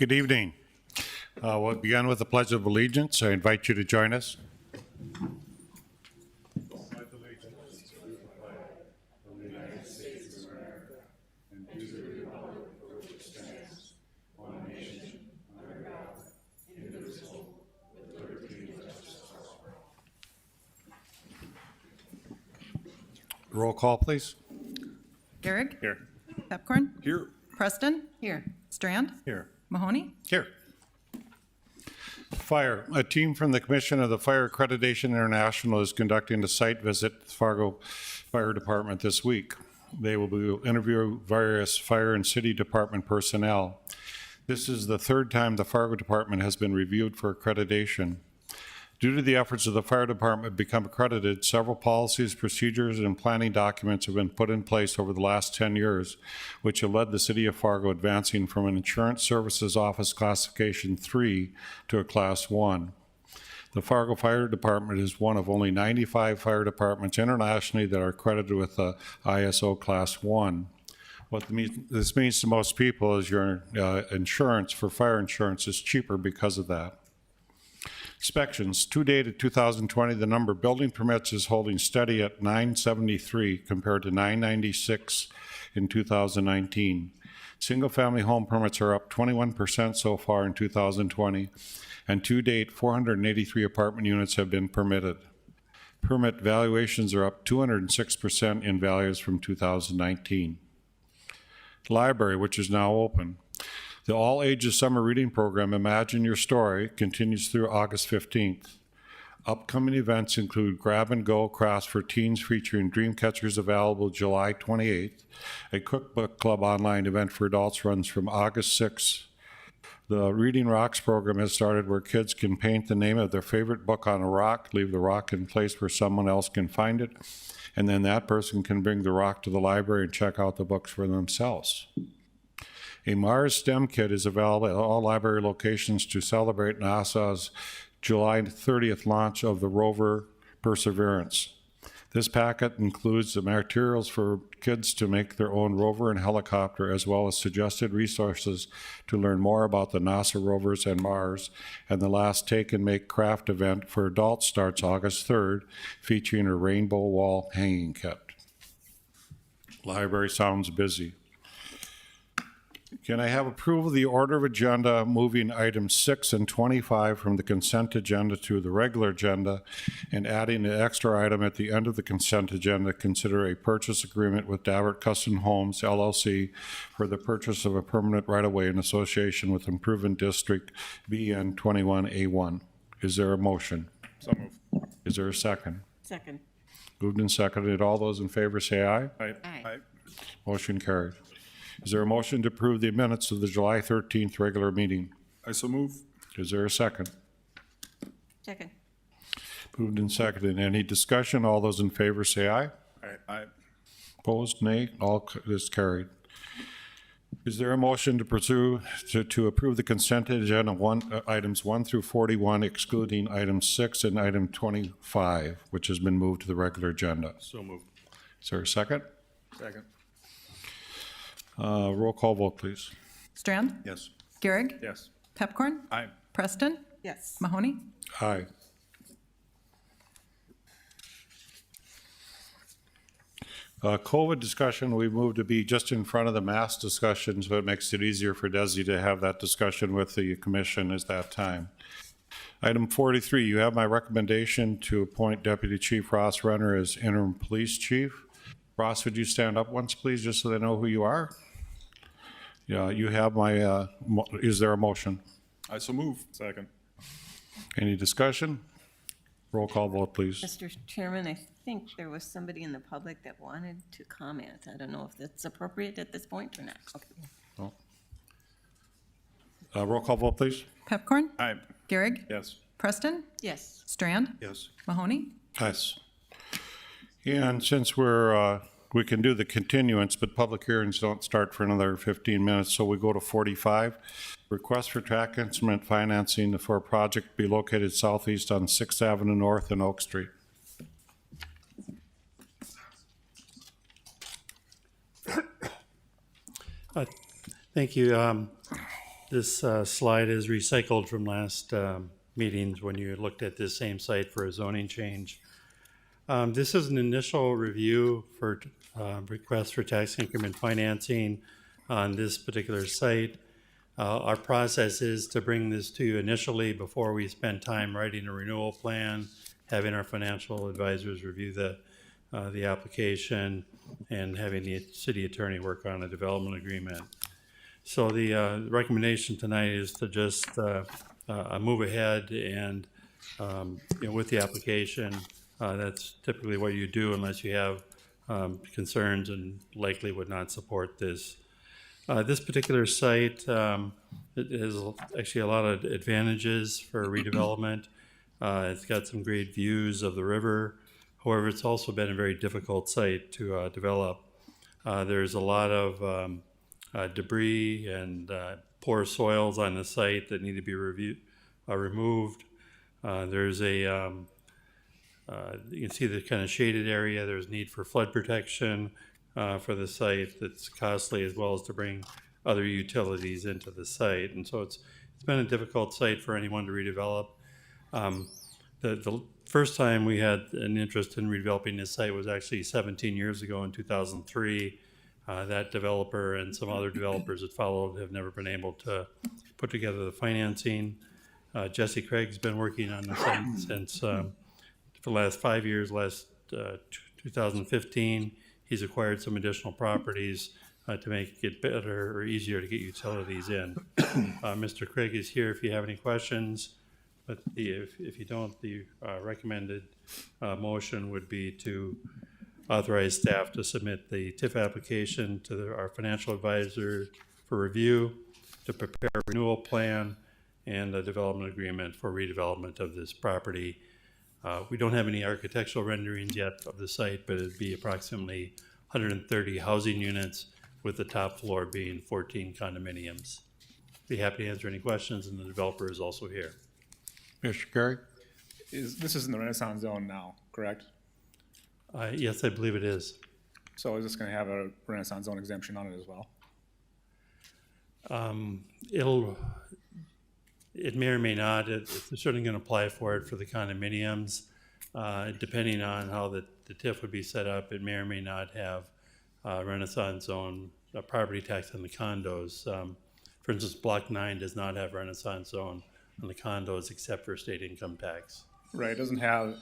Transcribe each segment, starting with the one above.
Good evening. We'll begin with the Pledge of Allegiance. I invite you to join us. Roll call, please. Gehrig? Here. Pepcorn? Here. Preston? Here. Strand? Here. Mahoney? Here. Fire. A team from the Commission of the Fire Accreditation International is conducting a site visit at the Fargo Fire Department this week. They will be interviewing various fire and city department personnel. This is the third time the Fargo Department has been reviewed for accreditation. Due to the efforts of the fire department to become accredited, several policies, procedures, and planning documents have been put in place over the last 10 years, which have led the city of Fargo advancing from an insurance services office classification 3 to a class 1. The Fargo Fire Department is one of only 95 fire departments internationally that are accredited with the ISO class 1. What this means to most people is your insurance for fire insurance is cheaper because of that. Inspections. To date at 2020, the number of building permits is holding steady at 973 compared to 996 in 2019. Single-family home permits are up 21% so far in 2020, and to date, 483 apartment units have been permitted. Permit valuations are up 206% in values from 2019. Library, which is now open. The all-ages summer reading program, Imagine Your Story, continues through August 15th. Upcoming events include Grab and Go crafts for teens featuring Dreamcatchers available July 28th. A cookbook club online event for adults runs from August 6th. The Reading Rocks program has started where kids can paint the name of their favorite book on a rock, leave the rock in place where someone else can find it, and then that person can bring the rock to the library and check out the books for themselves. A Mars STEM kit is available at all library locations to celebrate NASA's July 30th launch of the rover Perseverance. This packet includes the materials for kids to make their own rover and helicopter, as well as suggested resources to learn more about the NASA rovers and Mars. And the last Take and Make craft event for adults starts August 3rd, featuring a rainbow wall hanging kit. Library sounds busy. Can I have approval of the order of agenda moving items 6 and 25 from the consent agenda to the regular agenda and adding an extra item at the end of the consent agenda, consider a purchase agreement with Davert Custom Homes, LLC for the purchase of a permanent right-of-way in association with Improvement District BN 21A1. Is there a motion? So moved. Is there a second? Second. Moved and seconded. All those in favor say aye. Aye. Aye. Motion carried. Is there a motion to approve the minutes of the July 13th regular meeting? I so move. Is there a second? Second. Moved and seconded. Any discussion? All those in favor say aye. Aye. Aye. Opposed, nay. All is carried. Is there a motion to pursue to approve the consent agenda items 1 through 41, excluding item 6 and item 25, which has been moved to the regular agenda? So moved. Is there a second? Second. Roll call vote, please. Strand? Yes. Gehrig? Yes. Pepcorn? Aye. Preston? Yes. Mahoney? Aye. COVID discussion, we moved to be just in front of the mask discussion, so it makes it easier for Desi to have that discussion with the commission at that time. Item 43, you have my recommendation to appoint Deputy Chief Ross Renner as interim police chief. Ross, would you stand up once, please, just so they know who you are? Yeah, you have my, is there a motion? I so move. Second. Any discussion? Roll call vote, please. Mr. Chairman, I think there was somebody in the public that wanted to comment. I don't know if that's appropriate at this point or not. Okay. Roll call vote, please. Pepcorn? Aye. Gehrig? Yes. Preston? Yes. Strand? Yes. Mahoney? Yes. And since we can do the continuance, but public hearings don't start for another 15 minutes, so we go to 45. Request for track instrument financing for a project be located southeast on 6th Avenue North and Oak Street. Thank you. This slide is recycled from last meetings when you looked at this same site for a zoning change. This is an initial review for request for tax increment financing on this particular site. Our process is to bring this to you initially before we spend time writing a renewal plan, having our financial advisors review the application, and having the city attorney work on a development agreement. So the recommendation tonight is to just move ahead and with the application. That's typically what you do unless you have concerns and likely would not support this. This particular site it has actually a lot of advantages for redevelopment. It's got some great views of the river. However, it's also been a very difficult site to develop. There's a lot of debris and poor soils on the site that need to be removed. There's a you can see the kind of shaded area. There's need for flood protection for the site that's costly, as well as to bring other utilities into the site. And so it's been a difficult site for anyone to redevelop. The first time we had an interest in redeveloping this site was actually 17 years ago in 2003. That developer and some other developers that followed have never been able to put together the financing. Jesse Craig's been working on the site since for the last 5 years. 2015, he's acquired some additional properties to make it better or easier to get utilities in. Mr. Craig is here if you have any questions, but if you don't, the recommended motion would be to authorize staff to submit the TIF application to our financial advisor for review, to prepare a renewal plan and a development agreement for redevelopment of this property. We don't have any architectural renderings yet of the site, but it'd be approximately 130 housing units, with the top floor being 14 condominiums. Be happy to answer any questions, and the developer is also here. Mr. Carey? This is in the Renaissance Zone now, correct? Yes, I believe it is. So is this going to have a Renaissance Zone exemption on it as well? It may or may not. It's certainly going to apply for it for the condominiums. Depending on how the TIF would be set up, it may or may not have Renaissance Zone property tax on the condos. For instance, Block 9 does not have Renaissance Zone on the condos except for state income tax. Right, it doesn't have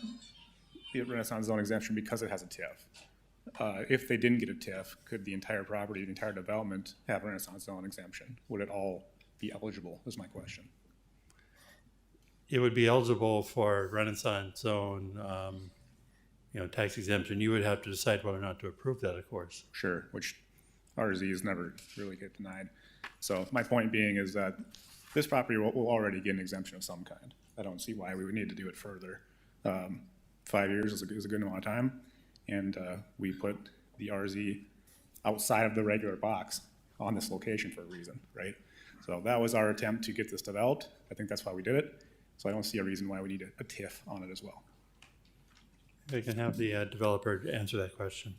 the Renaissance Zone exemption because it has a TIF. If they didn't get a TIF, could the entire property, the entire development have Renaissance Zone exemption? Would it all be eligible, is my question. It would be eligible for Renaissance Zone, tax exemption. You would have to decide whether or not to approve that, of course. Sure, which RZs never really get denied. So my point being is that this property will already get an exemption of some kind. I don't see why we would need to do it further. 5 years is a good amount of time, and we put the RZ outside of the regular box on this location for a reason, right? So that was our attempt to get this developed. I think that's why we did it. So I don't see a reason why we need a TIF on it as well. I can have the developer answer that question.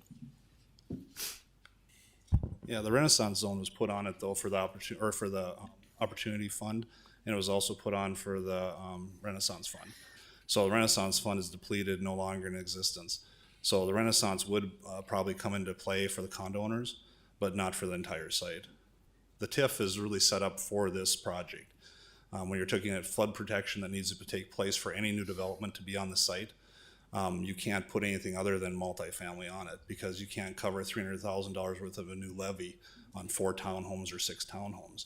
Yeah, the Renaissance Zone was put on it though for the Opportunity Fund, and it was also put on for the Renaissance Fund. So the Renaissance Fund is depleted, no longer in existence. So the Renaissance would probably come into play for the condo owners, but not for the entire site. The TIF is really set up for this project. When you're looking at flood protection that needs to take place for any new development to be on the site, you can't put anything other than multifamily on it because you can't cover $300,000 worth of a new levy on 4 townhomes or 6 townhomes.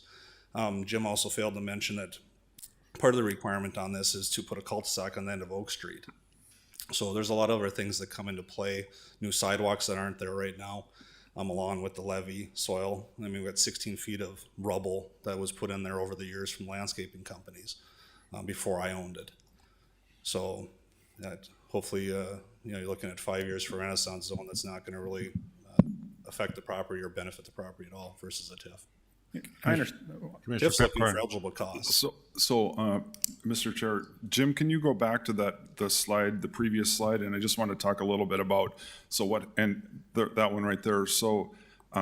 Jim also failed to mention that part of the requirement on this is to put a cul-de-sac on the end of Oak Street. So there's a lot of other things that come into play, new sidewalks that aren't there right now, along with the levee soil. I mean, we've got 16 feet of rubble that was put in there over the years from landscaping companies before I owned it. So that hopefully, you're looking at 5 years for Renaissance Zone that's not going to really affect the property or benefit the property at all versus a TIF. I understand. Commissioner TIF's looking for Peppercorn. eligible costs. Mr. Chair, Jim, can you go back to the previous slide? And I just want to talk a little bit about, that one right there. So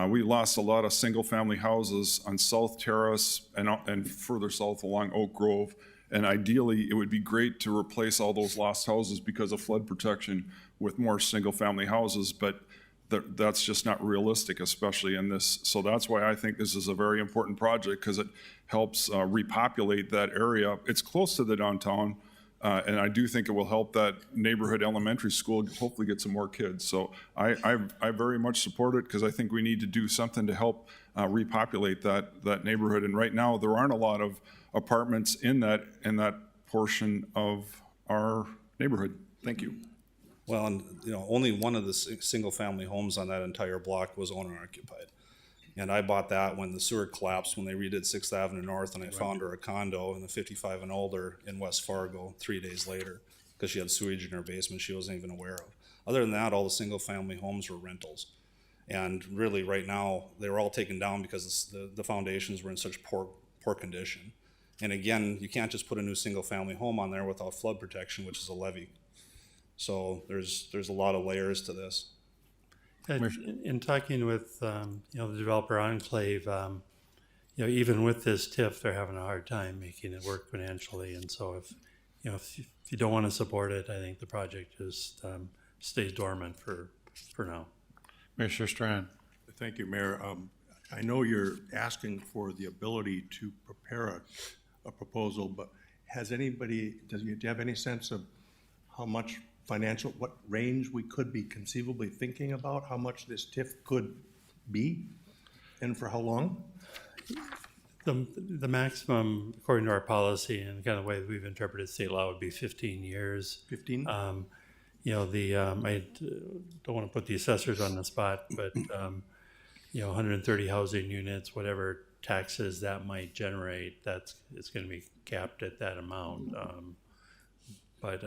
We lost a lot of single-family houses on South Terrace and further south along Oak Grove. And ideally, it would be great to replace all those lost houses because of flood protection with more single-family houses, but that's just not realistic, especially in this. So that's why I think this is a very important project, because it helps repopulate that area. It's close to the downtown, and I do think it will help that neighborhood elementary school hopefully get some more kids. So I very much support it, because I think we need to do something to help repopulate that neighborhood. And right now, there aren't a lot of apartments in that portion of our neighborhood. Thank you. Well, and, only one of the single-family homes on that entire block was owner-occupied. And I bought that when the sewer collapsed, when they redid 6th Avenue North, and I found her a condo in the 55 and older in West Fargo 3 days later, because she had sewage in her basement she wasn't even aware of. Other than that, all the single-family homes were rentals. And really, right now, they were all taken down because the foundations were in such poor condition. And again, you can't just put a new single-family home on there without flood protection, which is a levee. So there's a lot of layers to this. In talking with, the developer Enclave, even with this TIF, they're having a hard time making it work financially. And so if you don't want to support it, I think the project just stays dormant for now. Commissioner Strand. Thank you, Mayor. I know you're asking for the ability to prepare a proposal, but do you have any sense of how much what range we could be conceivably thinking about, how much this TIF could be, and for how long? The maximum, according to our policy and kind of the way we've interpreted state law, would be 15 years. 15? I don't want to put the assessors on the spot, but 130 housing units, whatever taxes that might generate, it's going to be capped at that amount. But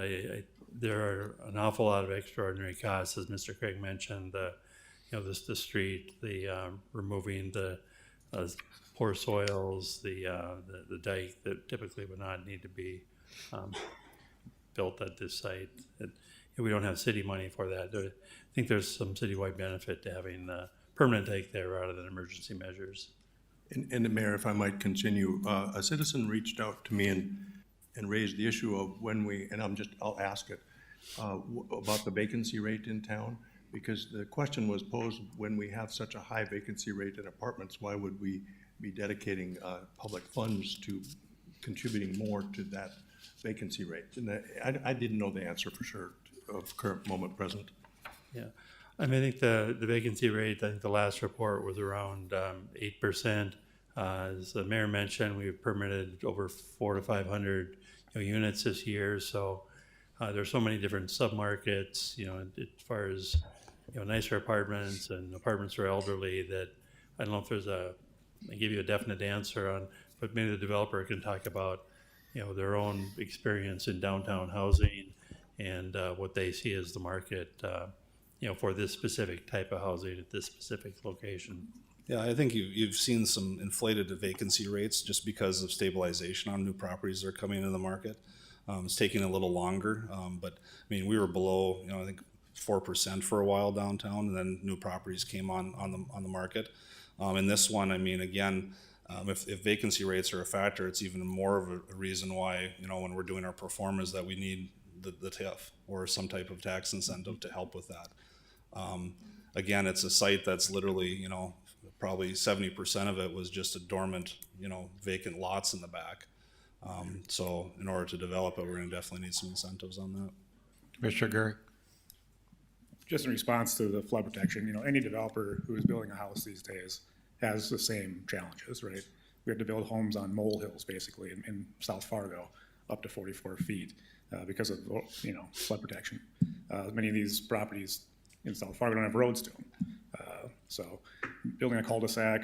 there are an awful lot of extraordinary costs, as Mr. Craig mentioned. The street, the removing the poor soils, the dike that typically would not need to be built at this site. We don't have city money for that. I think there's some citywide benefit to having the permanent dike there rather than emergency measures. And the Mayor, if I might continue, a citizen reached out to me and raised the issue of I'll ask it, about the vacancy rate in town, because the question was posed, when we have such a high vacancy rate in apartments, why would we be dedicating public funds to contributing more to that vacancy rate? And I didn't know the answer for sure of current moment present. Yeah, I think the vacancy rate, I think the last report was around 8%. As the mayor mentioned, we've permitted over 400 to 500 units this year. So there's so many different submarkets, as far as nicer apartments and apartments for elderly, that I don't know if I give you a definite answer on, but maybe the developer can talk about their own experience in downtown housing and what they see as the market for this specific type of housing at this specific location. Yeah, I think you've seen some inflated vacancy rates just because of stabilization on new properties that are coming into the market. It's taking a little longer, but we were below, I think 4% for a while downtown, and then new properties came on the market. In this one, again, if vacancy rates are a factor, it's even more of a reason why, when we're doing our pro formas, that we need the TIF or some type of tax incentive to help with that. Again, it's a site that's literally, probably 70% of it was just a dormant, vacant lots in the back. So in order to develop it, we're going to definitely need some incentives on that. Commissioner Gary. Just in response to the flood protection, any developer who is building a house these days has the same challenges, right? We have to build homes on molehills, basically, in South Fargo, up to 44 feet because of, flood protection. Many of these properties in South Fargo don't have roads to them. So building a cul-de-sac,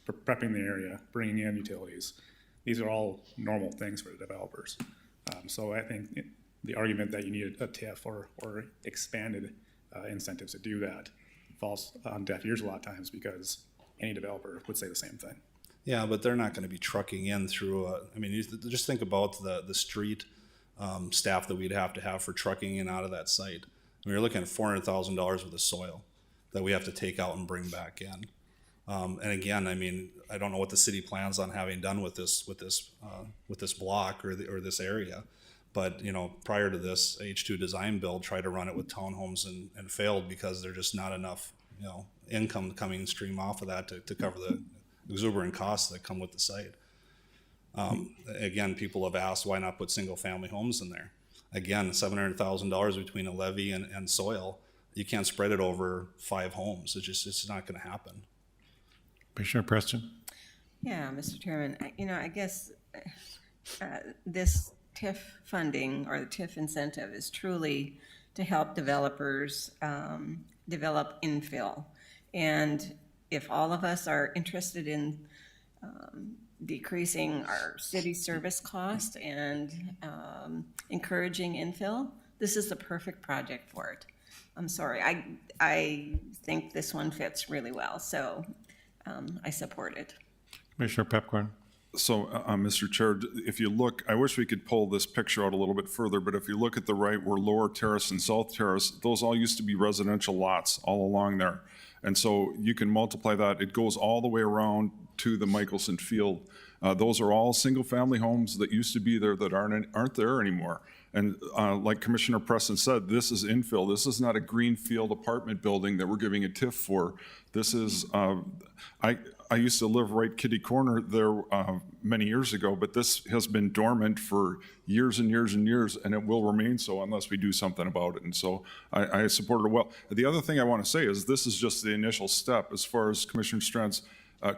prepping the area, bringing in utilities, these are all normal things for the developers. So I think the argument that you need a TIF or expanded incentives to do that falls on deaf ears a lot of times, because any developer would say the same thing. Yeah, but they're not going to be trucking in through, you just think about the street staff that we'd have to have for trucking in out of that site. You're looking at $400,000 worth of soil that we have to take out and bring back in. And again, I mean, I don't know what the city plans on having done with this block or this area. But, you know, prior to this, H2 Design Build tried to run it with townhomes and failed because there's just not enough, you know, income coming stream off of that to cover the exuberant costs that come with the site. Again, people have asked, why not put single-family homes in there? Again, $700,000 between a levy and soil, you can't spread it over 5 homes. It's not going to happen. Commissioner Preston? Yeah, Mr. Chairman, I guess this TIF funding or the TIF incentive is truly to help developers develop infill. And if all of us are interested in decreasing our city service cost and encouraging infill, this is the perfect project for it. I'm sorry, I think this one fits really well, so I support it. Commissioner Pepcorn? So, Mr. Chair, if you look, I wish we could pull this picture out a little bit further, but if you look at the right where Lower Terrace and South Terrace, those all used to be residential lots all along there. And so you can multiply that. It goes all the way around to the Michelson Field. Those are all single-family homes that used to be there that aren't there anymore. And like Commissioner Preston said, this is infill. This is not a greenfield apartment building that we're giving a TIF for. This is, I used to live right kitty corner there many years ago, but this has been dormant for years and years and years, and it will remain so unless we do something about it. And so I support it well. The other thing I want to say is this is just the initial step as far as Commissioner Strand's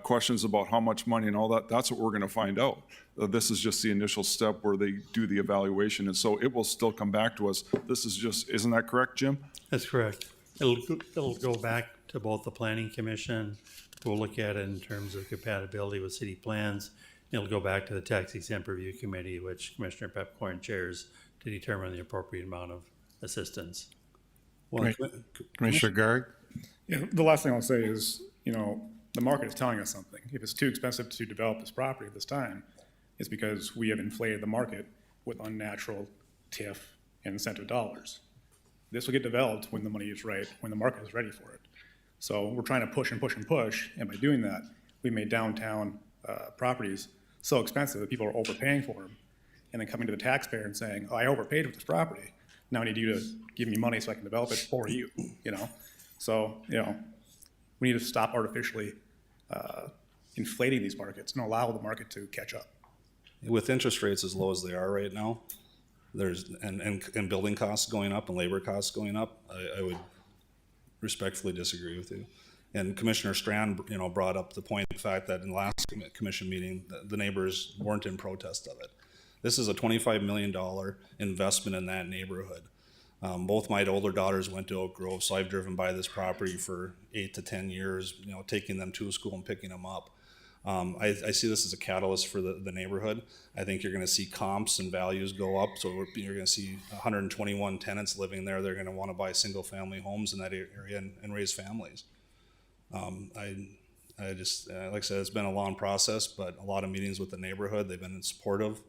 questions about how much money and all that. That's what we're going to find out. This is just the initial step where they do the evaluation, and so it will still come back to us. This is just, isn't that correct, Jim? That's correct. It'll go back to both the planning commission, who will look at it in terms of compatibility with city plans. It'll go back to the tax exempt review committee, which Commissioner Pepcorn chairs, to determine the appropriate amount of assistance. Commissioner Garg? Yeah, the last thing I'll say is, the market is telling us something. If it's too expensive to develop this property at this time, it's because we have inflated the market with unnatural TIF and incentive dollars. This will get developed when the money is right, when the market is ready for it. So we're trying to push and push and push, and by doing that, we made downtown properties so expensive that people are overpaying for them, and then coming to the taxpayer and saying, "Oh, I overpaid for this property. Now I need you to give me money so I can develop it for you." So we need to stop artificially inflating these markets and allow the market to catch up. With interest rates as low as they are right now, and building costs going up and labor costs going up, I would respectfully disagree with you. And Commissioner Strand, brought up the point, the fact that in the last commission meeting, the neighbors weren't in protest of it. This is a $25 million investment in that neighborhood. Both my older daughters went to Oak Grove, so I've driven by this property for 8 to 10 years, taking them to school and picking them up. I see this as a catalyst for the neighborhood. I think you're going to see comps and values go up. So you're going to see 121 tenants living there. They're going to want to buy single-family homes in that area and raise families. I just, like I said, it's been a long process, but a lot of meetings with the neighborhood. They've been supportive.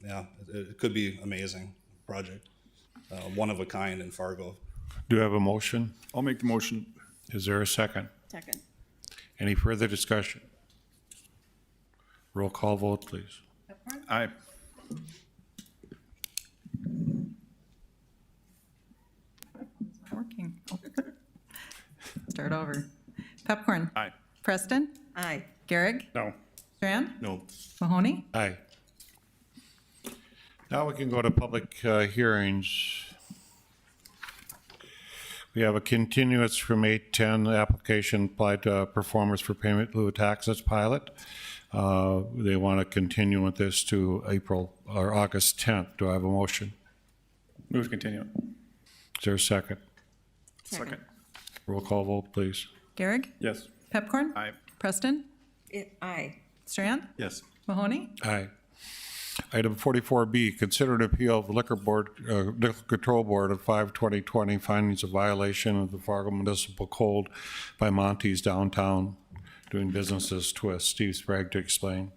It could be amazing project. One of a kind in Fargo. Do you have a motion? I'll make the motion. Is there a second? Second. Any further discussion? Roll call vote, please. Aye. Working. Start over. Pepcorn? Aye. Preston? Aye. Garrig? No. Strand? No. Mahoney? Aye. Now we can go to public hearings. We have a continuance from 810, application applied to performers for payment in lieu of taxes pilot. They want to continue with this to April or August 10th. Do I have a motion? Move to continue. Is there a second? Second. Roll call vote, please. Garrig? Yes. Pepcorn? Aye. Preston? Aye. Strand? Yes. Mahoney? Aye. Item 44B, consider an appeal of the Liquor Control Board of 5/2020 findings of violation of the Fargo Municipal Code by Monty's Downtown Doing Business as Twist. Steve Sprague to explain.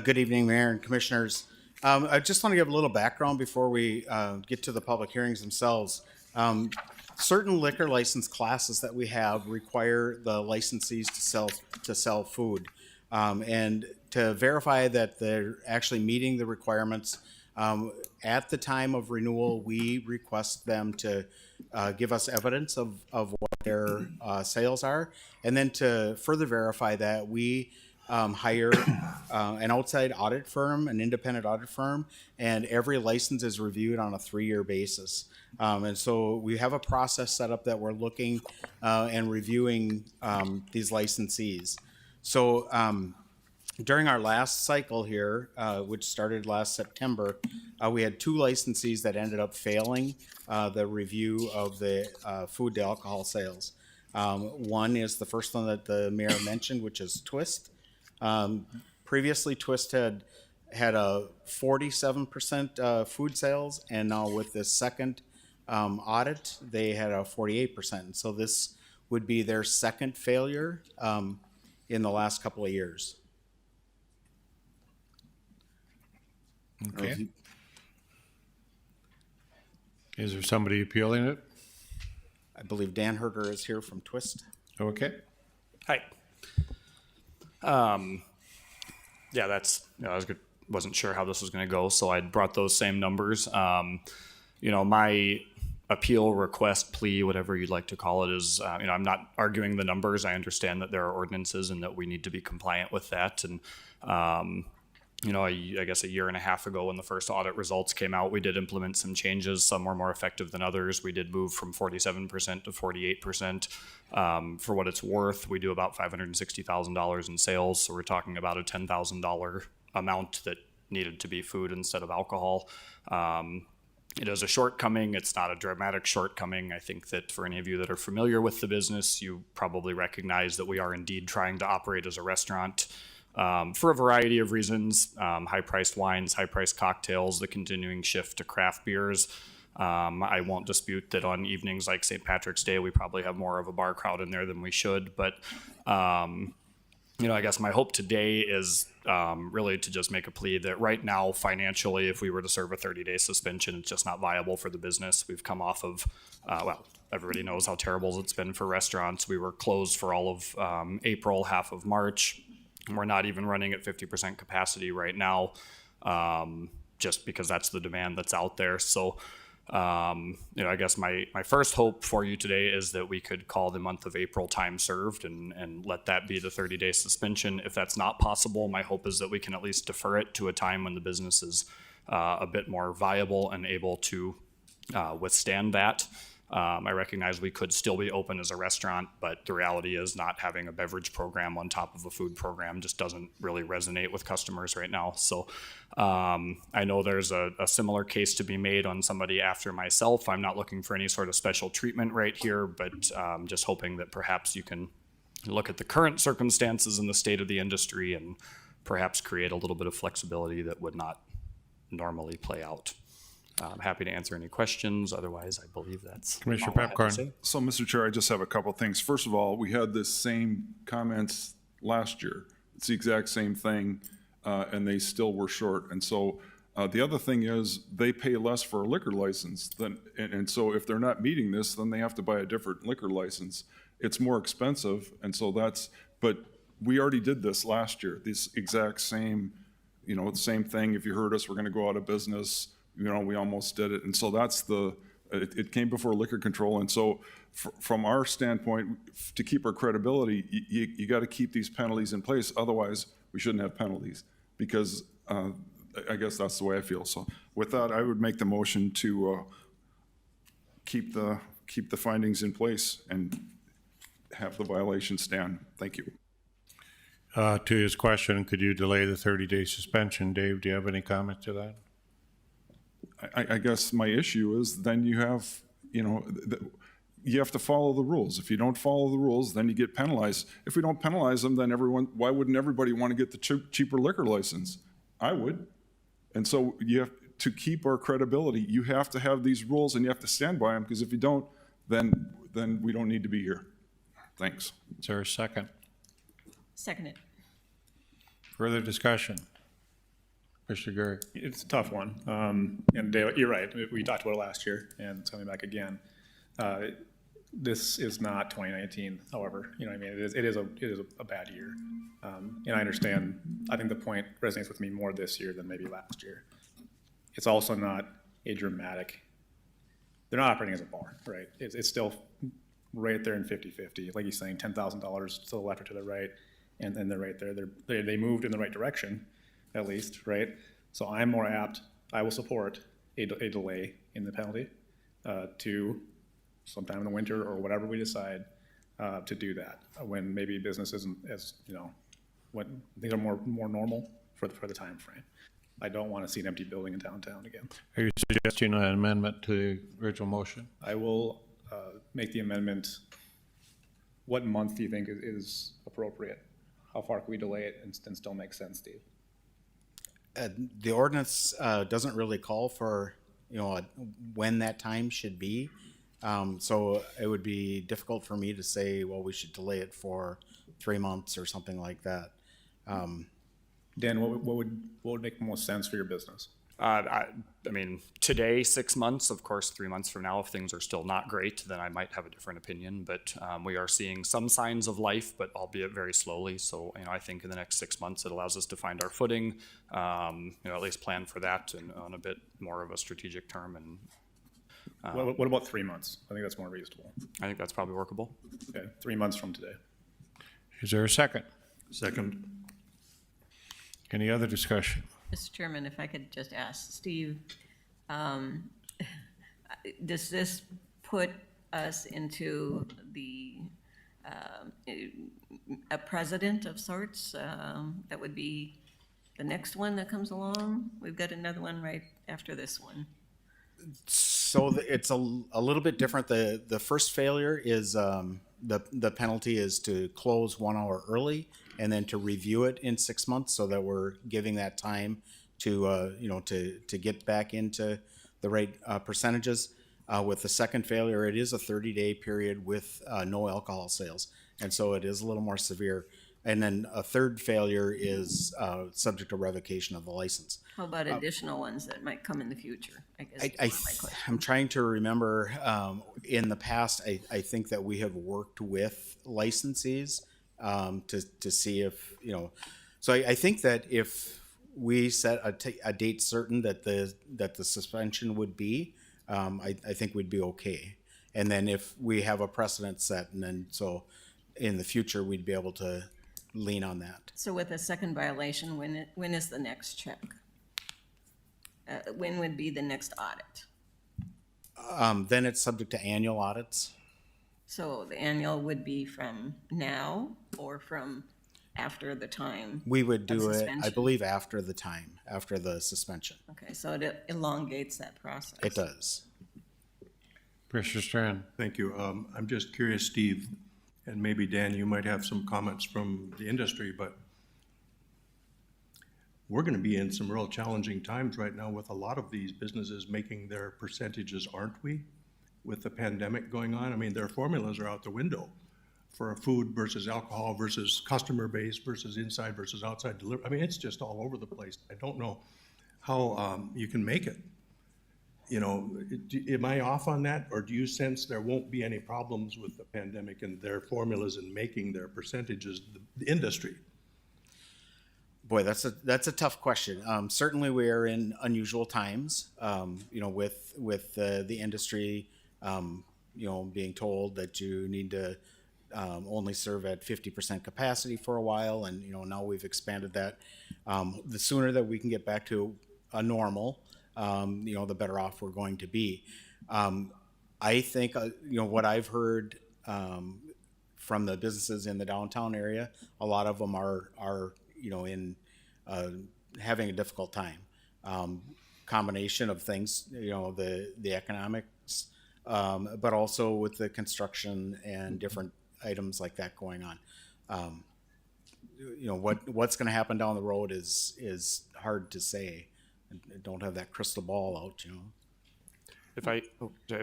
Good evening, Mayor and Commissioners. I just want to give a little background before we get to the public hearings themselves. certain liquor license classes that we have require the licensees to sell food. And to verify that they're actually meeting the requirements, at the time of renewal, we request them to give us evidence of what their sales are. And then to further verify that, we hire an outside audit firm, an independent audit firm, and every license is reviewed on a 3-year basis. And so we have a process set up that we're looking and reviewing these licensees. So during our last cycle here, which started last September, we had 2 licensees that ended up failing the review of the food to alcohol sales. One is the first one that the mayor mentioned, which is Twist. Previously, Twist had a 47% food sales, and now with this second audit, they had a 48%. And so this would be their second failure in the last couple of years. Okay. Is there somebody appealing it? I believe Dan Herter is here from Twist. Okay. Hi. Yeah, that's, I wasn't sure how this was going to go, so I brought those same numbers. My appeal, request, plea, whatever you'd like to call it, is, I'm not arguing the numbers. I understand that there are ordinances and that we need to be compliant with that. And, I guess a year and a half ago when the first audit results came out, we did implement some changes. Some were more effective than others. We did move from 47% to 48%. For what it's worth, we do about $560,000 in sales. So we're talking about a $10,000 amount that needed to be food instead of alcohol. It is a shortcoming. It's not a dramatic shortcoming. I think that for any of you that are familiar with the business, you probably recognize that we are indeed trying to operate as a restaurant. For a variety of reasons, high-priced wines, high-priced cocktails, the continuing shift to craft beers. I won't dispute that on evenings like St. Patrick's Day, we probably have more of a bar crowd in there than we should. But, I guess my hope today is really to just make a plea that right now, financially, if we were to serve a 30-day suspension, it's just not viable for the business. We've come off of, everybody knows how terrible it's been for restaurants. We were closed for all of April, half of March. We're not even running at 50% capacity right now, just because that's the demand that's out there. So, I guess my first hope for you today is that we could call the month of April time served and let that be the 30-day suspension. If that's not possible, my hope is that we can at least defer it to a time when the business is a bit more viable and able to withstand that. I recognize we could still be open as a restaurant, but the reality is not having a beverage program on top of a food program just doesn't really resonate with customers right now. So I know there's a similar case to be made on somebody after myself. I'm not looking for any sort of special treatment right here, but just hoping that perhaps you can look at the current circumstances in the state of the industry and perhaps create a little bit of flexibility that would not normally play out. I'm happy to answer any questions. Otherwise, I believe that's Commissioner all I have to Pepcorn. say. So, Mr. Chair, I just have a couple things. First of all, we had this same comments last year. It's the exact same thing, and they still were short. And so the other thing is they pay less for a liquor license than, and so if they're not meeting this, then they have to buy a different liquor license. It's more expensive, and so but we already did this last year. This exact same, the same thing. If you heard us, we're going to go out of business. We almost did it. And so that's it came before liquor control. And so from our standpoint, to keep our credibility, you got to keep these penalties in place. Otherwise, we shouldn't have penalties because I guess that's the way I feel. So with that, I would make the motion to keep the findings in place and have the violation stand. Thank you. To his question, could you delay the 30-day suspension? Dave, do you have any comment to that? I guess my issue is then you have, you have to follow the rules. If you don't follow the rules, then you get penalized. If we don't penalize them, then why wouldn't everybody want to get the cheaper liquor license? I would. And so you have to keep our credibility. You have to have these rules and you have to stand by them because if you don't, then we don't need to be here. Thanks. Is there a second? Second it. Further discussion? Mr. Gary. It's a tough one. And Dale, you're right. We talked about it last year and it's coming back again. This is not 2019, however, you know what I mean? It is a bad year. And I understand, I think the point resonates with me more this year than maybe last year. It's also not a dramatic, they're not operating as a bar, right? It's still right there in 50-50, like he's saying, $10,000 to the left or to the right, and they're right there. They moved in the right direction, at least, right? So I'm more apt, I will support a delay in the penalty to sometime in the winter or whatever we decide to do that, when maybe business isn't as, you know, when things are more normal for the time frame. I don't want to see an empty building in downtown again. Are you suggesting an amendment to the original motion? I will make the amendment. What month do you think is appropriate? How far can we delay it and still make sense, Steve? The ordinance doesn't really call for, you know, when that time should be. So it would be difficult for me to say, well, we should delay it for 3 months or something like that. Dan, what would make most sense for your business? I mean, today, 6 months, of course, 3 months from now, if things are still not great, then I might have a different opinion. But we are seeing some signs of life, but albeit very slowly. So, you know, I think in the next 6 months, it allows us to find our footing, you know, at least plan for that and on a bit more of a strategic term. And What about 3 months? I think that's more reasonable. I think that's probably workable. Okay, 3 months from today. Is there a second? Second. Any other discussion? Mr. Chairman, if I could just ask Steve, does this put us into a precedent of sorts? That would be the next one that comes along? We've got another one right after this one. So it's a little bit different. The first failure is the penalty is to close 1 hour early and then to review it in 6 months, so that we're giving that time to you know, to get back into the right percentages. With the second failure, it is a 30-day period with no alcohol sales, and so it is a little more severe. And then a third failure is subject to revocation of the license. How about additional ones that might come in the future? I guess is one of my questions. I'm trying to remember, in the past, I think that we have worked with licensees to see if, you know, so I think that if we set a date certain that the suspension would be, I think we'd be okay. And then if we have a precedent set, and then so in the future, we'd be able to lean on that. So with a second violation, when is the next check? When would be the next audit? Then it's subject to annual audits. So the annual would be from now or from after the time? We would do it, I suspension? believe, after the time, after the suspension. Okay, so it elongates that process. It does. Commissioner Strand? Thank you. I'm just curious, Steve, and maybe Dan, you might have some comments from the industry, but we're going to be in some real challenging times right now with a lot of these businesses making their percentages, aren't we? With the pandemic going on, I mean, their formulas are out the window for food versus alcohol versus customer base versus inside versus outside delivery. I mean, it's just all over the place. I don't know how you can make it. You know, am I off on that, or do you sense there won't be any problems with the pandemic and their formulas in making their percentages, the industry? Boy, that's a tough question. Certainly, we are in unusual times. You know, with the industry, you know, being told that you need to only serve at 50% capacity for a while, and you know, now we've expanded that. The sooner that we can get back to a normal, you know, the better off we're going to be. I think, you know, what I've heard from the businesses in the downtown area, a lot of them are you know, in having a difficult time. Combination of things, you know, the economics, but also with the construction and different items like that going on. You know, what's going to happen down the road is hard to say. I don't have that crystal ball out, you know. If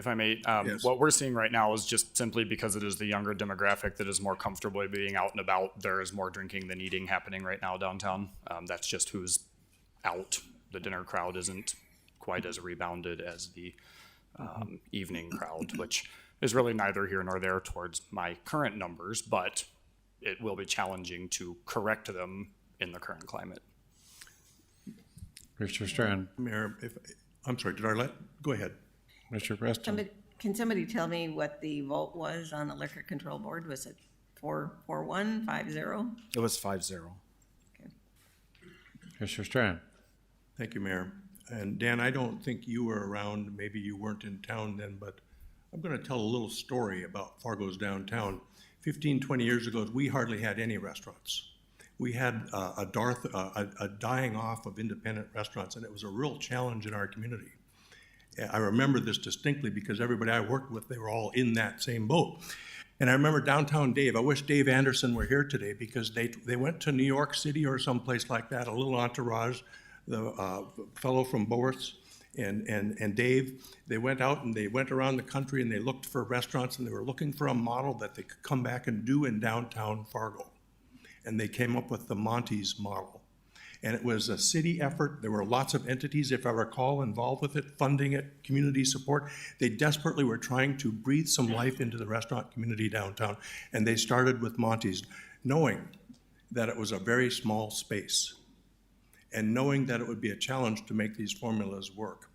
I may, Yes. what we're seeing right now is just simply because it is the younger demographic that is more comfortable being out and about. There is more drinking than eating happening right now downtown. That's just who's out. The dinner crowd isn't quite as rebounded as the evening crowd, which is really neither here nor there towards my current numbers, but it will be challenging to correct them in the current climate. Mr. Strand, Mayor, I'm sorry, go ahead. Mr. Preston. Can somebody tell me what the vote was on the Liquor Control Board? Was it 4-1, 5-0? It was 5-0. Mr. Strand. Thank you, Mayor. And Dan, I don't think you were around, maybe you weren't in town then, but I'm going to tell a little story about Fargo's downtown. 15, 20 years ago, we hardly had any restaurants. We had a dying off of independent restaurants, and it was a real challenge in our community. I remember this distinctly because everybody I worked with, they were all in that same boat. And I remember downtown Dave, I wish Dave Anderson were here today because they went to New York City or someplace like that, a little entourage, the fellow from Boris and Dave, they went out and they went around the country and they looked for restaurants and they were looking for a model that they could come back and do in downtown Fargo. And they came up with the Monty's model. And it was a city effort. There were lots of entities, if I recall, involved with it, funding it, community support. They desperately were trying to breathe some life into the restaurant community downtown. And they started with Monty's, knowing that it was a very small space and knowing that it would be a challenge to make these formulas work.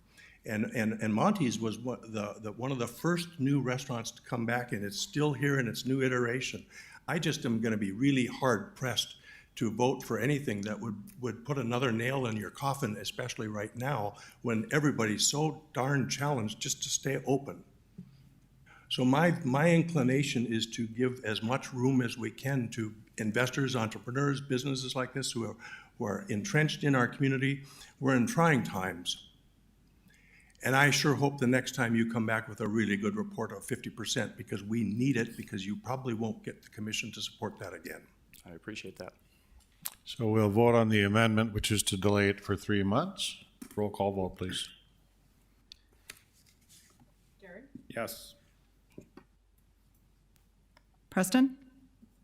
And Monty's was one of the first new restaurants to come back, and it's still here in its new iteration. I just am gonna be really hard pressed to vote for anything that would put another nail in your coffin, especially right now, when everybody's so darn challenged just to stay open. So my inclination is to give as much room as we can to investors, entrepreneurs, businesses like this who are entrenched in our community. We're in trying times. And I sure hope the next time you come back with a really good report of 50%, because we need it, because you probably won't get the commission to support that again. I appreciate that. So we'll vote on the amendment, which is to delay it for 3 months. Roll call vote, please. Yes. Preston?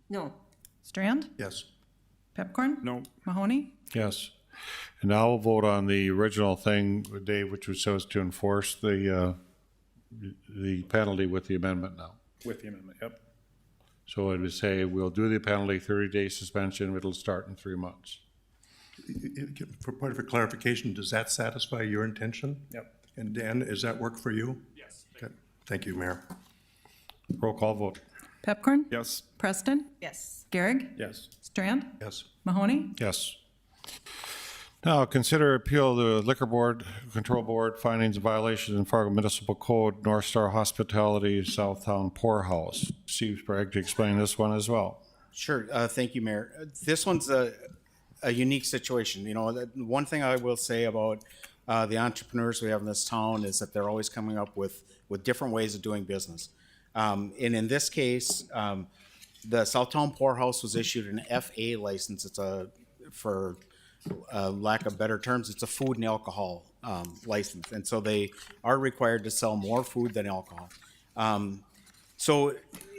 No. Strand? Yes. Pepcorn? No. Mahoney? Yes. And now we'll vote on the original thing, Dave, which was so as to enforce the penalty with the amendment now. With the amendment, yep. So it would say, we'll do the penalty, 30-day suspension, it'll start in 3 months. For point of clarification, does that satisfy your intention? Yep. And Dan, does that work for you? Yes. Okay. Thank you, Mayor. Roll call vote. Pepcorn? Yes. Preston? Yes. Garrig? Yes. Strand? Yes. Mahoney? Yes. Now, consider appeal the Liquor Board, Control Board, findings of violations in Fargo Municipal Code, North Star Hospitality, Southtown Poorhouse. Steve Sprague to explain this one as well. Sure. Thank you, Mayor. This one's a unique situation. You know, one thing I will say about the entrepreneurs we have in this town is that they're always coming up with different ways of doing business. And in this case, the Southtown Poorhouse was issued an FA license. It's for lack of better terms, it's a food and alcohol license. And so they are required to sell more food than alcohol. So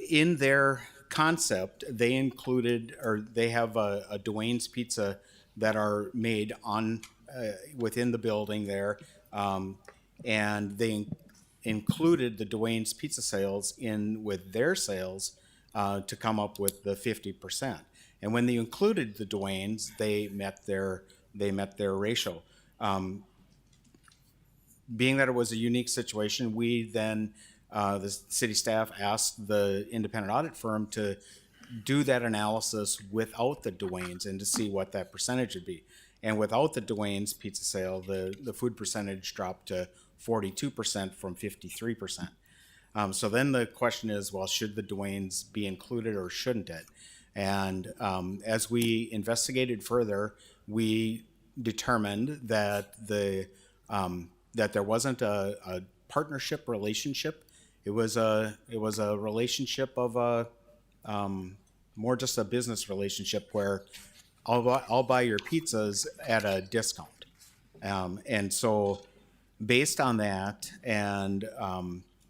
in their concept, they included, or they have a Dwayne's Pizza that are made on within the building there. And they included the Dwayne's Pizza sales in with their sales to come up with the 50%. And when they included the Dwayne's, they met their ratio. Being that it was a unique situation, we then, the city staff asked the independent audit firm to do that analysis without the Dwayne's and to see what that percentage would be. And without the Dwayne's pizza sale, the food percentage dropped to 42% from 53%. So then the question is, well, should the Dwayne's be included or shouldn't it? And as we investigated further, we determined that that there wasn't a partnership relationship. It was a relationship of more just a business relationship where I'll buy your pizzas at a discount. And so based on that and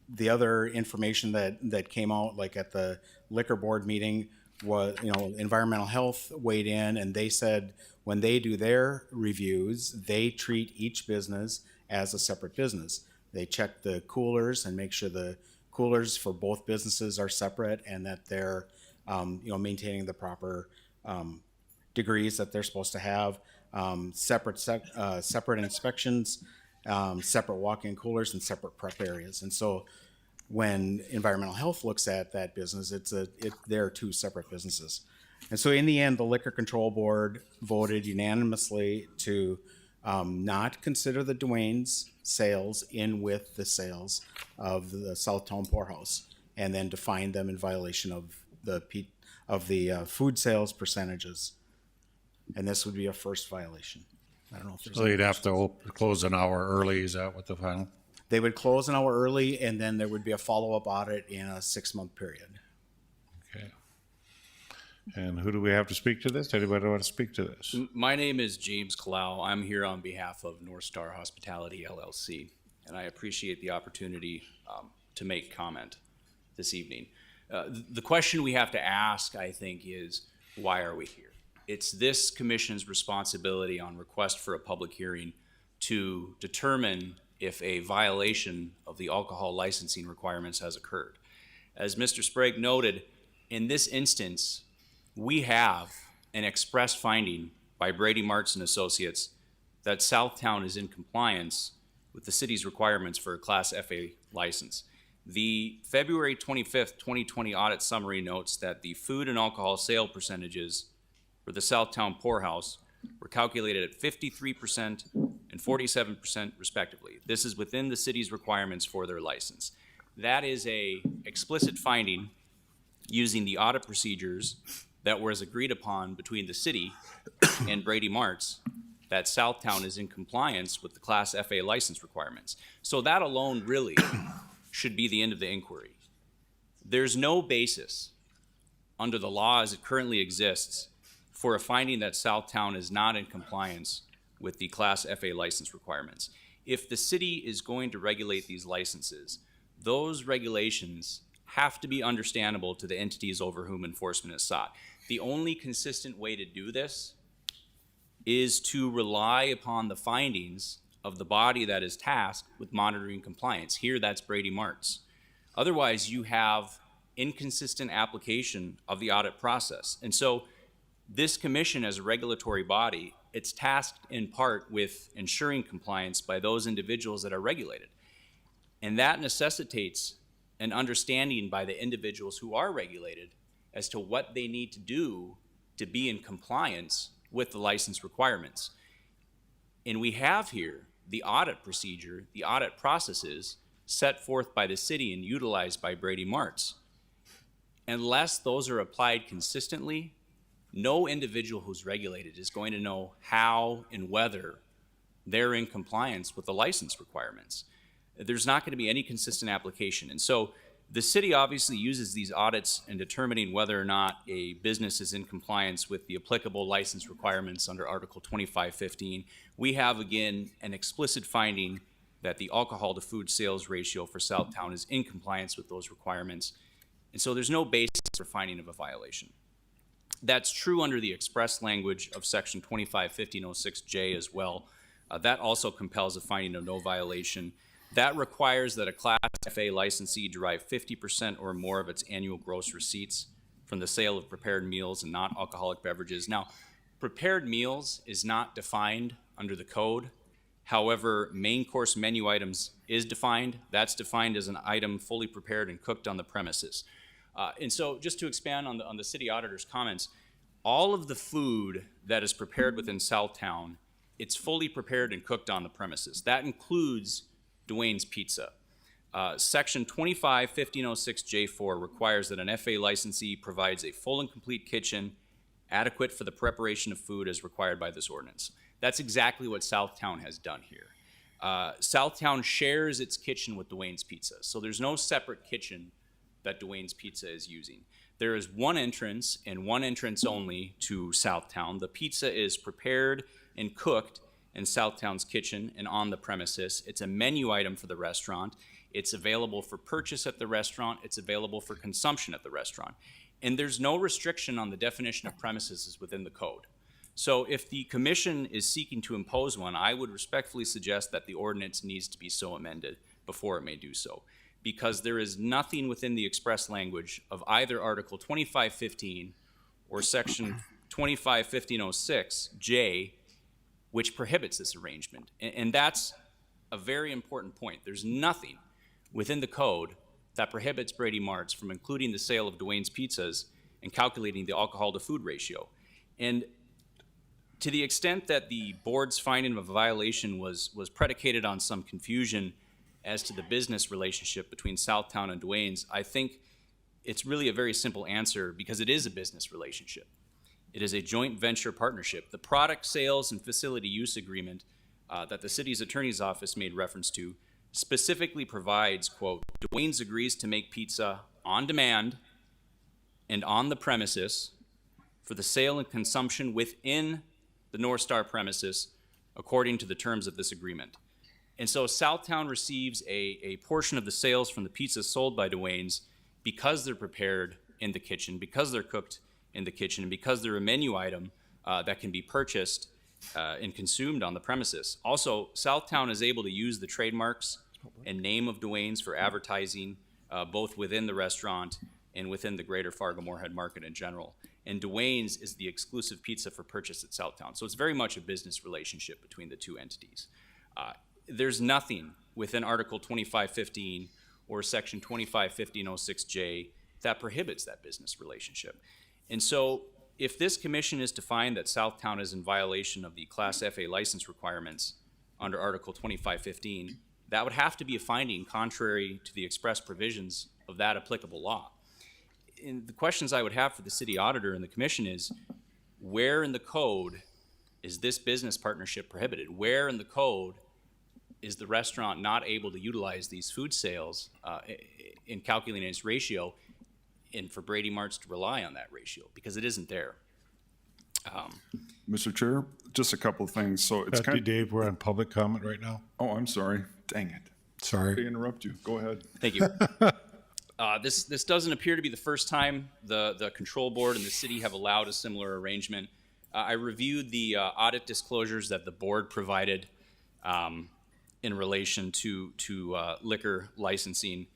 the other information that came out, like at the liquor board meeting, was, you know, environmental health weighed in, and they said when they do their reviews, they treat each business as a separate business. They check the coolers and make sure the coolers for both businesses are separate and that they're, maintaining the proper degrees that they're supposed to have, separate inspections, separate walk-in coolers, and separate prep areas. And so when environmental health looks at that business, they're two separate businesses. And so in the end, the Liquor Control Board voted unanimously to not consider the Duane's sales in with the sales of the Southtown Poorhouse, and then to find them in violation of the food sales percentages. And this would be a first violation. I don't know if there's. So you'd have to close an hour early, is that what the final? They would close an hour early, and then there would be a follow-up audit in a 6-month period. Okay. And who do we have to speak to this? Anybody want to speak to this? My name is James Kalau. I'm here on behalf of North Star Hospitality LLC, and I appreciate the opportunity to make comment this evening. The question we have to ask, I think, is why are we here? It's this commission's responsibility on request for a public hearing to determine if a violation of the alcohol licensing requirements has occurred. As Mr. Sprague noted, in this instance, we have an express finding by Brady Martz and Associates that Southtown is in compliance with the city's requirements for a Class FA license. The February 25th, 2020 audit summary notes that the food and alcohol sale percentages for the Southtown Poorhouse were calculated at 53% and 47% respectively. This is within the city's requirements for their license. That is a explicit finding using the audit procedures that was agreed upon between the city and Brady Martz, that Southtown is in compliance with the Class FA license requirements. So that alone really should be the end of the inquiry. There's no basis under the law as it currently exists for a finding that Southtown is not in compliance with the Class FA license requirements. If the city is going to regulate these licenses, those regulations have to be understandable to the entities over whom enforcement is sought. The only consistent way to do this is to rely upon the findings of the body that is tasked with monitoring compliance. Here, that's Brady Martz. Otherwise, you have inconsistent application of the audit process. And so this commission as a regulatory body, it's tasked in part with ensuring compliance by those individuals that are regulated. And that necessitates an understanding by the individuals who are regulated as to what they need to do to be in compliance with the license requirements. And we have here the audit procedure, the audit processes set forth by the city and utilized by Brady Martz. Unless those are applied consistently, no individual who's regulated is going to know how and whether they're in compliance with the license requirements. There's not going to be any consistent application. And so the city obviously uses these audits in determining whether or not a business is in compliance with the applicable license requirements under Article 2515. We have, again, an explicit finding that the alcohol to food sales ratio for Southtown is in compliance with those requirements. And so there's no basis for finding of a violation. That's true under the express language of Section 251506J as well. That also compels a finding of no violation. That requires that a Class FA licensee derive 50% or more of its annual gross receipts from the sale of prepared meals and non-alcoholic beverages. Now, prepared meals is not defined under the code. However, main course menu items is defined. That's defined as an item fully prepared and cooked on the premises. And so just to expand on the city auditor's comments, all of the food that is prepared within Southtown, it's fully prepared and cooked on the premises. That includes Duane's Pizza. Section 251506J4 requires that an FA licensee provides a full and complete kitchen adequate for the preparation of food as required by this ordinance. That's exactly what Southtown has done here. Southtown shares its kitchen with Duane's Pizza, so there's no separate kitchen that Duane's Pizza is using. There is one entrance and one entrance only to Southtown. The pizza is prepared and cooked in Southtown's kitchen and on the premises. It's a menu item for the restaurant. It's available for purchase at the restaurant. It's available for consumption at the restaurant. And there's no restriction on the definition of premises within the code. So if the commission is seeking to impose one, I would respectfully suggest that the ordinance needs to be so amended before it may do so. because there is nothing within the express language of either Article 2515 or Section 251506J which prohibits this arrangement. And that's a very important point. There's nothing within the code that prohibits Brady Mart's from including the sale of Dwayne's Pizzas and calculating the alcohol to food ratio. And to the extent that the board's finding of a violation was predicated on some confusion as to the business relationship between Southtown and Dwayne's, I think it's really a very simple answer because it is a business relationship. It is a joint venture partnership. The product sales and facility use agreement that the city's attorney's office made reference to specifically provides, quote, Dwayne's agrees to make pizza on demand and on the premises for the sale and consumption within the North Star premises according to the terms of this agreement. And so Southtown receives a portion of the sales from the pizzas sold by Dwayne's because they're prepared in the kitchen, because they're cooked in the kitchen, and because they're a menu item that can be purchased and consumed on the premises. Also, Southtown is able to use the trademarks and name of Dwayne's for advertising both within the restaurant and within the greater Fargo-Moorhead market in general. And Dwayne's is the exclusive pizza for purchase at Southtown. So it's very much a business relationship between the two entities. There's nothing within Article 2515 or Section 251506J that prohibits that business relationship. And so if this commission is to find that Southtown is in violation of the Class FA license requirements under Article 2515, that would have to be a finding contrary to the express provisions of that applicable law. And the questions I would have for the city auditor and the commission is, where in the code is this business partnership prohibited? Where in the code is the restaurant not able to utilize these food sales in calculating its ratio, and for Brady Mart's to rely on that ratio? Because it isn't there. Mr. Chair, just a couple of things. So it's kind of, Dave, we're on public comment right now. oh, I'm sorry. Dang it. Sorry. I interrupt you. Go ahead. Thank you. This doesn't appear to be the first time the control board and the city have allowed a similar arrangement. I reviewed the audit disclosures that the board provided in relation to liquor licensing.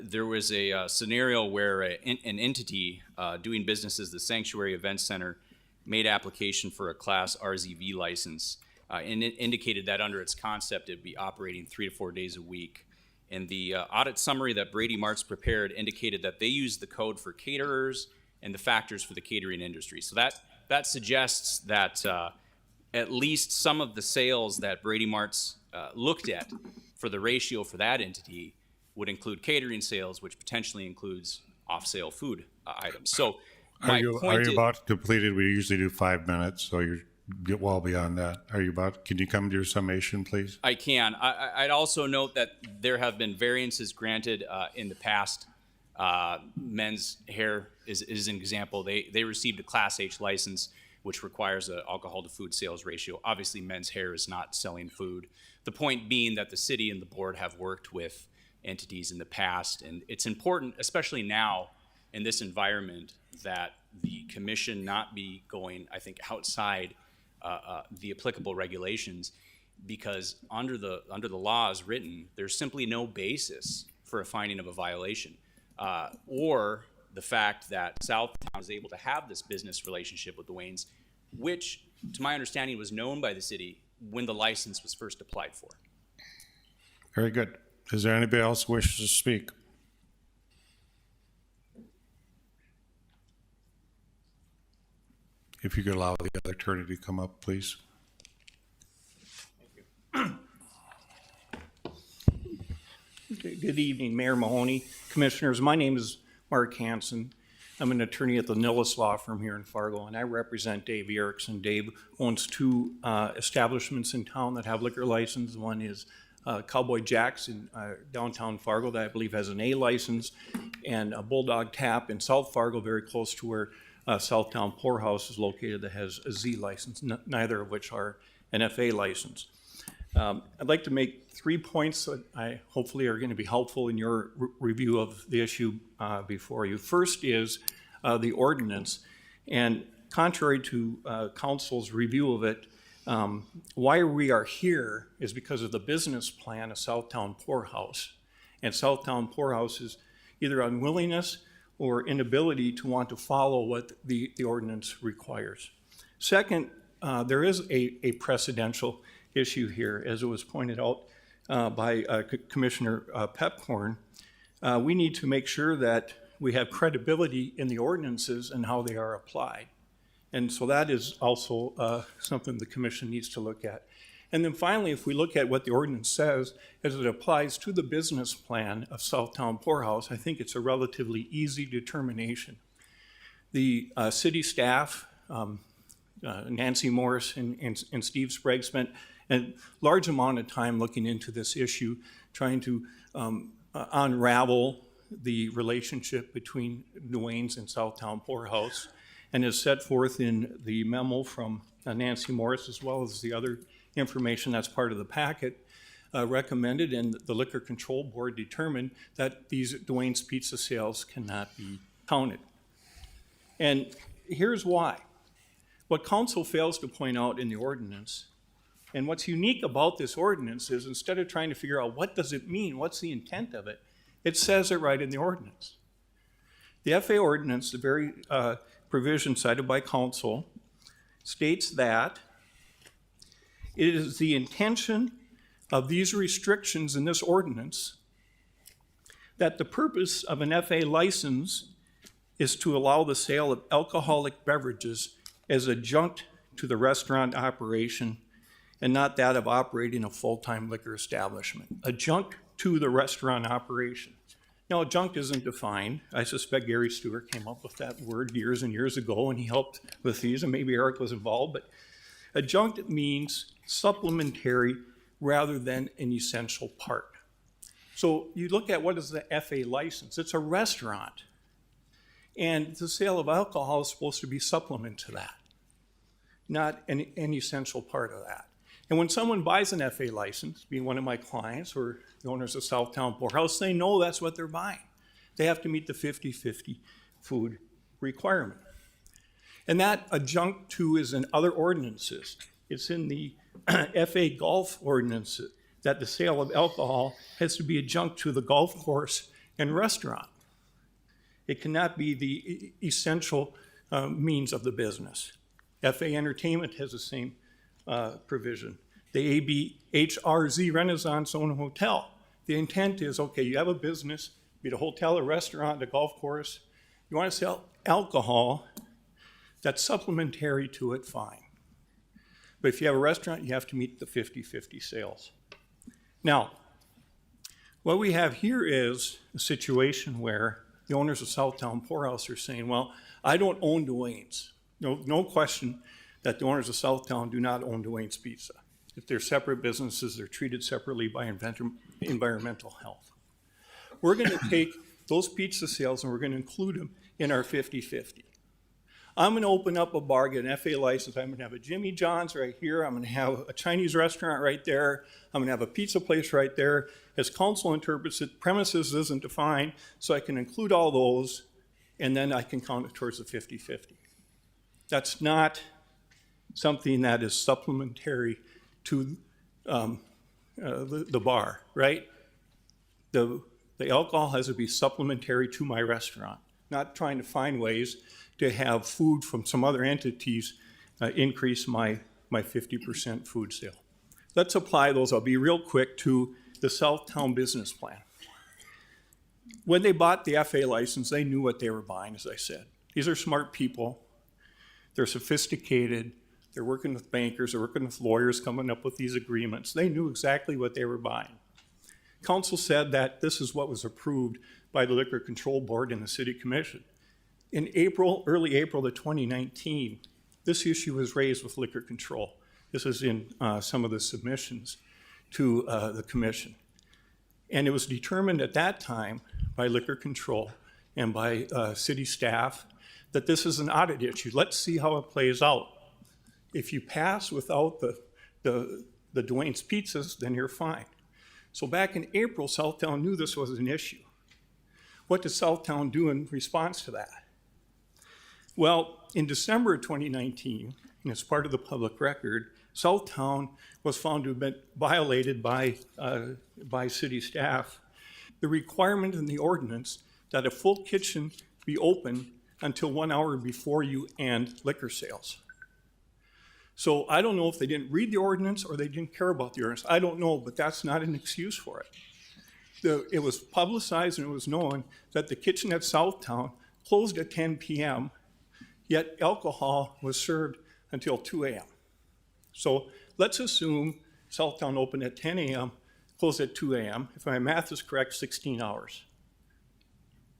There was a scenario where an entity doing business as the Sanctuary Event Center made application for a Class RZV license, and it indicated that under its concept it'd be operating 3 to 4 days a week. And the audit summary that Brady Mart's prepared indicated that they used the code for caterers and the factors for the catering industry. So that suggests that at least some of the sales that Brady Mart's looked at for the ratio for that entity would include catering sales, which potentially includes off-sale food items. So Are you about to complete it? We usually do 5 minutes, so you're well beyond that. Can you come to your summation, please? I can. I'd also note that there have been variances granted in the past. Men's Hair is an example. They received a Class H license, which requires an alcohol to food sales ratio. Obviously, Men's Hair is not selling food. The point being that the city and the board have worked with entities in the past, and it's important, especially now in this environment, that the commission not be going, I think, outside the applicable regulations, because under the law as written, there's simply no basis for a finding of a violation, or the fact that Southtown is able to have this business relationship with Dwayne's, which, to my understanding, was known by the city when the license was first applied for. Very good. Is there anybody else who wishes to speak? If you could allow the other attorney to come up, please. Good evening, Mayor Mahoney, Commissioners. My name is Mark Hansen. I'm an attorney at the Nillis Law Firm here in Fargo, and I represent Dave Erickson. Dave owns two establishments in town that have liquor licenses. One is Cowboy Jack's in downtown Fargo that I believe has an A license, and a Bulldog Tap in South Fargo, very close to where Southtown Poorhouse is located, that has a Z license, neither of which are an FA license. I'd like to make 3 points that I hopefully are going to be helpful in your review of the issue before you. First is the ordinance, and contrary to council's review of it, why we are here is because of the business plan of Southtown Poorhouse. And Southtown Poorhouse's either unwillingness or inability to want to follow what the ordinance requires. Second, there is a precedential issue here, as it was pointed out by Commissioner Pepcorn. We need to make sure that we have credibility in the ordinances and how they are applied. And so that is also something the commission needs to look at. And then finally, if we look at what the ordinance says as it applies to the business plan of Southtown Poorhouse, I think it's a relatively easy determination. The city staff, Nancy Morris and Steve Sprague, spent a large amount of time looking into this issue, trying to unravel the relationship between Duane's and Southtown Poorhouse, and is set forth in the memo from Nancy Morris, as well as the other information that's part of the packet, recommended, and the Liquor Control Board determined that these Duane's Pizza sales cannot be counted. And here's why. What council fails to point out in the ordinance, and what's unique about this ordinance is, instead of trying to figure out what does it mean, what's the intent of it, it says it right in the ordinance. The FA ordinance, the very provision cited by council, states that it is the intention of these restrictions in this ordinance that the purpose of an FA license is to allow the sale of alcoholic beverages as adjunct to the restaurant operation and not that of operating a full-time liquor establishment. Adjunct to the restaurant operation. Now, adjunct isn't defined. I suspect Gary Stewart came up with that word years and years ago, and he helped with these, and maybe Eric was involved, but adjunct means supplementary rather than an essential part. So you look at what is the FA license. It's a restaurant, and the sale of alcohol is supposed to be supplement to that, not an essential part of that. And when someone buys an FA license, being one of my clients or the owners of Southtown Poorhouse, they know that's what they're buying. They have to meet the 50-50 food requirement. And that adjunct to is in other ordinances. It's in the FA golf ordinance that the sale of alcohol has to be adjunct to the golf course and restaurant. It cannot be the essential means of the business. FA Entertainment has the same provision. The ABHRZ Renaissance Zone Hotel. The intent is, okay, you have a business, be it a hotel, a restaurant, a golf course. You want to sell alcohol that's supplementary to it, fine. But if you have a restaurant, you have to meet the 50-50 sales. Now, what we have here is a situation where the owners of Southtown Poorhouse are saying, well, I don't own Duane's. No question that the owners of Southtown do not own Duane's Pizza. If they're separate businesses, they're treated separately by environmental health. We're going to take those pizza sales and we're going to include them in our 50-50. I'm going to open up a bar, get an FA license. I'm going to have a Jimmy John's right here. I'm going to have a Chinese restaurant right there. I'm going to have a pizza place right there. As council interprets it, premises isn't defined, so I can include all those, and then I can count it towards the 50-50. That's not something that is supplementary to the bar, right? The alcohol has to be supplementary to my restaurant, not trying to find ways to have food from some other entities increase my 50% food sale. Let's apply those, I'll be real quick, to the Southtown business plan. When they bought the FA license, they knew what they were buying, as I said. These are smart people. They're sophisticated. They're working with bankers. They're working with lawyers coming up with these agreements. They knew exactly what they were buying. Council said that this is what was approved by the Liquor Control Board and the City Commission. In early April of 2019, this issue was raised with Liquor Control. This is in some of the submissions to the Commission. And it was determined at that time by Liquor Control and by city staff that this is an audit issue. Let's see how it plays out. If you pass without the Duane's Pizzas, then you're fine. So back in April, Southtown knew this was an issue. What did Southtown do in response to that? Well, in December of 2019, and it's part of the public record, Southtown was found to have been violated by city staff the requirement in the ordinance that a full kitchen be open until 1 hour before you end liquor sales. So I don't know if they didn't read the ordinance or they didn't care about the ordinance. I don't know, but that's not an excuse for it. It was publicized and it was known that the kitchen at Southtown closed at 10 p.m., yet alcohol was served until 2 a.m. So let's assume Southtown opened at 10 a.m., closed at 2 a.m. If my math is correct, 16 hours.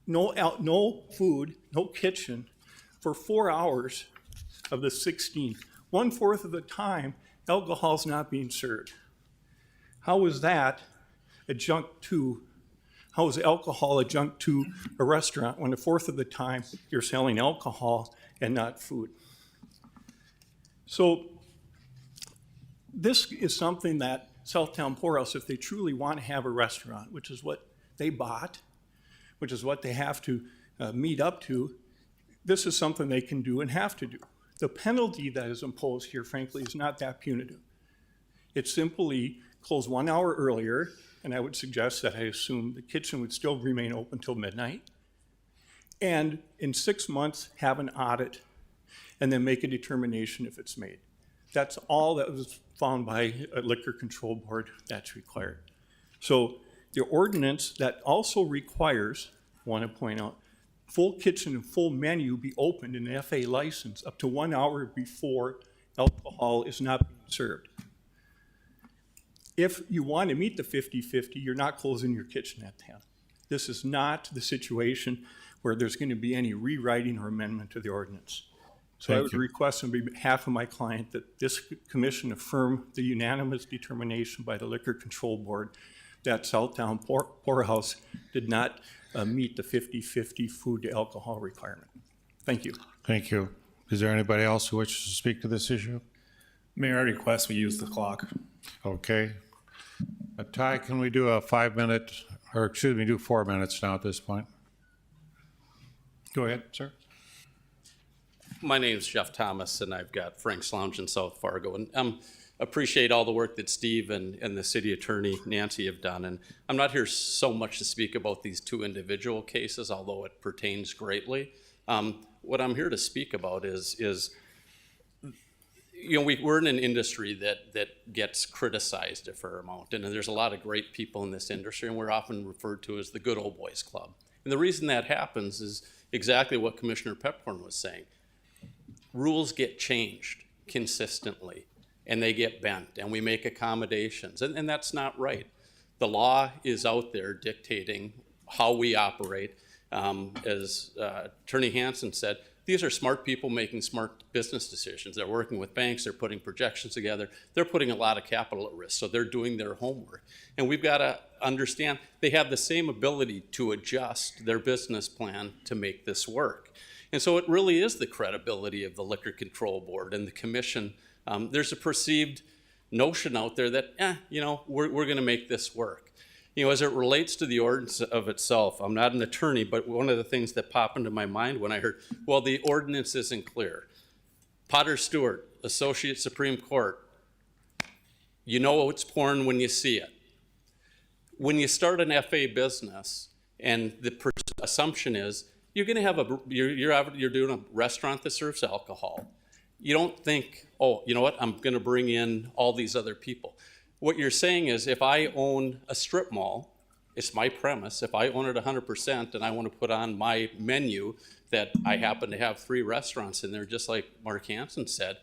No food, no kitchen for 4 hours of the 16. 1/4 of the time, alcohol is not being served. How is that adjunct to? How is alcohol adjunct to a restaurant when 1/4 of the time you're selling alcohol and not food? So this is something that Southtown Poorhouse, if they truly want to have a restaurant, which is what they bought, which is what they have to meet up to, this is something they can do and have to do. The penalty that is imposed here, frankly, is not that punitive. It's simply close 1 hour earlier, and I would suggest that I assume the kitchen would still remain open till midnight, and in 6 months have an audit and then make a determination if it's made. That's all that was found by a liquor control board that's required. So the ordinance that also requires, I want to point out, full kitchen and full menu be opened in an FA license up to 1 hour before alcohol is not being served. If you want to meet the 50-50, you're not closing your kitchen at 10. This is not the situation where there's going to be any rewriting or amendment to the ordinance. So I would request on behalf of my client that this commission affirm the unanimous determination by the Liquor Control Board that Southtown Poorhouse did not meet the 50-50 food to alcohol requirement. Thank you. Thank you. Is there anybody else who wishes to speak to this issue? Mayor, I request we use the clock. Okay. Ty, can we do a 5 minute, or excuse me, do 4 minutes now at this point? Go ahead, sir. My name's Jeff Thomas, and I've got Frank's Lounge in South Fargo. And appreciate all the work that Steve and the city attorney, Nancy, have done. And I'm not here so much to speak about these two individual cases, although it pertains greatly. What I'm here to speak about is you know, we're in an industry that gets criticized a fair amount. And there's a lot of great people in this industry, and we're often referred to as the good old boys club. And the reason that happens is exactly what Commissioner Pepcorn was saying. Rules get changed consistently, and they get bent, and we make accommodations, and that's not right. The law is out there dictating how we operate. As Attorney Hansen said, these are smart people making smart business decisions. They're working with banks, they're putting projections together, they're putting a lot of capital at risk, so they're doing their homework. And we've got to understand they have the same ability to adjust their business plan to make this work. And so it really is the credibility of the Liquor Control Board and the commission. There's a perceived notion out there that, you know, we're going to make this work. You know, as it relates to the ordinance of itself, I'm not an attorney, but one of the things that popped into my mind when I heard, well, the ordinance isn't clear. Potter Stewart, Associate Supreme Court, you know it's porn when you see it. When you start an FA business, and the assumption is, you're going to have you're doing a restaurant that serves alcohol. You don't think, oh, you know what, I'm going to bring in all these other people. What you're saying is, if I own a strip mall, it's my premise. If I own it 100% and I want to put on my menu that I happen to have 3 restaurants in there, just like Mark Hansen said,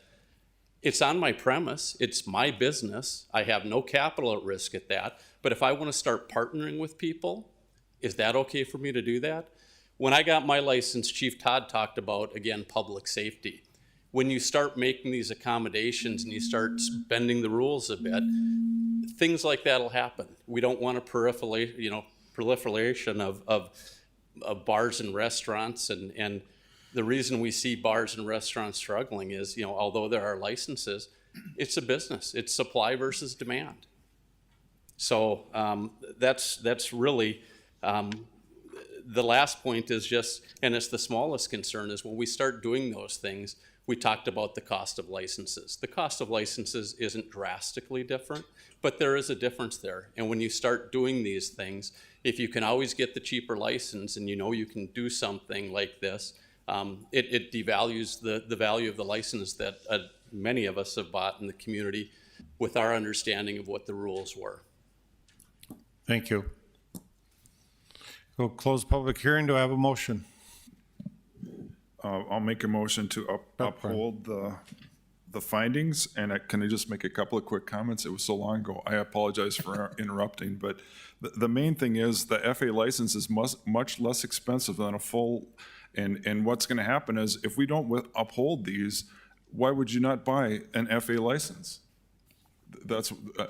it's on my premise. It's my business. I have no capital at risk at that. But if I want to start partnering with people, is that okay for me to do that? When I got my license, Chief Todd talked about, again, public safety. When you start making these accommodations and you start bending the rules a bit, things like that will happen. We don't want a proliferation of bars and restaurants, and the reason we see bars and restaurants struggling is, you know, although there are licenses, it's a business. It's supply versus demand. So that's really the last point is just, and it's the smallest concern, is when we start doing those things, we talked about the cost of licenses. The cost of licenses isn't drastically different, but there is a difference there. And when you start doing these things, if you can always get the cheaper license and you know you can do something like this, it devalues the value of the license that many of us have bought in the community with our understanding of what the rules were. Thank you. We'll close public hearing. Do I have a motion? I'll make a motion to uphold the findings, and can I just make a couple of quick comments? It was so long ago. I apologize for interrupting, but the main thing is the FA license is much less expensive than a full, and what's gonna happen is if we don't uphold these, why would you not buy an FA license?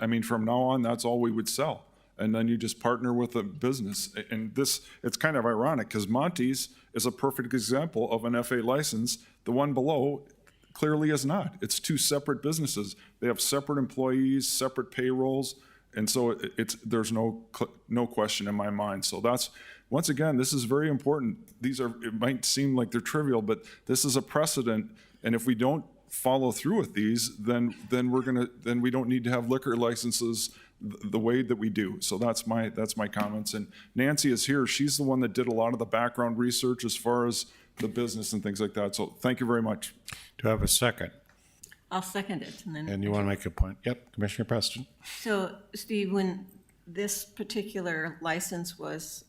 I mean, from now on, that's all we would sell. And then you just partner with a business. And it's kind of ironic because Monty's is a perfect example of an FA license. The one below clearly is not. It's two separate businesses. They have separate employees, separate payrolls. And so there's no question in my mind. So once again, this is very important. It might seem like they're trivial, but this is a precedent. And if we don't follow through with these, then we don't need to have liquor licenses the way that we do. So that's my comments. And Nancy is here. She's the one that did a lot of the background research as far as the business and things like that. So thank you very much. Do I have a second? I'll second it. And you want to make a point? Yep, Commissioner Preston. So, Steve, when this particular license was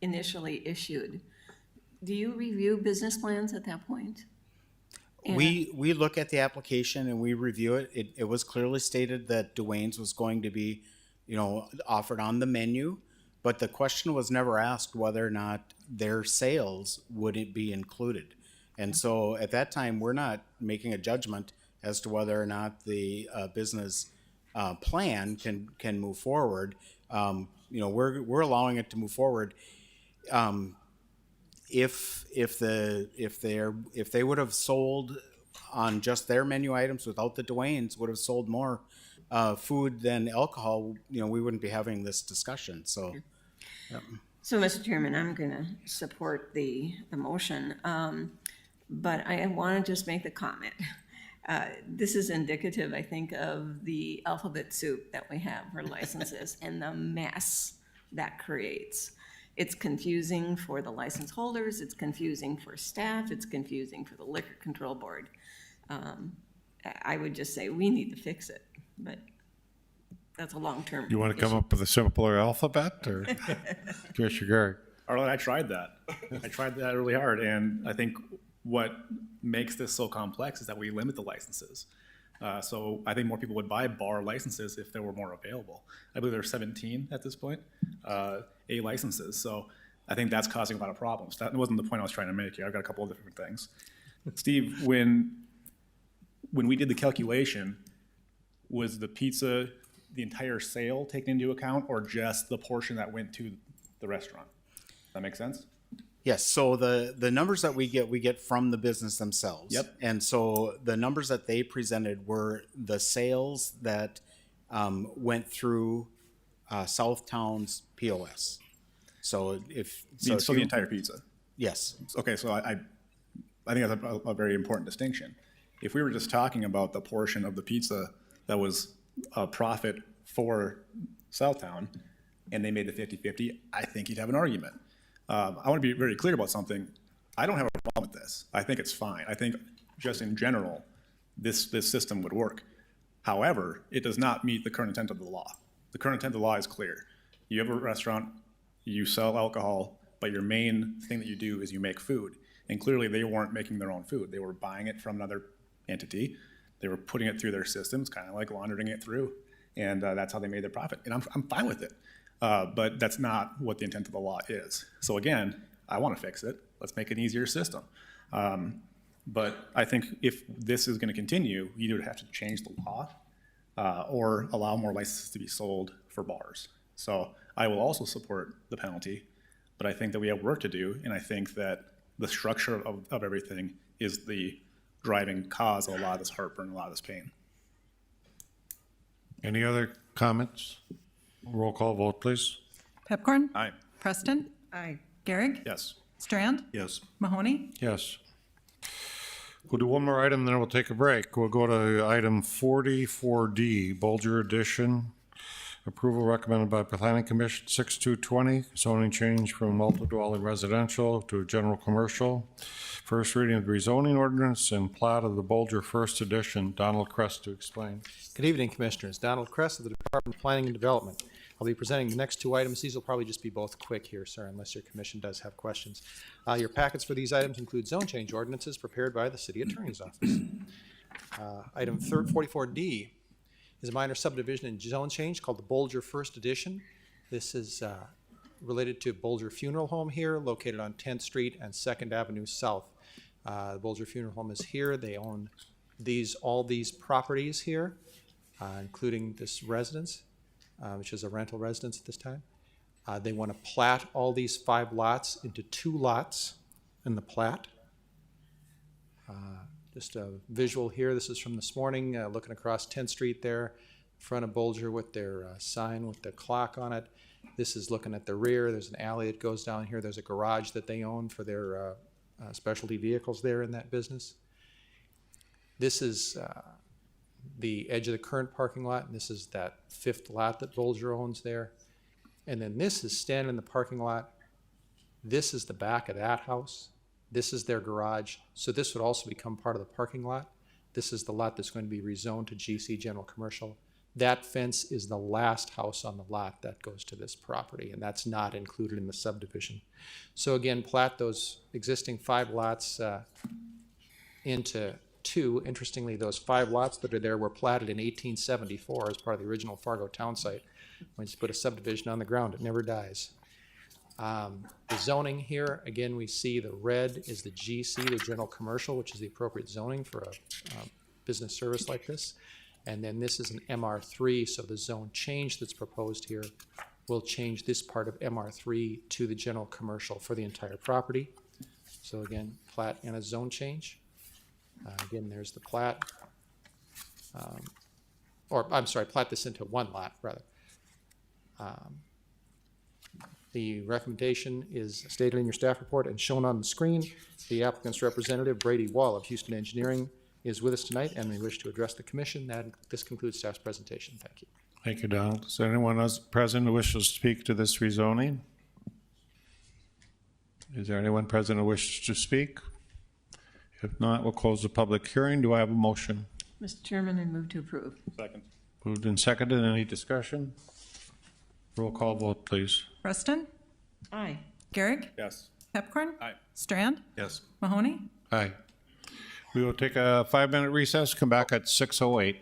initially issued, do you review business plans at that point? We look at the application and we review it. It was clearly stated that Dwayne's was going to be, offered on the menu, but the question was never asked whether or not their sales would be included. And so at that time, we're not making a judgment as to whether or not the business plan can move forward. We're allowing it to move forward. If they would have sold on just their menu items without the Dwayne's, would have sold more food than alcohol, we wouldn't be having this discussion. So, So, Mr. Chairman, I'm going to support the motion, but I want to just make the comment. This is indicative, I think, of the alphabet soup that we have for licenses and the mess that creates. It's confusing for the license holders, it's confusing for staff, it's confusing for the Liquor Control Board. I would just say we need to fix it, but that's a long-term. You want to come up with a simpler alphabet, or Commissioner Gary? Arlen, I tried that. I tried that really hard, and I think what makes this so complex is that we limit the licenses. So I think more people would buy bar licenses if there were more available. I believe there are 17 at this point, A licenses. So I think that's causing a lot of problems. That wasn't the point I was trying to make here. I've got a couple of different things. Steve, when we did the calculation, was the pizza the entire sale taken into account or just the portion that went to the restaurant? Does that make sense? yes, so the numbers that we get from the business themselves. Yep. And so the numbers that they presented were the sales that went through Southtown's POS. So So the entire pizza? Yes. Okay, so I think that's a very important distinction. If we were just talking about the portion of the pizza that was a profit for Southtown and they made the 50-50, I think you'd have an argument. I want to be very clear about something. I don't have a problem with this. I think it's fine. I think just in general, this system would work. However, it does not meet the current intent of the law. The current intent of the law is clear. You have a restaurant, you sell alcohol, but your main thing that you do is you make food. And clearly they weren't making their own food. They were buying it from another entity. They were putting it through their systems, kind of like laundering it through. And that's how they made their profit. And I'm fine with it. But that's not what the intent of the law is. So again, I want to fix it. Let's make an easier system. But I think if this is going to continue, you either have to change the law or allow more licenses to be sold for bars. So I will also support the penalty, but I think that we have work to do, and I think that the structure of everything is the driving cause of a lot of this heartburn, a lot of this pain. Any other comments? Roll call vote, please. Pepcorn? Aye. Preston? Aye. Garrick? Yes. Strand? Yes. Mahoney? Yes. We'll do one more item, then we'll take a break. We'll go to item 44D, Bulger Edition. Approval recommended by Planning Commission, 6220, zoning change from multi-dwelling residential to general commercial. First reading of the rezoning ordinance and plat of the Bulger First Edition. Donald Crest to explain. Good evening, Commissioners. Donald Crest of the Department of Planning and Development. I'll be presenting the next two items. These will probably just be both quick here, sir, unless your commission does have questions. Your packets for these items include zone change ordinances prepared by the City Attorney's Office. Item 44D is a minor subdivision and zone change called the Bulger First Edition. This is related to Bulger Funeral Home here, located on 10th Street and 2nd Avenue South. The Bulger Funeral Home is here. They own all these properties here, including this residence, which is a rental residence at this time. They want to plat all these 5 lots into 2 lots in the plat. Just a visual here. This is from this morning, looking across 10th Street there, in front of Bulger with their sign with the clock on it. This is looking at the rear. There's an alley that goes down here. There's a garage that they own for their specialty vehicles there in that business. This is the edge of the current parking lot, and this is that 5th lot that Bulger owns there. And then this is standing in the parking lot. This is the back of that house. This is their garage. So this would also become part of the parking lot. This is the lot that's going to be rezoned to GC General Commercial. That fence is the last house on the lot that goes to this property, and that's not included in the subdivision. So again, plat those existing 5 lots into 2. Interestingly, those 5 lots that are there were platted in 1874 as part of the original Fargo town site. When you put a subdivision on the ground, it never dies. The zoning here, again, we see the red is the GC, the general commercial, which is the appropriate zoning for a business service like this. And then this is an MR3, so the zone change that's proposed here will change this part of MR3 to the general commercial for the entire property. So again, plat and a zone change. Again, there's the plat. Plat this into 1 lot, rather. The recommendation is stated in your staff report and shown on the screen. The applicant's representative, Brady Wall of Houston Engineering, is with us tonight and we wish to address the commission. This concludes staff's presentation. Thank you. Thank you, Donald. Is there anyone else present who wishes to speak to this rezoning? Is there anyone present who wishes to speak? If not, we'll close the public hearing. Do I have a motion? Mr. Chairman, I move to approve. Second. Moved and seconded. Any discussion? Roll call vote, please. Preston? Aye. Garrick? Yes. Pepcorn? Aye. Strand? Yes. Mahoney? Aye. We will take a 5-minute recess, come back at 6:08.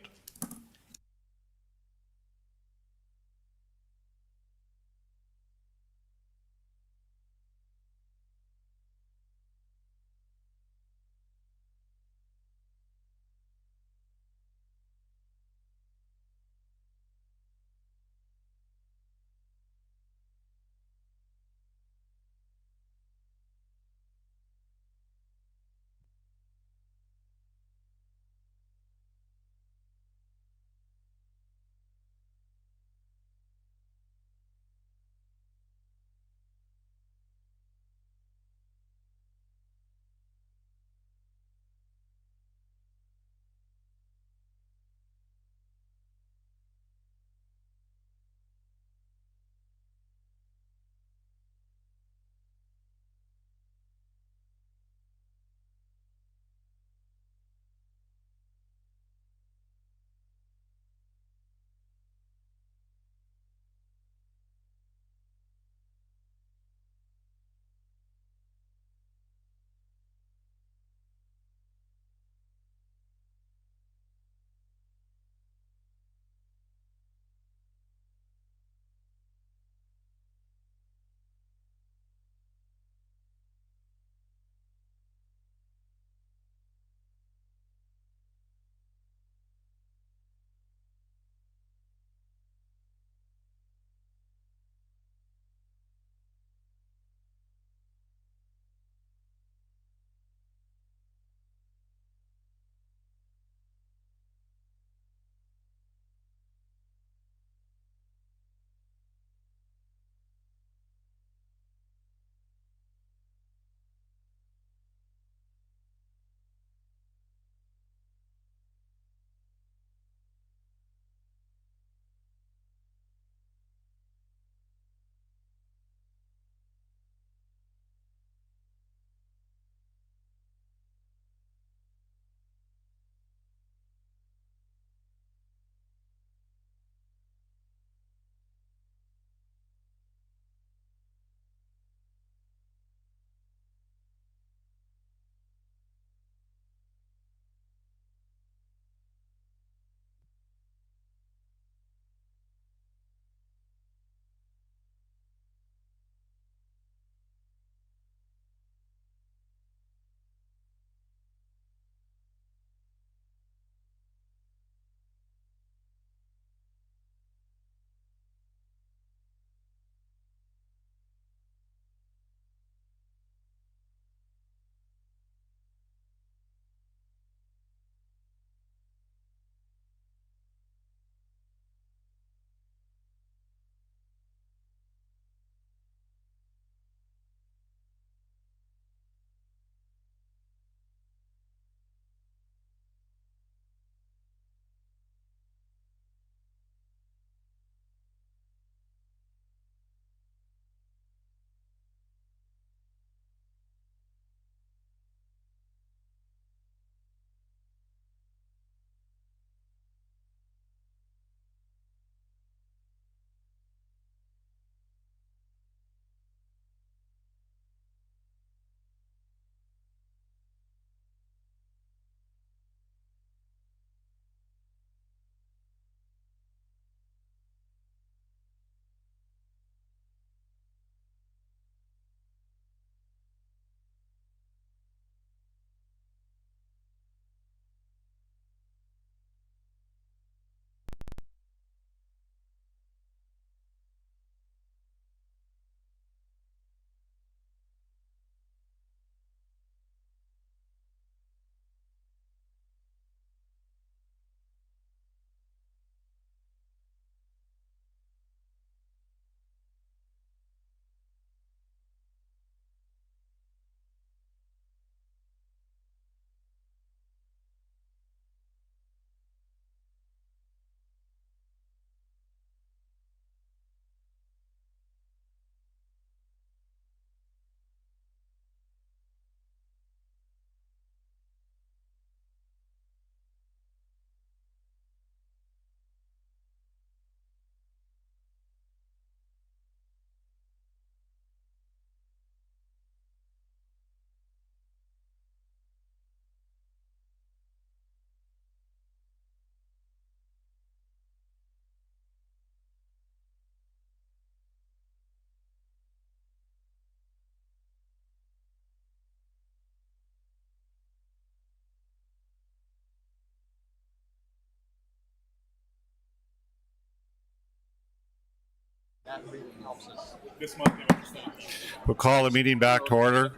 We'll call the meeting back to order.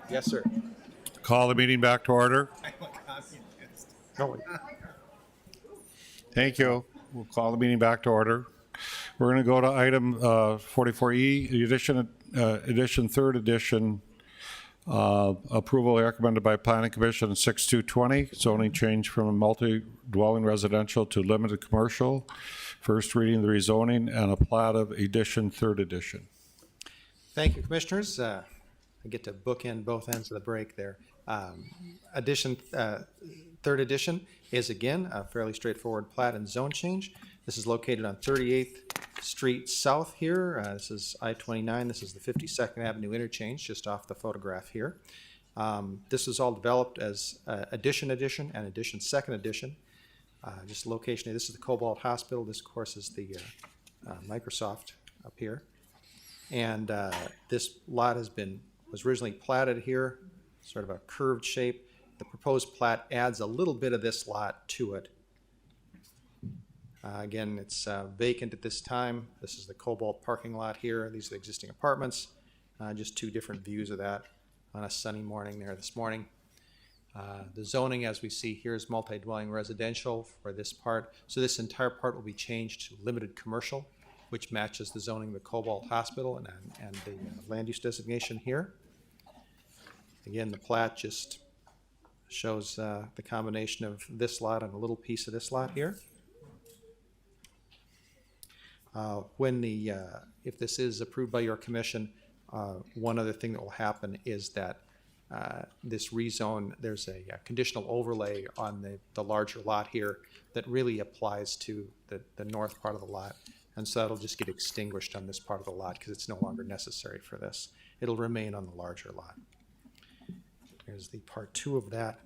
Yes, sir. Call the meeting back to order. No, Thank you. We'll call the meeting back to order. We're going to go to item 44E, edition, third edition, approval recommended by Planning Commission 6220, zoning change from a multi-dwelling residential to limited commercial. First reading the rezoning and a plat of edition, third edition. Thank you, Commissioners. I get to bookend both ends of the break there. Third edition is again a fairly straightforward plat and zone change. This is located on 38th Street South here. This is I-29. This is the 52nd Avenue interchange just off the photograph here. This is all developed as addition and addition second edition. Just location, this is the Cobalt Hospital. This, of course, is the Microsoft up here. And this lot was originally platted here, sort of a curved shape. The proposed plat adds a little bit of this lot to it. Again, it's vacant at this time. This is the Cobalt parking lot here. These are the existing apartments. Just two different views of that on a sunny morning there this morning. The zoning, as we see here, is multi-dwelling residential for this part. So this entire part will be changed to limited commercial, which matches the zoning of the Cobalt Hospital and the land use designation here. Again, the plat just shows the combination of this lot and a little piece of this lot here. If this is approved by your commission, one other thing that will happen is that this rezone, there's a conditional overlay on the larger lot here that really applies to the north part of the lot. And so that'll just get extinguished on this part of the lot because it's no longer necessary for this. It'll remain on the larger lot. Here's the part two of that.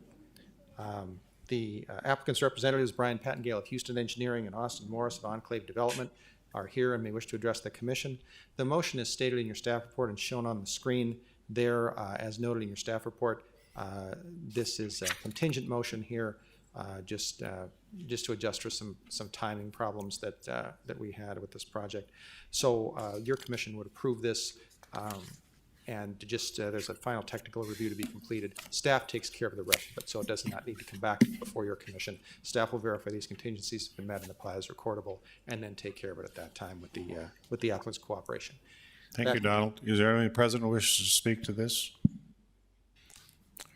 The applicant's representatives, Brian Pattengale of Houston Engineering and Austin Morris of Enclave Development, are here and may wish to address the commission. The motion is stated in your staff report and shown on the screen there as noted in your staff report. This is a contingent motion here, just to adjust for some timing problems that we had with this project. So your commission would approve this, and just there's a final technical review to be completed. Staff takes care of the rest of it, so it does not need to come back before your commission. Staff will verify these contingencies have been met and the plat is recordable, and then take care of it at that time with the applicant's cooperation. Thank you, Donald. Is there any president who wishes to speak to this?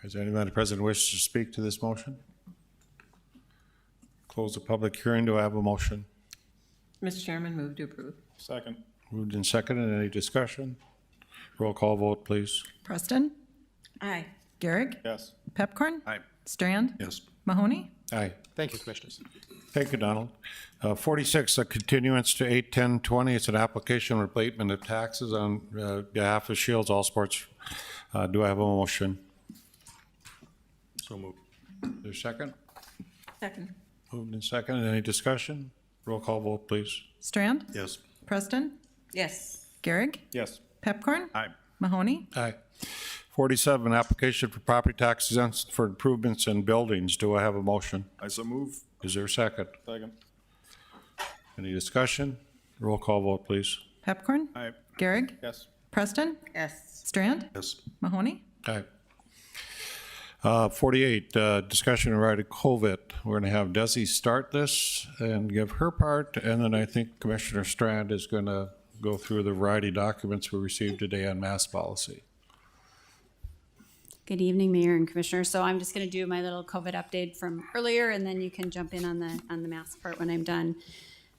Is there anyone present who wishes to speak to this motion? Close the public hearing. Do I have a motion? Mr. Chairman, move to approve. Second. Moved and seconded. Any discussion? Roll call vote, please. Preston, Aye. Garrick, Yes. Pepcorn. Aye. Strand. Yes. Mahoney. Aye. Thank you, Commissioners. Thank you, Donald. 46, a continuance to 8/10/20. It's an application for abatement of taxes on behalf of Shields All Sports. Do I have a motion? So moved. Is there a second? Second. Moved and seconded. Any discussion? Roll call vote, please. Strand. Yes. Preston, Yes. Garrick, Yes. Pepcorn. Aye. Mahoney. Aye. 47, application for property tax exemption for improvements in buildings. Do I have a motion? I so move. Is there a second? Second. Any discussion? Roll call vote, please. Pepcorn. Aye. Garrick, Yes. Preston, Yes. Strand. Yes. Mahoney. Aye. 48, discussion regarding COVID. We're going to have Desi start this and give her part, and then I think Commissioner Strand is going to go through the variety of documents we received today on mask policy. Good evening, Mayor and Commissioner. So I'm just going to do my little COVID update from earlier, and then you can jump in on the mask part when I'm done.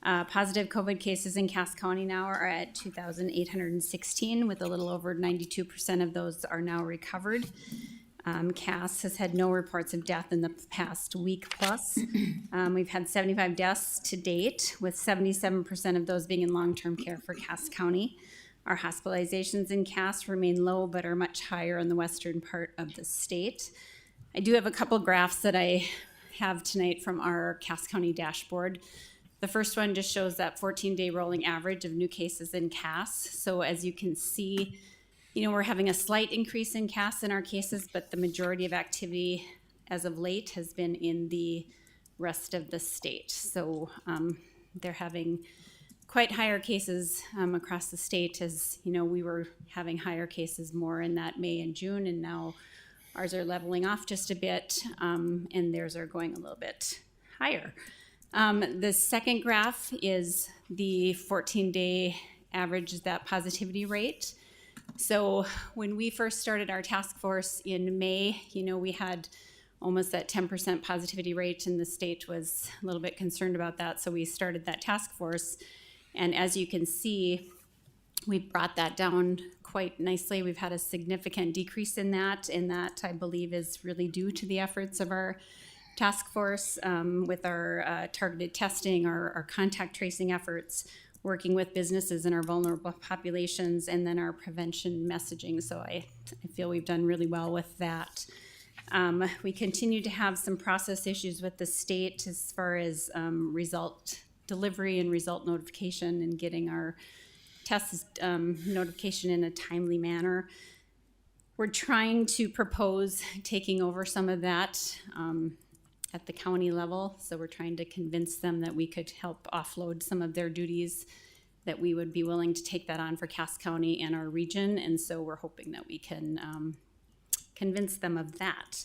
Positive COVID cases in Cass County now are at 2,816, with a little over 92% of those are now recovered. Cass has had no reports of death in the past week plus. We've had 75 deaths to date, with 77% of those being in long-term care for Cass County. Our hospitalizations in Cass remain low, but are much higher in the western part of the state. I do have a couple graphs that I have tonight from our Cass County dashboard. The first one just shows that 14-day rolling average of new cases in Cass. So as you can see, we're having a slight increase in Cass in our cases, but the majority of activity as of late has been in the rest of the state. So they're having quite higher cases across the state. As you know, we were having higher cases more in that May and June, and now ours are leveling off just a bit, and theirs are going a little bit higher. The second graph is the 14-day average, that positivity rate. So when we first started our task force in May, you know, we had almost that 10% positivity rate, and the state was a little bit concerned about that. So we started that task force. And as you can see, we brought that down quite nicely. We've had a significant decrease in that, and that I believe is really due to the efforts of our task force with our targeted testing, our contact tracing efforts, working with businesses in our vulnerable populations, and then our prevention messaging. So I feel we've done really well with that. We continue to have some process issues with the state as far as result delivery and result notification and getting our test notification in a timely manner. We're trying to propose taking over some of that at the county level. So we're trying to convince them that we could help offload some of their duties, that we would be willing to take that on for Cass County and our region. And so we're hoping that we can convince them of that.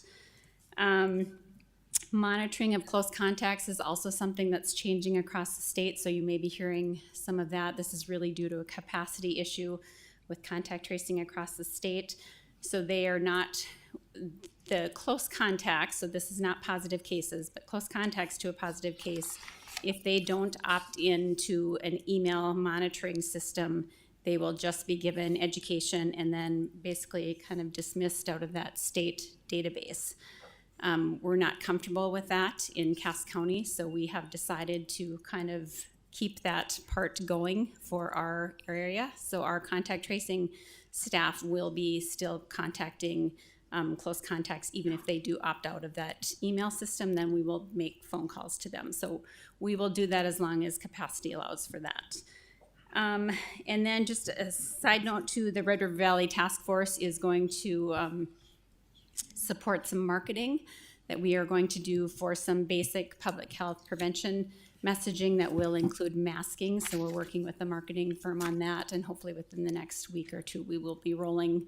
Monitoring of close contacts is also something that's changing across the state. So you may be hearing some of that. This is really due to a capacity issue with contact tracing across the state. So they are not the close contacts, so this is not positive cases, but close contacts to a positive case, if they don't opt into an email monitoring system, they will just be given education and then basically kind of dismissed out of that state database. We're not comfortable with that in Cass County, so we have decided to kind of keep that part going for our area. So our contact tracing staff will be still contacting close contacts, even if they do opt out of that email system, then we will make phone calls to them. So we will do that as long as capacity allows for that. And then just a side note too, the Red River Valley Task Force is going to support some marketing that we are going to do for some basic public health prevention messaging that will include masking. So we're working with a marketing firm on that, and hopefully within the next week or two, we will be rolling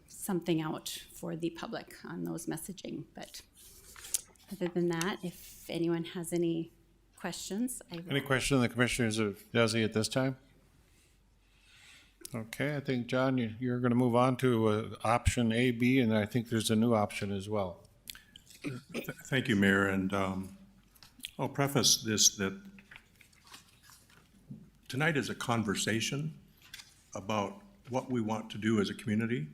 something out for the public on those messaging. But other than that, if anyone has any questions, I will. Any question of the commissioners of Desi at this time? Okay, I think, John, you're going to move on to option A, B, and I think there's a new option as well. Thank you, Mayor, and I'll preface this that tonight is a conversation about what we want to do as a community.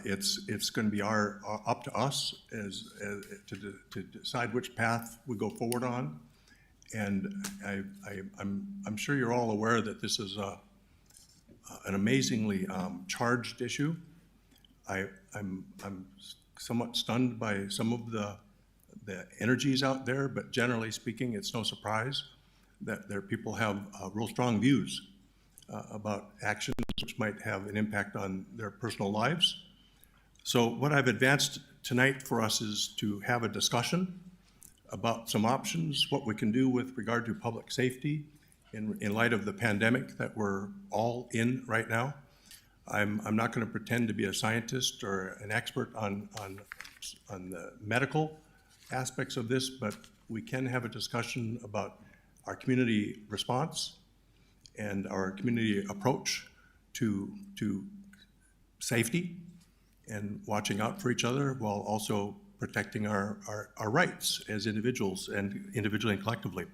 It's going to be up to us to decide which path we go forward on, and I'm sure you're all aware that this is an amazingly charged issue. I'm somewhat stunned by some of the energies out there, but generally speaking, it's no surprise that people have real strong views about actions which might have an impact on their personal lives. So what I've advanced tonight for us is to have a discussion about some options, what we can do with regard to public safety in light of the pandemic that we're all in right now. I'm not going to pretend to be a scientist or an expert on the medical aspects of this, but we can have a discussion about our community response and our community approach to safety and watching out for each other while also protecting our rights as individuals and individually and collectively.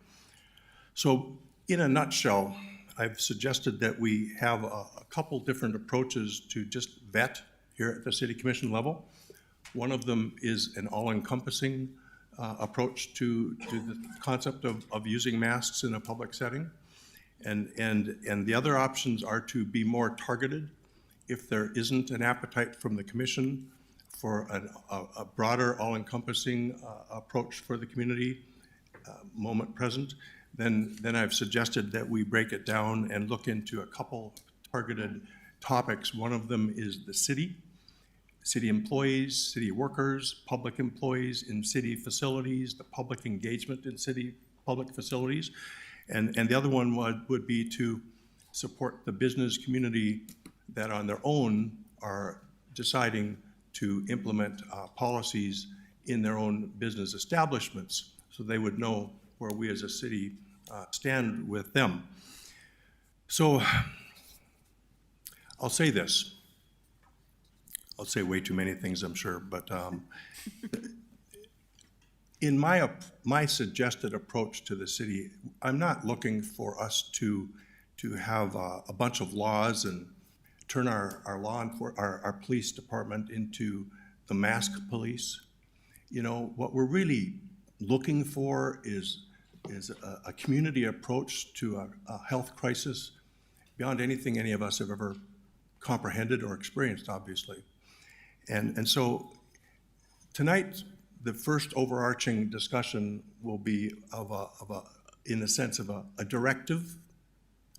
So in a nutshell, I've suggested that we have a couple different approaches to just vet here at the City Commission level. One of them is an all-encompassing approach to the concept of using masks in a public setting. And the other options are to be more targeted if there isn't an appetite from the commission for a broader all-encompassing approach for the community moment present. Then I've suggested that we break it down and look into a couple targeted topics. One of them is the city employees, city workers, public employees in city facilities, the public engagement in city public facilities. And the other one would be to support the business community that on their own are deciding to implement policies in their own business establishments, so they would know where we as a city stand with them. So I'll say this. I'll say way too many things, I'm sure, but in my suggested approach to the city, I'm not looking for us to have a bunch of laws and turn our police department into the mask police. You know, what we're really looking for is a community approach to a health crisis beyond anything any of us have ever comprehended or experienced, obviously. And so tonight, the first overarching discussion will be in the sense of a directive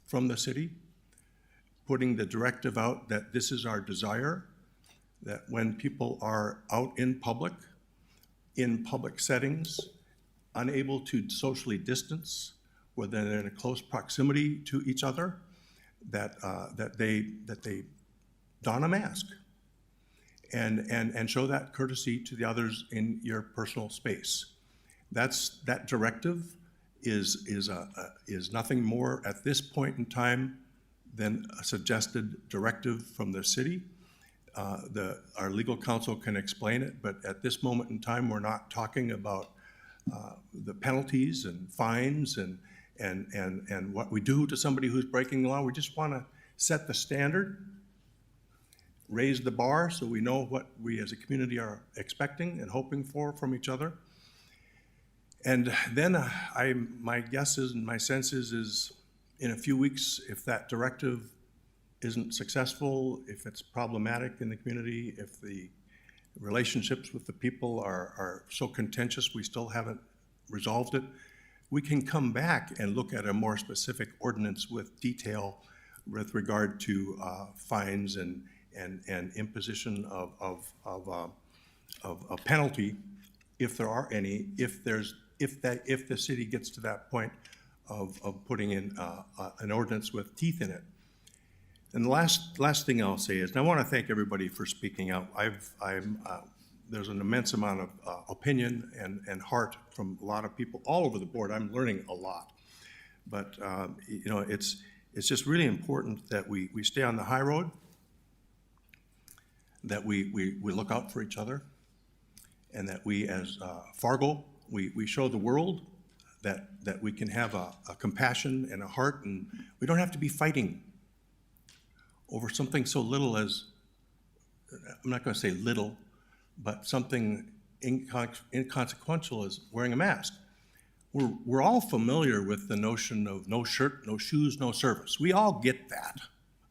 from the city, putting the directive out that this is our desire, that when people are out in public settings, unable to socially distance, whether they're in a close proximity to each other, that they don a mask and show that courtesy to the others in your personal space. That directive is nothing more at this point in time than a suggested directive from the city. Our legal counsel can explain it, but at this moment in time, we're not talking about the penalties and fines and what we do to somebody who's breaking the law. We just want to set the standard, raise the bar so we know what we as a community are expecting and hoping for from each other. And then my guess is and my sense is in a few weeks, if that directive isn't successful, if it's problematic in the community, if the relationships with the people are so contentious we still haven't resolved it, we can come back and look at a more specific ordinance with detail with regard to fines and imposition of a penalty, if there are any, if the city gets to that point of putting in an ordinance with teeth in it. And the last thing I'll say is, and I want to thank everybody for speaking out. There's an immense amount of opinion and heart from a lot of people all over the board. I'm learning a lot, but you know, it's just really important that we stay on the high road, that we look out for each other, and that we as Fargo, we show the world that we can have a compassion and a heart, and we don't have to be fighting over something so little as, I'm not going to say little, but something inconsequential as wearing a mask. We're all familiar with the notion of no shirt, no shoes, no service. We all get that.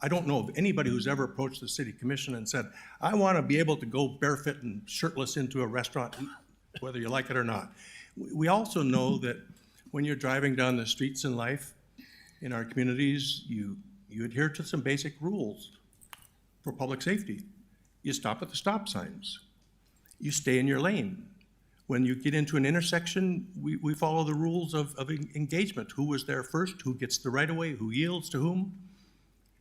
I don't know of anybody who's ever approached the city commission and said, I want to be able to go barefoot and shirtless into a restaurant, whether you like it or not. We also know that when you're driving down the streets in life, in our communities, you adhere to some basic rules for public safety. You stop at the stop signs. You stay in your lane. When you get into an intersection, we follow the rules of engagement. Who was there first? Who gets the right of way? Who yields to whom?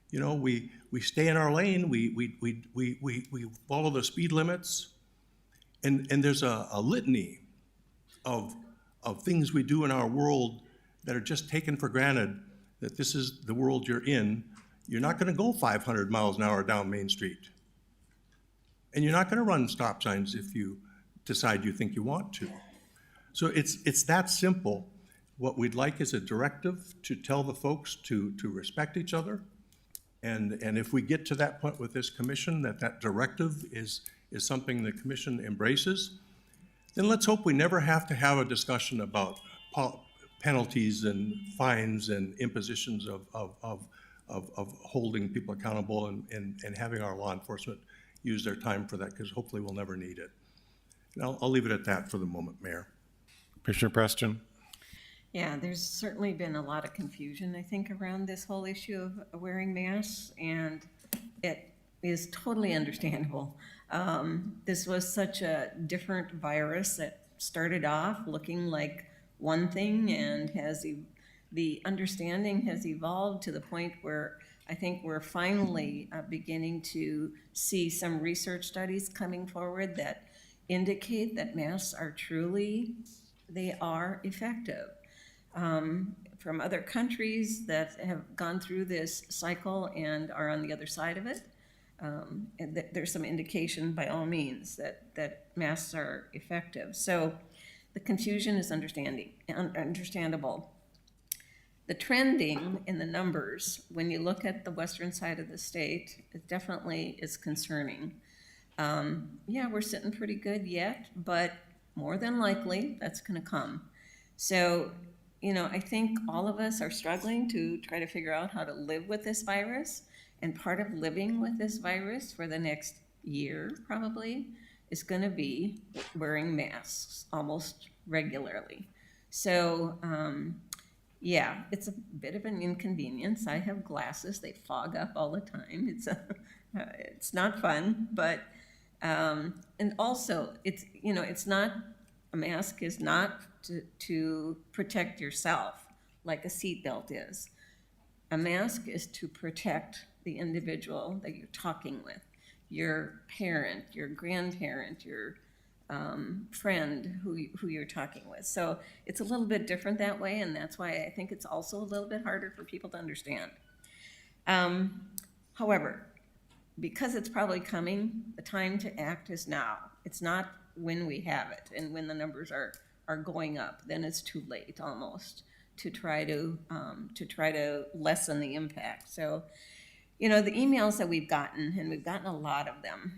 You know, we stay in our lane. We follow the speed limits, and there's a litany of things we do in our world that are just taken for granted, that this is the world you're in. You're not going to go 500 miles an hour down Main Street. And you're not going to run stop signs if you decide you think you want to. So it's that simple. What we'd like is a directive to tell the folks to respect each other. And if we get to that point with this commission, that directive is something the commission embraces, then let's hope we never have to have a discussion about penalties and fines and impositions of holding people accountable and having our law enforcement use their time for that, because hopefully we'll never need it. And I'll leave it at that for the moment, Mayor. Commissioner Preston? Yeah, there's certainly been a lot of confusion, I think, around this whole issue of wearing masks, and it is totally understandable. This was such a different virus that started off looking like one thing and has the understanding has evolved to the point where I think we're finally beginning to see some research studies coming forward that indicate that masks are truly, they are effective. From other countries that have gone through this cycle and are on the other side of it, and there's some indication by all means that masks are effective. So the confusion is understandable. The trending in the numbers, when you look at the western side of the state, it definitely is concerning. Yeah, we're sitting pretty good yet, but more than likely that's going to come. So, you know, I think all of us are struggling to try to figure out how to live with this virus. And part of living with this virus for the next year probably is going to be wearing masks almost regularly. So, yeah, it's a bit of an inconvenience. I have glasses; they fog up all the time. It's not fun, but and also it's, you know, it's not, a mask is not to protect yourself like a seatbelt is. A mask is to protect the individual that you're talking with, your parent, your grandparent, your friend who you're talking with. So it's a little bit different that way, and that's why I think it's also a little bit harder for people to understand. However, because it's probably coming, the time to act is now. It's not when we have it and when the numbers are going up, then it's too late almost to try to lessen the impact. So, you know, the emails that we've gotten, and we've gotten a lot of them,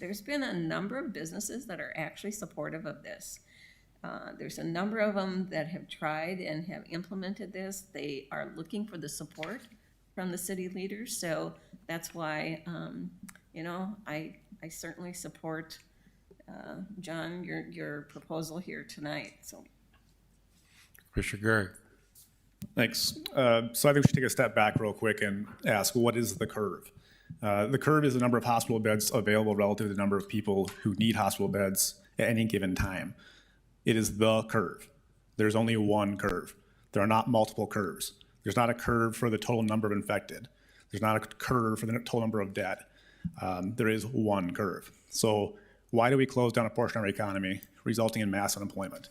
there's been a number of businesses that are actually supportive of this. There's a number of them that have tried and have implemented this. They are looking for the support from the city leaders. So that's why, you know, I certainly support, John, your proposal here tonight. So, Commissioner Gary. Thanks. So I think we should take a step back real quick and ask, what is the curve? The curve is the number of hospital beds available relative to the number of people who need hospital beds at any given time. It is the curve. There's only one curve. There are not multiple curves. There's not a curve for the total number of infected. There's not a curve for the total number of dead. There is one curve. So why do we close down a portion of our economy, resulting in mass unemployment?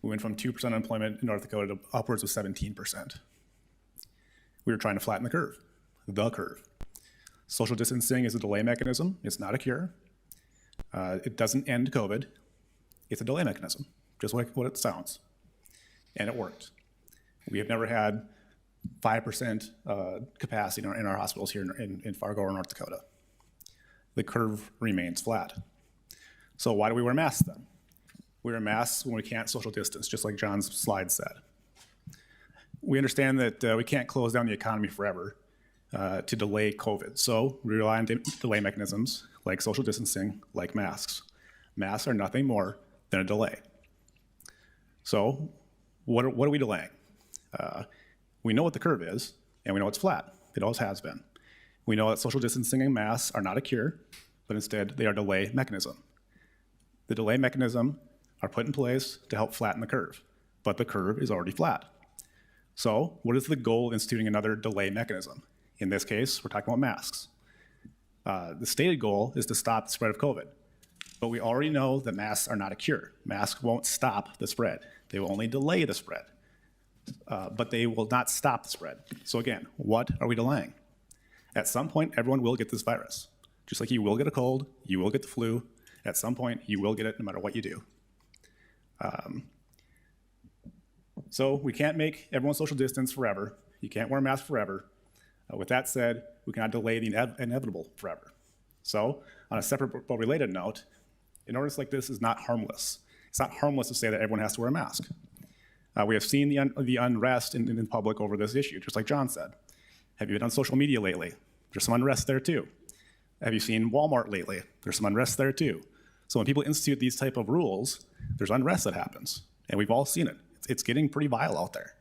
We went from 2% unemployment in North Dakota to upwards of 17%. We were trying to flatten the curve. Social distancing is a delay mechanism. It's not a cure. It doesn't end COVID. It's a delay mechanism, just like what it sounds. And it worked. We have never had 5% capacity in our hospitals here in Fargo or North Dakota. The curve remains flat. So why do we wear masks then? We wear masks when we can't social distance, just like John's slide said. We understand that we can't close down the economy forever to delay COVID. So we rely on delay mechanisms like social distancing, like masks. Masks are nothing more than a delay. So what are we delaying? We know what the curve is, and we know it's flat. It always has been. We know that social distancing and masks are not a cure, but instead they are a delay mechanism. The delay mechanism are put in place to help flatten the curve, but the curve is already flat. So what is the goal of instituting another delay mechanism? In this case, we're talking about masks. The stated goal is to stop the spread of COVID, but we already know that masks are not a cure. Masks won't stop the spread. They will only delay the spread, but they will not stop the spread. So again, what are we delaying? At some point, everyone will get this virus. Just like you will get a cold, you will get the flu. At some point, you will get it no matter what you do. So we can't make everyone social distance forever. You can't wear a mask forever. With that said, we cannot delay the inevitable forever. So on a separate but related note, an ordinance like this is not harmless. It's not harmless to say that everyone has to wear a mask. We have seen the unrest in the public over this issue, just like John said. Have you been on social media lately? There's some unrest there too. Have you seen Walmart lately? There's some unrest there too. So when people institute these type of rules, there's unrest that happens, and we've all seen it. It's getting pretty vile out there.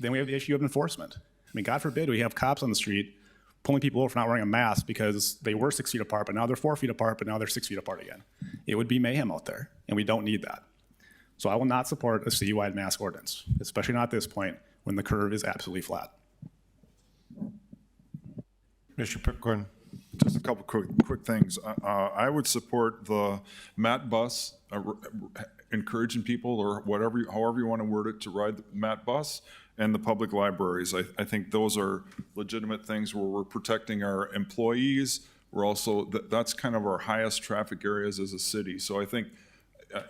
Then we have the issue of enforcement. I mean, God forbid we have cops on the street pulling people over for not wearing a mask because they were 6 feet apart, but now they're 4 feet apart, but now they're 6 feet apart again. It would be mayhem out there, and we don't need that. So I will not support a citywide mask ordinance, especially not at this point when the curve is absolutely flat. Mr. Pipcorn. Just a couple quick things. I would support the MAT bus, encouraging people or whatever, however you want to word it, to ride the MAT bus, and the public libraries. I think those are legitimate things where we're protecting our employees. We're also, that's kind of our highest traffic areas as a city. So I think,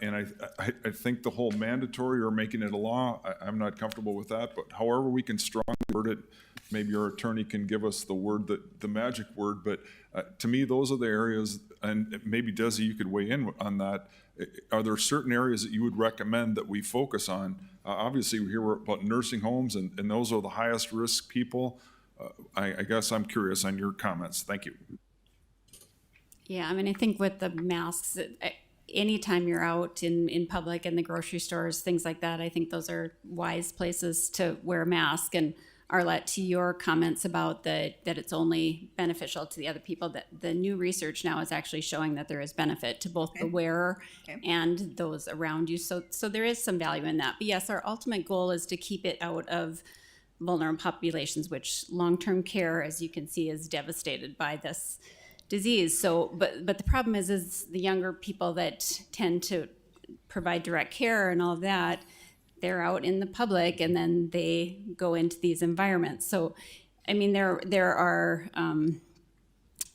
and I think the whole mandatory or making it a law, I'm not comfortable with that, but however we can strongly word it, maybe our attorney can give us the word, the magic word, but to me, those are the areas, and maybe Desi, you could weigh in on that. Are there certain areas that you would recommend that we focus on? Obviously, we hear about nursing homes, and those are the highest risk people. I guess I'm curious on your comments. Thank you. Yeah, I mean, I think with the masks, anytime you're out in public, in the grocery stores, things like that, I think those are wise places to wear a mask. And Arlette, to your comments about that it's only beneficial to the other people, that the new research now is actually showing that there is benefit to both the wearer and those around you. So there is some value in that. But yes, our ultimate goal is to keep it out of vulnerable populations, which long-term care, as you can see, is devastated by this disease. So, but the problem is the younger people that tend to provide direct care and all of that, they're out in the public and then they go into these environments. So, I mean, there are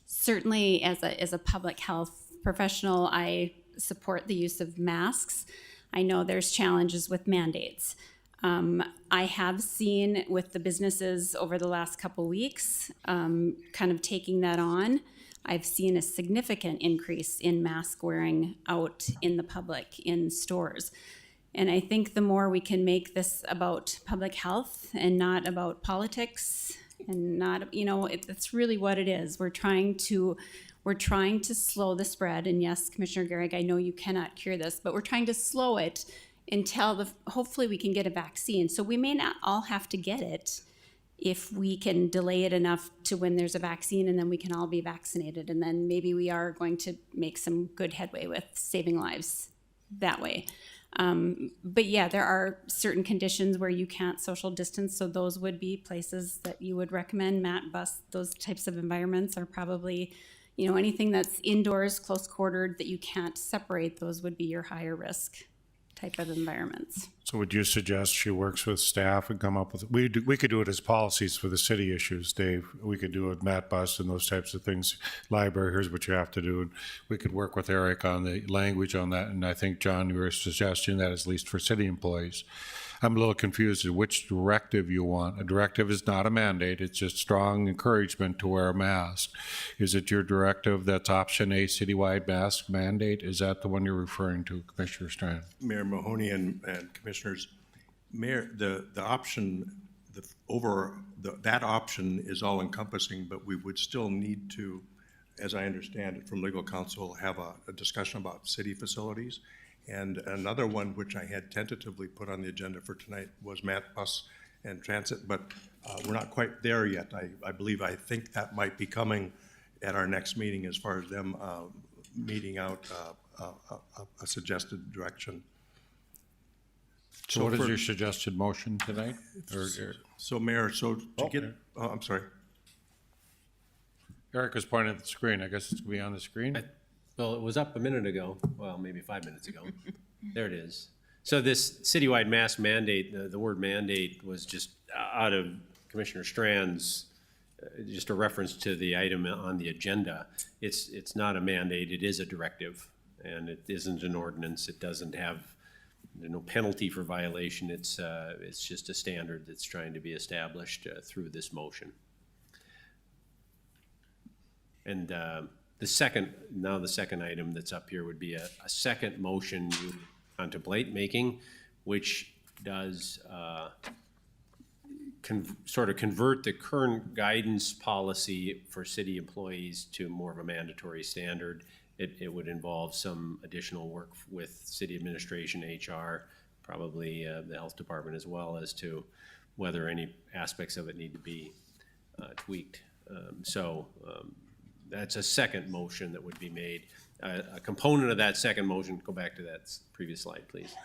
certainly as a public health professional, I support the use of masks. I know there's challenges with mandates. I have seen with the businesses over the last couple weeks, kind of taking that on. I've seen a significant increase in mask wearing out in the public, in stores. And I think the more we can make this about public health and not about politics and not, it's really what it is. We're trying to slow the spread. And yes, Commissioner Gehrig, I know you cannot cure this, but we're trying to slow it until hopefully we can get a vaccine. So we may not all have to get it if we can delay it enough to when there's a vaccine and then we can all be vaccinated. And then maybe we are going to make some good headway with saving lives that way. But yeah, there are certain conditions where you can't social distance. So those would be places that you would recommend. MAT, bus, those types of environments are probably, anything that's indoors, close quartered, that you can't separate, those would be your higher risk type of environments. So would you suggest she works with staff and come up with, we could do it as policies for the city issues, Dave. We could do a MAT bus and those types of things. Library, here's what you have to do. And we could work with Eric on the language on that. And I think, John, you were suggesting that at least for city employees. I'm a little confused at which directive you want. A directive is not a mandate. It's just strong encouragement to wear a mask. Is it your directive that's option A, citywide mask mandate? Is that the one you're referring to, Commissioner Strand? Mayor Mahoney and Commissioners, Mayor, the option, that option is all encompassing, but we would still need to, as I understand it from legal counsel, have a discussion about city facilities. And another one which I had tentatively put on the agenda for tonight was MAT bus and transit, but we're not quite there yet. I think that might be coming at our next meeting as far as them meeting out a suggested direction. So what is your suggested motion tonight? So Mayor, I'm sorry. Eric is pointing at the screen. I guess it's going to be on the screen. Well, it was up a minute ago, well, maybe 5 minutes ago. There it is. So this citywide mask mandate, the word mandate was just out of Commissioner Strand's, just a reference to the item on the agenda. It's not a mandate, it is a directive, and it isn't an ordinance. It doesn't have, there's no penalty for violation. It's just a standard that's trying to be established through this motion. And the second item that's up here would be a second motion you contemplate making, which does sort of convert the current guidance policy for city employees to more of a mandatory standard. It would involve some additional work with city administration, HR, probably the health department as well, as to whether any aspects of it need to be tweaked. That's a second motion that would be made. A component of that second motion, go back to that previous slide, please,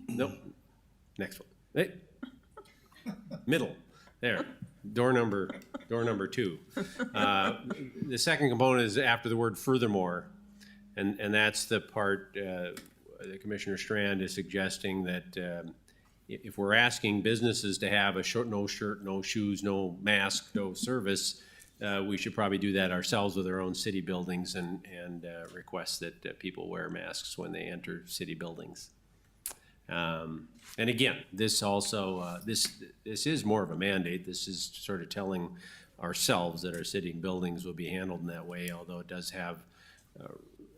Nope. Next one. Hey. Middle. There. Door number 2. The second component is after the word furthermore, and that's the part that Commissioner Strand is suggesting that if we're asking businesses to have no shirt, no shoes, no mask, no service, we should probably do that ourselves with our own city buildings and request that people wear masks when they enter city buildings. And again, this also, this is more of a mandate. This is sort of telling ourselves that our city buildings will be handled in that way, although it does have,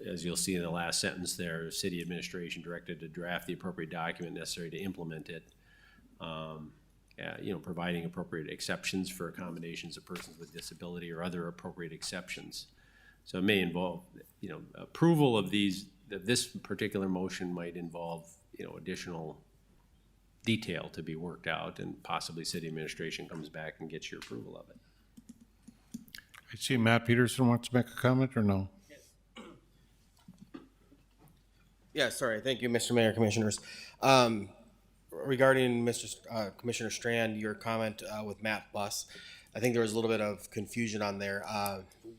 as you'll see in the last sentence there, city administration directed to draft the appropriate document necessary to implement it. Providing appropriate exceptions for accommodations of persons with disability or other appropriate exceptions. So it may involve, approval of this particular motion might involve, additional detail to be worked out, and possibly city administration comes back and gets your approval of it. I see Matt Peterson wants to make a comment, or no? Yeah, sorry. Thank you, Mr. Mayor, Commissioners. Regarding Commissioner Strand, your comment with Matt Buss, I think there was a little bit of confusion on there.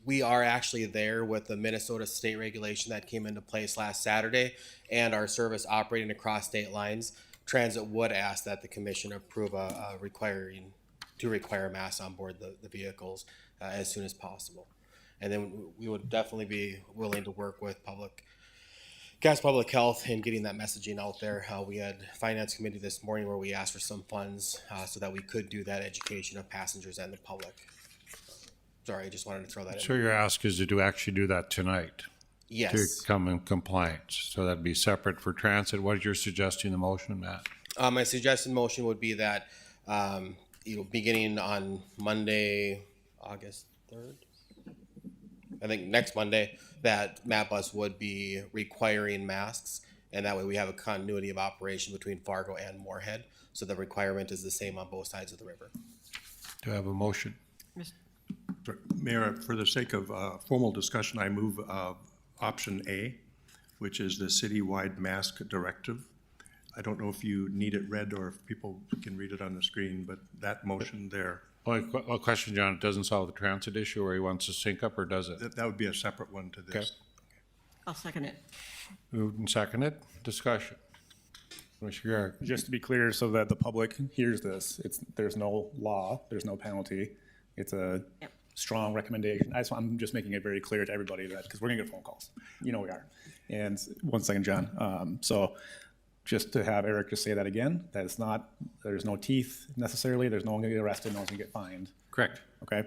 We are actually there with the Minnesota state regulation that came into place last Saturday, and our service operating across state lines. Transit would ask that the commission approve require masks on board the vehicles as soon as possible. And then we would definitely be willing to work with public health in getting that messaging out there. We had finance committee this morning where we asked for some funds so that we could do that education of passengers and the public. Sorry, I just wanted to throw that in. So your ask is to actually do that tonight? Yes. To come in compliance. So that'd be separate for transit. What is your suggesting the motion, Matt? My suggested motion would be that, beginning on Monday, August 3rd, I think next Monday, that Matt Bus would be requiring masks, and that way we have a continuity of operation between Fargo and Moorhead, so the requirement is the same on both sides of the river. Do I have a motion? Mayor, for the sake of formal discussion, I move option A, which is the citywide mask directive. I don't know if you need it read or if people can read it on the screen, but that motion there. Well, a question, John, it doesn't solve the transit issue where he wants to sync up, or does it? That would be a separate one to this. Okay. I'll second it. Moved and seconded. Discussion. Commissioner Garrett. Just to be clear, so that the public hears this, there's no law, there's no penalty. It's a strong recommendation. I'm just making it very clear to everybody that, because we're gonna get phone calls. We are. And one second, John. So just to have Eric just say that again, that it's not, there's no teeth necessarily, there's no one gonna get arrested, no one's gonna get fined. Correct. Okay?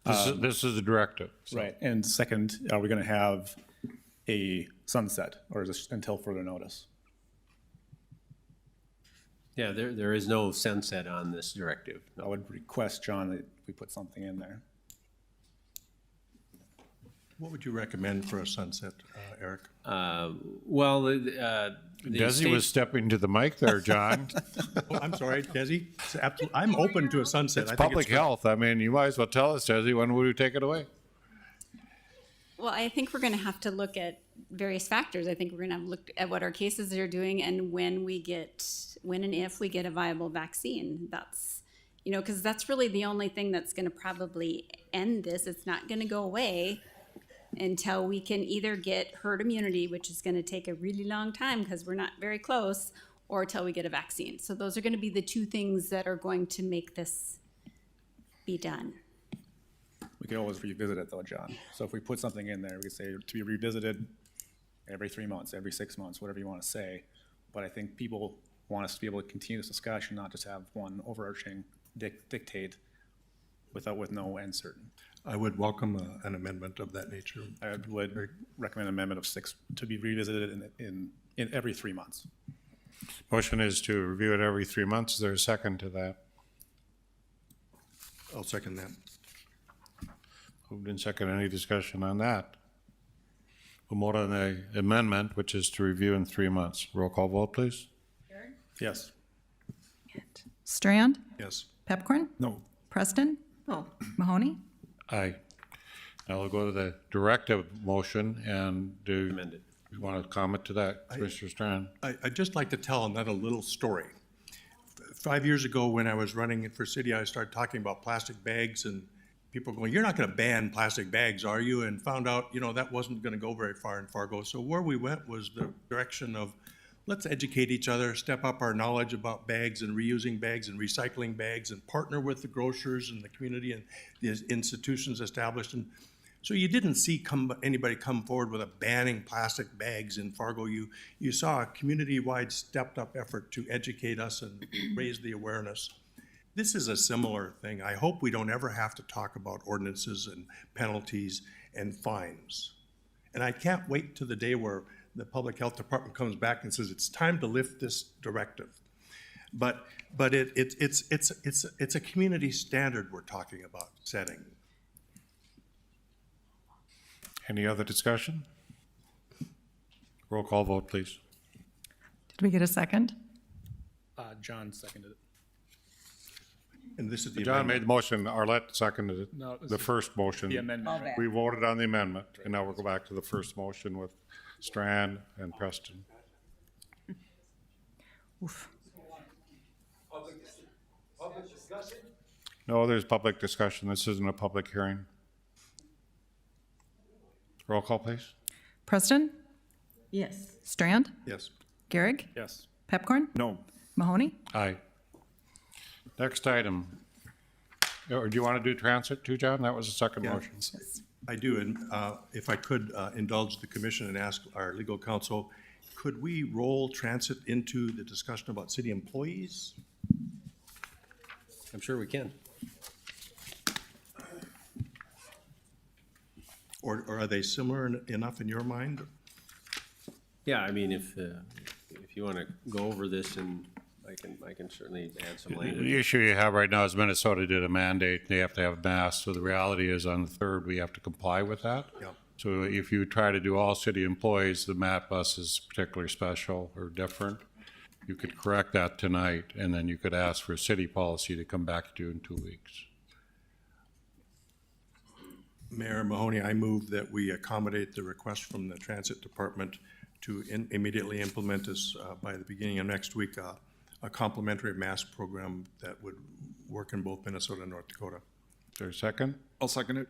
This is the directive. So. Right. And second, are we gonna have a sunset, or is this until further notice? Yeah, there is no sunset on this directive. I would request, John, that we put something in there. What would you recommend for a sunset, Eric? Desi was stepping to the mic there, John. Oh, I'm sorry, Desi. I'm open to a sunset. It's public health. I mean, you might as well tell us, Desi, when would you take it away? Well, I think we're going to have to look at various factors. I think we're going to have to look at what our cases are doing and when and if we get a viable vaccine. That's, because that's really the only thing that's going to probably end this. It's not going to go away until we can either get herd immunity, which is going to take a really long time because we're not very close, or until we get a vaccine. So those are going to be the two things that are going to make this be done. We could always revisit it though, John. So if we put something in there, we could say to be revisited every 3 months, every 6 months, whatever you want to say. But I think people want us to be able to continue this discussion, not just have one overarching dictate with no end certain. I would welcome an amendment of that nature. I would recommend an amendment of 6 to be revisited in every 3 months. Motion is to review it every 3 months. Is there a second to that? I'll second that. Moved and second. Any discussion on that? We'll vote on the amendment, which is to review in 3 months. Roll call vote, please. Yes. Strand? Yes. Pepcorn? No. Preston? Oh, Mahoney? Aye. Now we'll go to the directive motion and do. Amended. You want to comment to that, Commissioner Strand? I'd just like to tell another little story. 5 years ago, when I was running for city, I started talking about plastic bags and people going, "You're not going to ban plastic bags, are you?" And found out, you know, that wasn't going to go very far in Fargo. So where we went was the direction of, let's educate each other, step up our knowledge about bags and reusing bags and recycling bags, and partner with the grocers and the community and the institutions established. And so you didn't see anybody come forward with a banning plastic bags in Fargo. You saw a community-wide stepped-up effort to educate us and raise the awareness. This is a similar thing. I hope we don't ever have to talk about ordinances and penalties and fines. And I can't wait to the day where the Public Health Department comes back and says, it's time to lift this directive. But it's a community standard we're talking about setting. Any other discussion? Roll call vote, please. Did we get a second? John seconded it. And this is the John amendment. made the motion, Arlette seconded it. No, this The is first motion. The amendment. We voted on the amendment, and now we'll go back to the first motion with Strand and Preston. Oof. No, there's public discussion. This isn't a public hearing. Roll call, please. Preston? Yes. Strand? Yes. Garrick? Yes. Pepcorn? No. Mahoney? Aye. Next item. Or do you want to do transit too, John? That was the second Yeah. motion. I do, and if I could indulge the commission and ask our legal counsel, could we roll transit into the discussion about city employees? I'm sure we can. Or are they similar enough in your mind? Yeah, I mean, if you want to go over this, and I can certainly add some language. The issue you have right now is Minnesota did a mandate. They have to have masks. So the reality is on the 3rd, we have to comply with that. Yeah. So if you try to do all city employees, the MAP bus is particularly special or different. You could correct that tonight, and then you could ask for a city policy to come back to you in 2 weeks. Mayor Mahoney, I move that we accommodate the request from the Transit Department to immediately implement this by the beginning of next week, a complimentary mask program that would work in both Minnesota and North Dakota. Is there a second? I'll second it.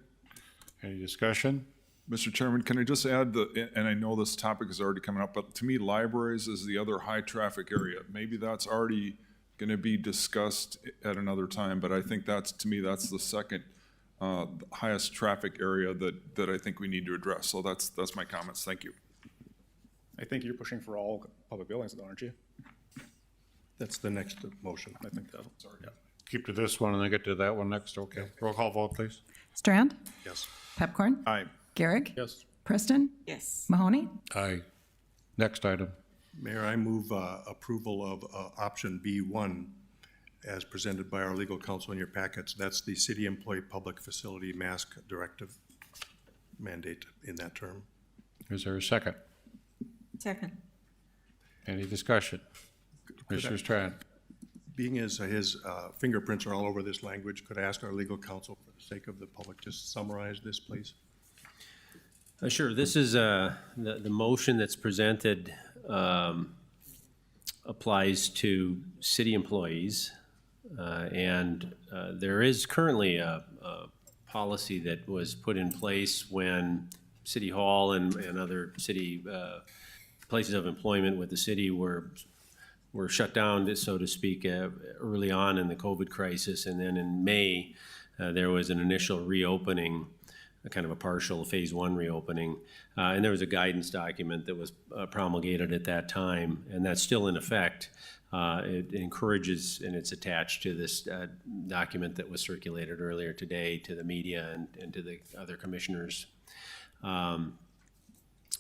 Any discussion? Mr. Chairman, can I just add and I know this topic is already coming up, but to me, libraries is the other high traffic area. Maybe that's already going to be discussed at another time, but I think that's the second highest traffic area that I think we need to address. So that's my comments. Thank you. I think you're pushing for all public buildings, though, aren't you? That's the next motion. I think that's already. Keep to this one and then get to that one next. Okay. Roll call vote, please. Strand? Yes. Pepcorn? Aye. Garrick? Yes. Preston? Yes. Mahoney? Aye. Next item. Mayor, I move approval of option B1 as presented by our legal counsel in your packets. That's the city employee public facility mask directive mandate in that term. Is there a second? Second. Any discussion? Commissioner Strand? Being as his fingerprints are all over this language, could I ask our legal counsel, for the sake of the public, just summarize this, please? Sure. This is the motion that's presented applies to city employees. And there is currently a policy that was put in place when City Hall and other city places of employment with the city were shut down, so to speak, early on in the COVID crisis. And then in May, there was an initial reopening, a kind of a partial phase 1 reopening. And there was a guidance document that was promulgated at that time, and that's still in effect. It encourages, and it's attached to this document that was circulated earlier today to the media and to the other commissioners.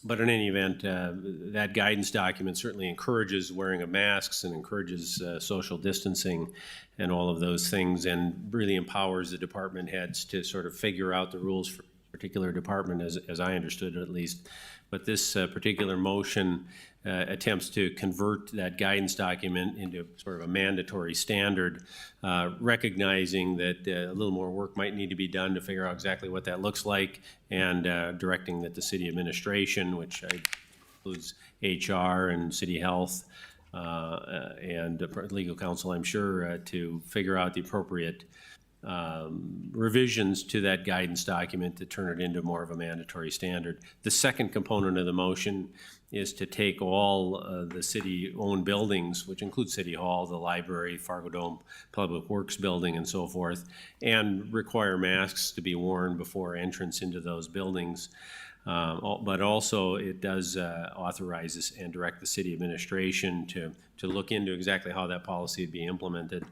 But in any event, that guidance document certainly encourages wearing of masks and encourages social distancing and all of those things, and really empowers the department heads to sort of figure out the rules for a particular department, as I understood it at least. But this particular motion attempts to convert that guidance document into sort of a mandatory standard, recognizing that a little more work might need to be done to figure out exactly what that looks like, and directing that the city administration, which I includes HR and city health and legal counsel, I'm sure, to figure out the appropriate revisions to that guidance document to turn it into more of a mandatory standard. The second component of the motion is to take all the city-owned buildings, which include City Hall, the library, Fargo Dome, Public Works Building, and so forth, and require masks to be worn before entrance into those buildings. But also it does authorize and direct the city administration to look into exactly how that policy would be implemented.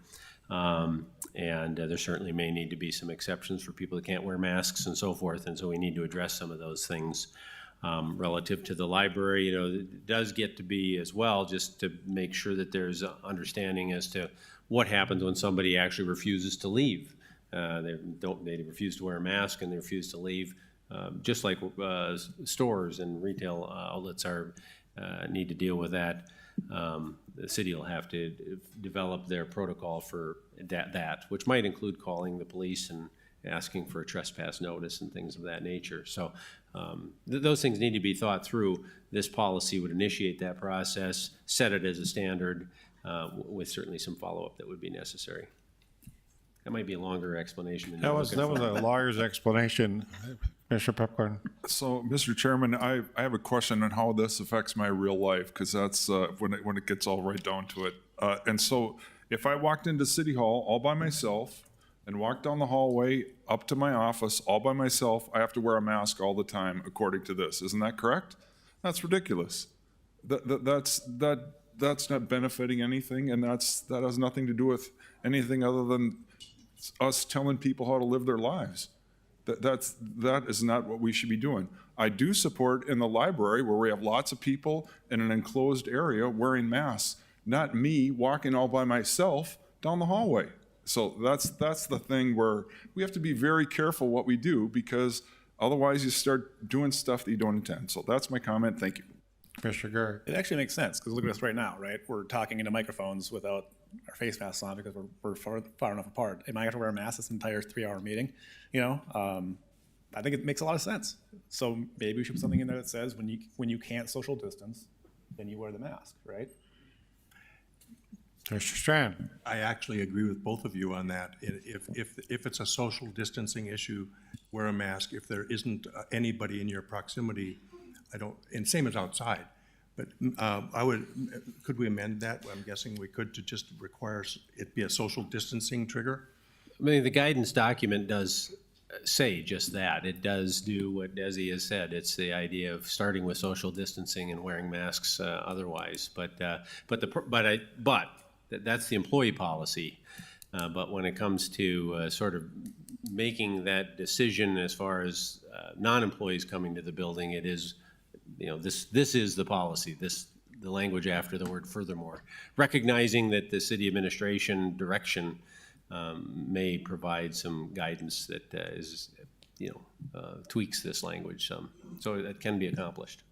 And there certainly may need to be some exceptions for people that can't wear masks and so forth, and so we need to address some of those things. Relative to the library, you know, it does get to be as well, just to make sure that there's understanding as to what happens when somebody actually refuses to leave. They refuse to wear a mask and they refuse to leave, just like stores and retail outlets need to deal with that. The city will have to develop their protocol for that, which might include calling the police and asking for a trespass notice and things of that nature. So those things need to be thought through. This policy would initiate that process, set it as a standard, with certainly some follow-up that would be necessary. That might be a longer explanation than that was a lawyer's explanation. Commissioner Pepcorn. So, Mr. Chairman, I have a question on how this affects my real life, because that's when it gets all right down to it. And so, if I walked into City Hall all by myself and walked down the hallway up to my office all by myself, I have to wear a mask all the time, according to this. Isn't that correct? That's ridiculous. That's not benefiting anything, and that has nothing to do with anything other than us telling people how to live their lives. That is not what we should be doing. I do support in the library where we have lots of people in an enclosed area wearing masks, not me walking all by myself down the hallway. So that's the thing where we have to be very careful what we do, because otherwise you start doing stuff that you don't intend. So that's my comment. Thank you. Commissioner Gary. It actually makes sense, because look at us right now, right? We're talking into microphones without our face masks on because we're far enough apart. Am I going to wear a mask this entire 3-hour meeting? You know, I think it makes a lot of sense. So maybe we should put something in there that says when you can't social distance, then you wear the mask, right? Commissioner Strand. I actually agree with both of you on that. If it's a social distancing issue, wear a mask. If there isn't anybody in your proximity, and same as outside. But could we amend that? I'm guessing we could, to just require it be a social distancing trigger? I mean, the guidance document does say just that. It does do what Desi has said. It's the idea of starting with social distancing and wearing masks otherwise. But that's the employee policy. But when it comes to sort of making that decision as far as non-employees coming to the building, it is, you know, this is the policy. The language after the word furthermore, recognizing that the city administration direction may provide some guidance that is, you know, tweaks this language some, so that can be accomplished.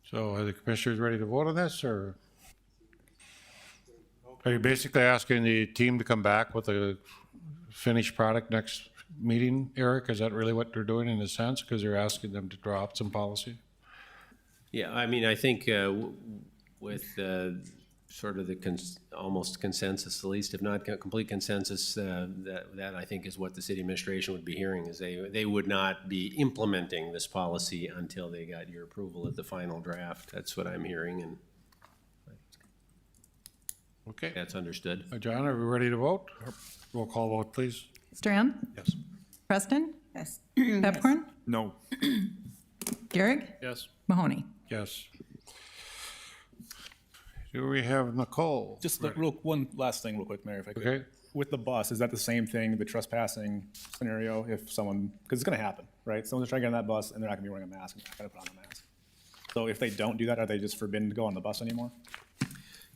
So are the commissioners ready to vote on this, or are you basically asking the team to come back with a finished product next meeting, Eric? Is that really what they're doing in a sense, because they're asking them to draw up some policy? Yeah, I mean, I think with sort of the almost consensus, the least, if not complete consensus, that I think is what the city administration would be hearing, is they would not be implementing this policy until they got your approval at the final draft. That's what I'm hearing, and okay, that's understood. John, are we ready to vote? Roll call vote, please. Strand? Yes. Preston? Yes. Pepcorn? No. Garrick? Yes. Mahoney? Yes. Do we have Nicole? Just one last thing real quick, Mayor, if I could. Okay. With the bus, is that the same thing, the trespassing scenario, if someone, because it's going to happen, right? Someone's trying to get on that bus and they're not going to be wearing a mask, and they're going to put on a mask. So if they don't do that, are they just forbidden to go on the bus anymore?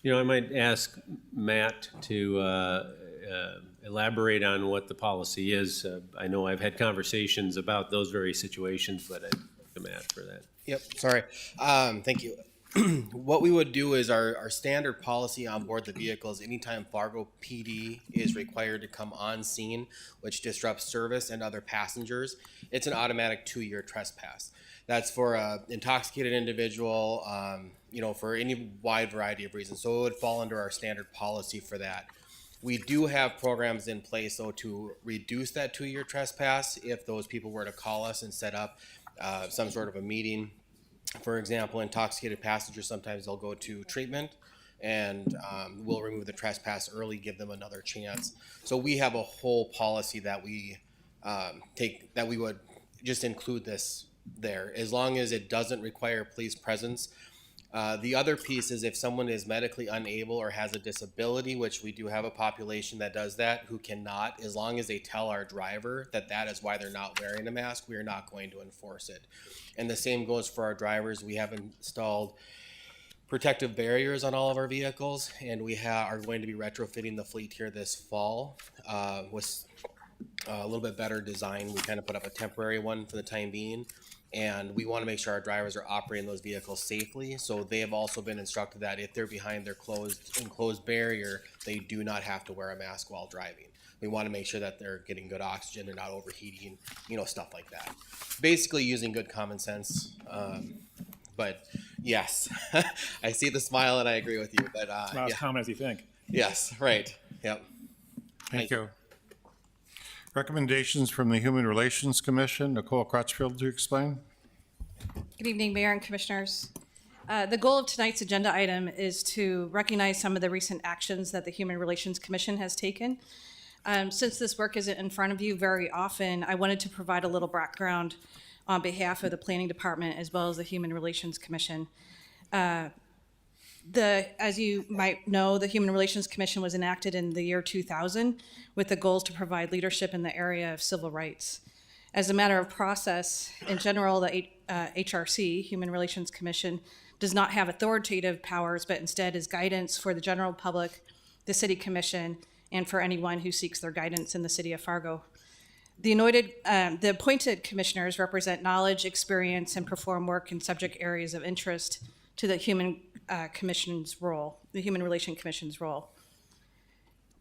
You know, I might ask Matt to elaborate on what the policy is. I know I've had conversations about those very situations, but I'd look to Matt for that. Yep, sorry. Thank you. what we would do is our standard policy on board the vehicles, anytime Fargo PD is required to come on scene, which disrupts service and other passengers, it's an automatic 2-year trespass. That's for an intoxicated individual, for any wide variety of reasons. So it would fall under our standard policy for that. We do have programs in place, though, to reduce that 2-year trespass if those people were to call us and set up some sort of a meeting. For example, intoxicated passengers, sometimes they'll go to treatment, and we'll remove the trespass early, give them another chance. So we have a whole policy that we that we would just include this there, as long as it doesn't require police presence. The other piece is if someone is medically unable or has a disability, which we do have a population that does that, who cannot, as long as they tell our driver that that is why they're not wearing a mask, we are not going to enforce it. And the same goes for our drivers. We have installed protective barriers on all of our vehicles, and we are going to be retrofitting the fleet here this fall with a little bit better design. We kind of put up a temporary one for the time being. And we want to make sure our drivers are operating those vehicles safely. So they have also been instructed that if they're behind their enclosed barrier, they do not have to wear a mask while driving. We want to make sure that they're getting good oxygen, they're not overheating, stuff like that. Basically using good common sense. But yes, I see the smile and I agree with you. But Not as common as you think. Yes, right. Yep. Thank you. Recommendations from the Human Relations Commission. Nicole Crutchfield, to explain. Good evening, Mayor and Commissioners. The goal of tonight's agenda item is to recognize some of the recent actions that the Human Relations Commission has taken. Since this work isn't in front of you very often, I wanted to provide a little background on behalf of the Planning Department as well as the Human Relations Commission. As you might know, the Human Relations Commission was enacted in the year 2000 with the goals to provide leadership in the area of civil rights. As a matter of process, in general, the HRC, Human Relations Commission, does not have authoritative powers, but instead is guidance for the general public, the City Commission, and for anyone who seeks their guidance in the City of Fargo. The appointed commissioners represent knowledge, experience, and perform work in subject areas of interest to the Human Commission's role, the Human Relations Commission's role.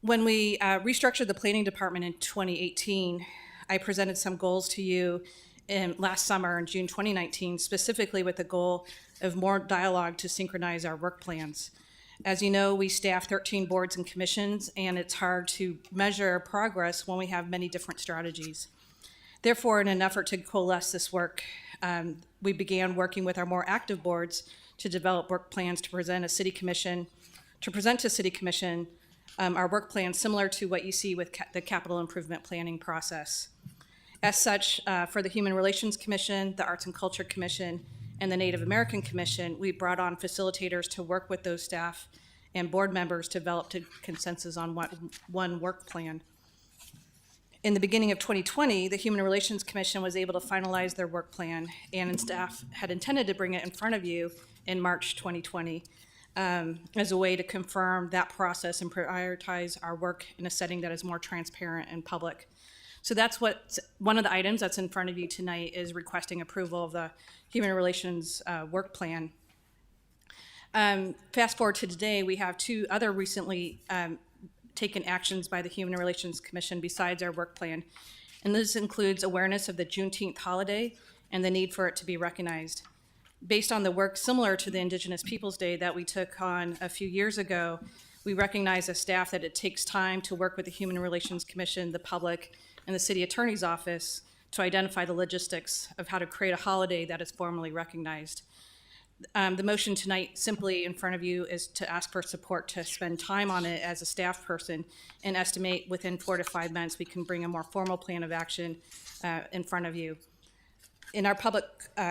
When we restructured the Planning Department in 2018, I presented some goals to you last summer in June 2019, specifically with the goal of more dialogue to synchronize our work plans. As you know, we staff 13 boards and commissions, and it's hard to measure progress when we have many different strategies. Therefore, in an effort to coalesce this work, we began working with our more active boards to develop work plans to present to City Commission our work plan similar to what you see with the capital improvement planning process. As such, for the Human Relations Commission, the Arts and Culture Commission, and the Native American Commission, we brought on facilitators to work with those staff and board members to develop consensus on one work plan. In the beginning of 2020, the Human Relations Commission was able to finalize their work plan, and staff had intended to bring it in front of you in March 2020 as a way to confirm that process and prioritize our work in a setting that is more transparent and public. So that's one of the items that's in front of you tonight is requesting approval of the Human Relations work plan. Fast forward to today, we have two other recently taken actions by the Human Relations Commission besides our work plan. And this includes awareness of the Juneteenth holiday and the need for it to be recognized. Based on the work similar to the Indigenous Peoples Day that we took on a few years ago, we recognize as staff that it takes time to work with the Human Relations Commission, the public, and the City Attorney's Office to identify the logistics of how to create a holiday that is formally recognized. The motion tonight simply in front of you is to ask for support to spend time on it as a staff person and estimate within 4 to 5 months we can bring a more formal plan of action in front of you. In our public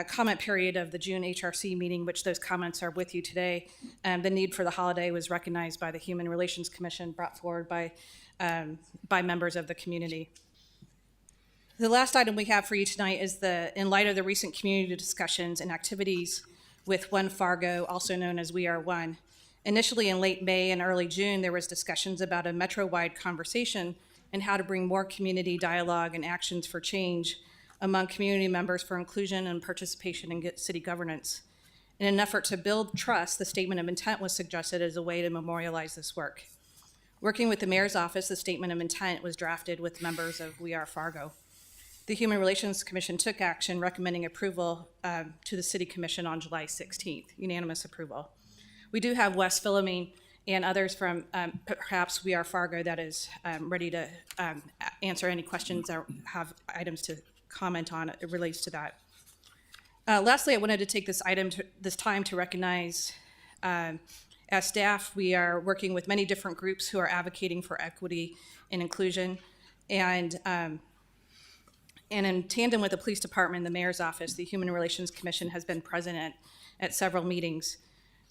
comment period of the June HRC meeting, which those comments are with you today, the need for the holiday was recognized by the Human Relations Commission, brought forward by members of the community. The last item we have for you tonight is in light of the recent community discussions and activities with One Fargo, also known as We Are One. Initially in late May and early June, there was discussions about a metro-wide conversation and how to bring more community dialogue and actions for change among community members for inclusion and participation in city governance. In an effort to build trust, the statement of intent was suggested as a way to memorialize this work. Working with the mayor's office, the statement of intent was drafted with members of We Are Fargo. The Human Relations Commission took action recommending approval to the City Commission on July 16th, unanimous approval. We do have Wes Philomene and others from perhaps We Are Fargo that is ready to answer any questions or have items to comment on. It relates to that. Lastly, I wanted to take this time to recognize, as staff, we are working with many different groups who are advocating for equity and inclusion. And in tandem with the police department and the mayor's office, the Human Relations Commission has been present at several meetings.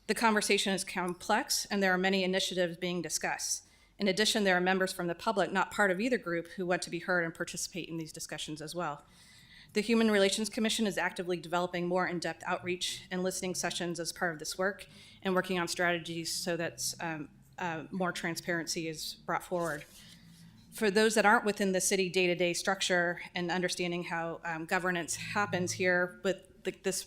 The conversation is complex, and there are many initiatives being discussed. In addition, there are members from the public, not part of either group, who want to be heard and participate in these discussions as well. The Human Relations Commission is actively developing more in-depth outreach and listening sessions as part of this work, and working on strategies so that more transparency is brought forward. For those that aren't within the city day-to-day structure and understanding how governance happens here with this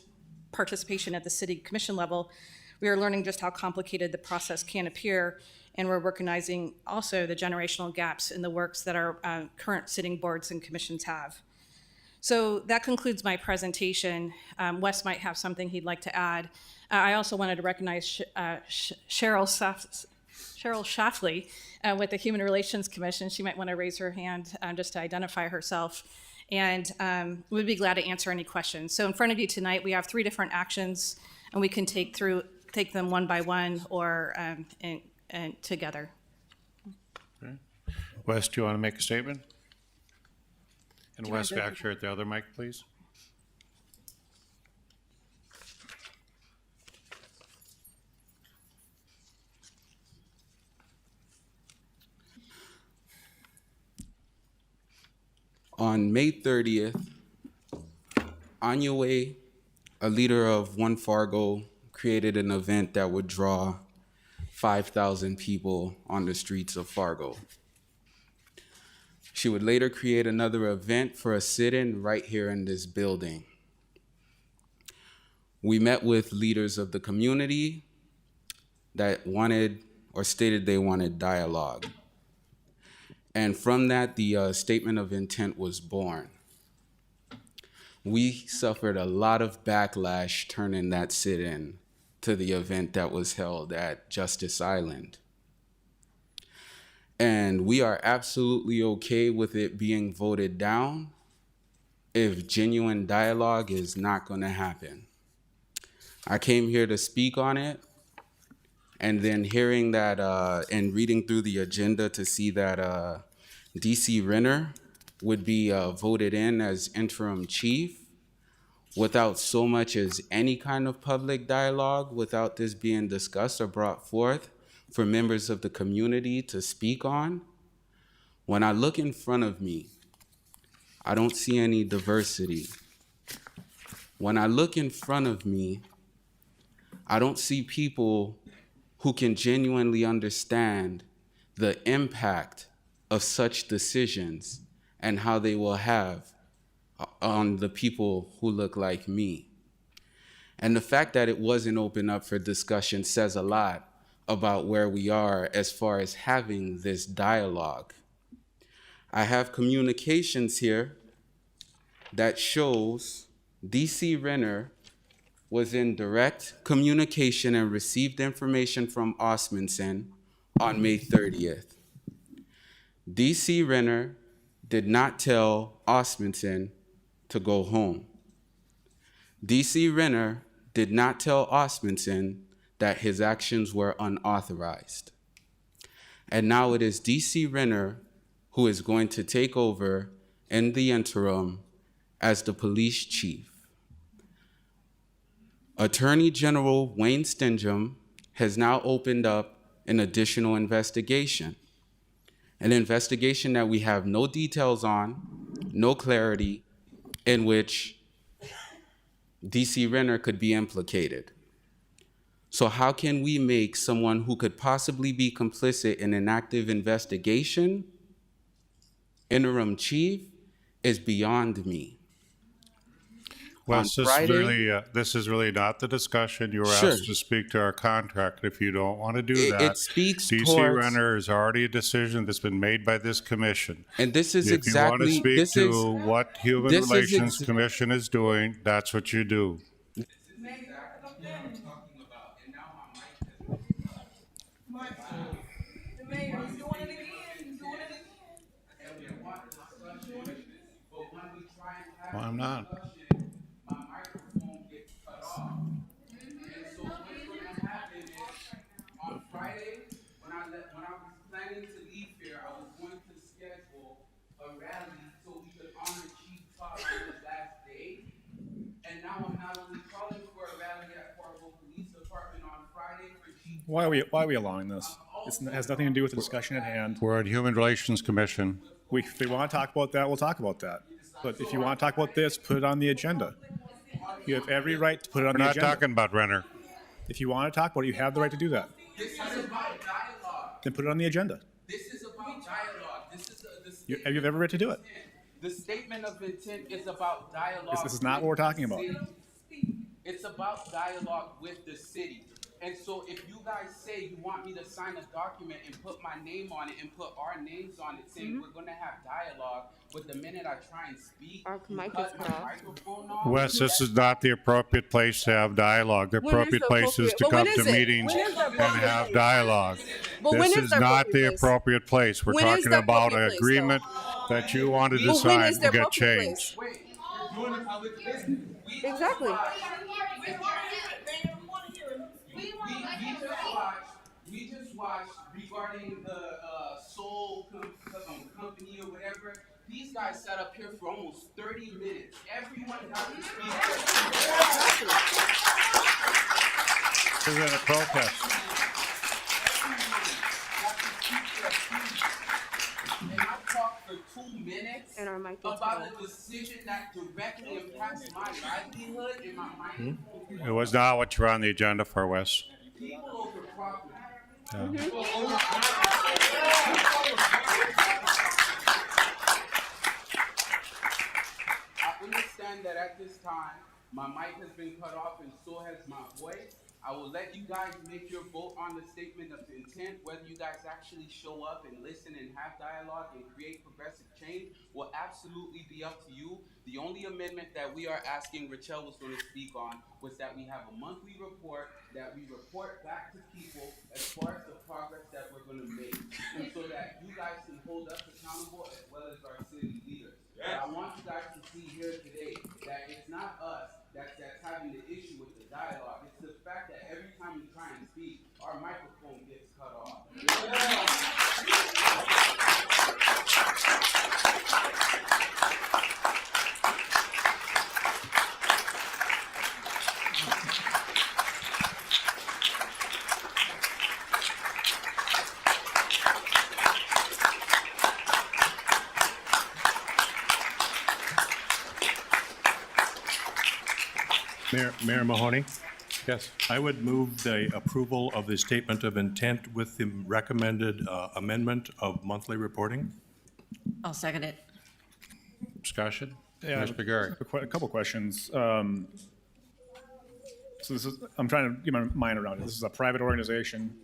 participation at the city commission level, we are learning just how complicated the process can appear, and we're recognizing also the generational gaps in the works that our current sitting boards and commissions have. So that concludes my presentation. Wes might have something he'd like to add. I also wanted to recognize Cheryl Shoffley with the Human Relations Commission. She might want to raise her hand just to identify herself, and we'd be glad to answer any questions. So in front of you tonight, we have 3 different actions, and we can take them one by one or and together. Okay. Wes, do you want to make a statement? And Wes, back here at the other mic, please. On May 30th, on your way, a leader of One Fargo created an event that would draw 5,000 people on the streets of Fargo. She would later create another event for a sit-in right here in this building. We met with leaders of the community that wanted or stated they wanted dialogue. And from that, the statement of intent was born. We suffered a lot of backlash turning that sit-in to the event that was held at Justice Island. And we are absolutely okay with it being voted down if genuine dialogue is not going to happen. I came here to speak on it, and then hearing that and reading through the agenda to see that DC Renner would be voted in as interim chief without so much as any kind of public dialogue, without this being discussed or brought forth for members of the community to speak on. When I look in front of me, I don't see any diversity. When I look in front of me, I don't see people who can genuinely understand the impact of such decisions and how they will have on the people who look like me. And the fact that it wasn't open up for discussion says a lot about where we are as far as having this dialogue. I have communications here that shows DC Renner was in direct communication and received information from Osmundson on May 30th. DC Renner did not tell Osmundson to go home. DC Renner did not tell Osmundson that his actions were unauthorized. And now it is DC Renner who is going to take over in the interim as the police chief. Attorney General Wayne Stingham has now opened up an additional investigation, an investigation that we have no details on, no clarity, in which DC Renner could be implicated. So how can we make someone who could possibly be complicit in an active investigation interim chief is beyond me. Wes, Friday. this is really not the discussion. You were Sure. asked to speak to our contract. If you don't want to do It- that, it speaks DC towards- Renner is already a decision that's been made by this commission. And this is If you want to exactly speak this to is what Human this is Relations ex- Commission is doing, that's what you do. Well, I'm not. On Friday, when I was planning to leave here, I was going to schedule a rally so we could honor Chief Todd on his last day. And now I'm not only calling for a rally at Fargo Police Department on Friday for Chief. Why are we allowing this? It has nothing to do with the discussion at hand. We're at Human Relations Commission. If we want to talk about that, we'll talk about that. But if you want to talk about this, put it on the agenda. You have every right to put it on We're the not agenda. talking about Renner. If you want to talk about it, you have the right to do that. This is about dialogue. Then put it on the agenda. This is about dialogue. This is You have every right to do it. the statement of intent is about dialogue. This is not what we're talking about. It's about dialogue with the city. And so if you guys say you want me to sign a document and put my name on it and put our names on it saying we're gonna have dialogue, but the minute I try and speak, you cut my microphone off. Wes, this is not the appropriate place to have dialogue. The appropriate place is to come to meetings and have dialogue. This is not the appropriate place. We're talking about an agreement that you wanted to sign to get changed. Exactly. We just watched regarding the Soul company or whatever. These guys sat up here for almost 30 minutes. Everyone got to speak. This is a protest. And I talked for 2 minutes about a decision that directly impacts my livelihood and my mind. It was not what you're on the agenda for, Wes. People over property. I understand that at this time, my mic has been cut off and so has my voice. I will let you guys make your vote on the statement of intent. Whether you guys actually show up and listen and have dialogue and create progressive change will absolutely be up to you. The only amendment that we are asking Rachel was going to speak on was that we have a monthly report that we report back to people as far as the progress that we're going to make. And so that you guys can hold us accountable as well as our city leaders. But I want you guys to see here today that it's not us that's having the issue with the dialogue. It's the fact that every time we try and speak, our microphone gets cut off. Mayor Mahoney, Yes. I would move the approval of the statement of intent with the recommended amendment of monthly reporting. I'll second it. Discussion? Yeah, Mr. Gary. a couple questions. So this is, I'm trying to get my mind around it. This is a private organization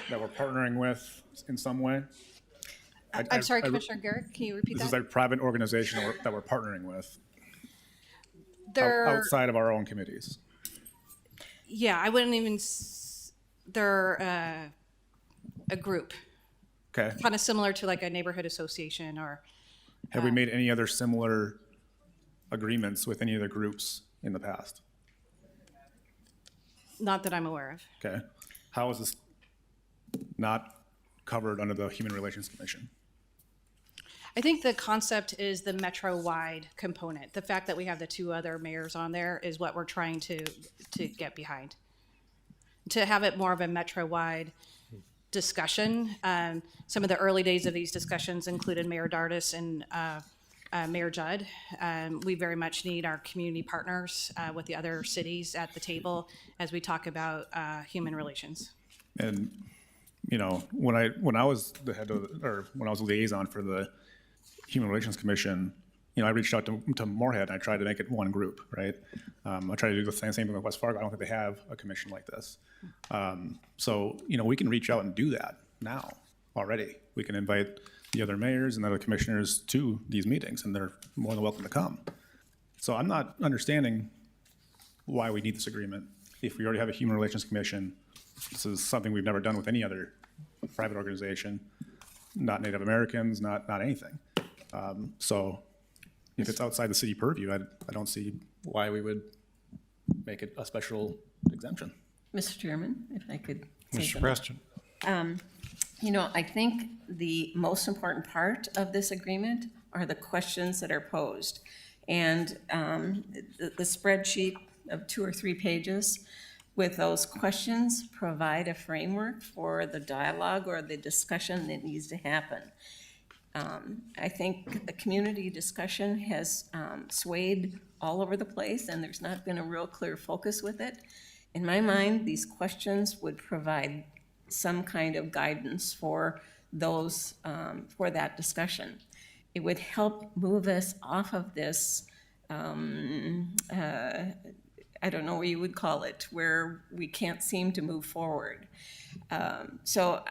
that we're partnering with in some way? I'm sorry, Commissioner Garrett, can you repeat This is that? a private organization that we're partnering with They're, outside of our own committees. yeah, I wouldn't even, they're a group, Okay. kind of similar to like a neighborhood association or, Have we made any other similar agreements with any other groups in the past? not that I'm aware of. Okay. How is this not covered under the Human Relations Commission? I think the concept is the metro-wide component. The fact that we have the two other mayors on there is what we're trying to get behind. To have it more of a metro-wide discussion. Some of the early days of these discussions included Mayor Dardis and Mayor Judd. We very much need our community partners with the other cities at the table as we talk about human relations. And, you know, when I was the head of, or when I was a liaison for the Human Relations Commission, I reached out to Moorhead and I tried to make it one group, right? I tried to do the same thing with West Fargo. I don't think they have a commission like this. So, we can reach out and do that now already. We can invite the other mayors and other commissioners to these meetings, and they're more than welcome to come. So I'm not understanding why we need this agreement. If we already have a Human Relations Commission, this is something we've never done with any other private organization, not Native Americans, not anything. So if it's outside the city purview, I don't see why we would make it a special exemption. Mr. Chairman, if I could say Mr. something. Preston. I think the most important part of this agreement are the questions that are posed. And the spreadsheet of 2 or 3 pages with those questions provide a framework for the dialogue or the discussion that needs to happen. I think the community discussion has swayed all over the place, and there's not been a real clear focus with it. In my mind, these questions would provide some kind of guidance for those, for that discussion. It would help move us off of this, I don't know what you would call it, where we can't seem to move forward. So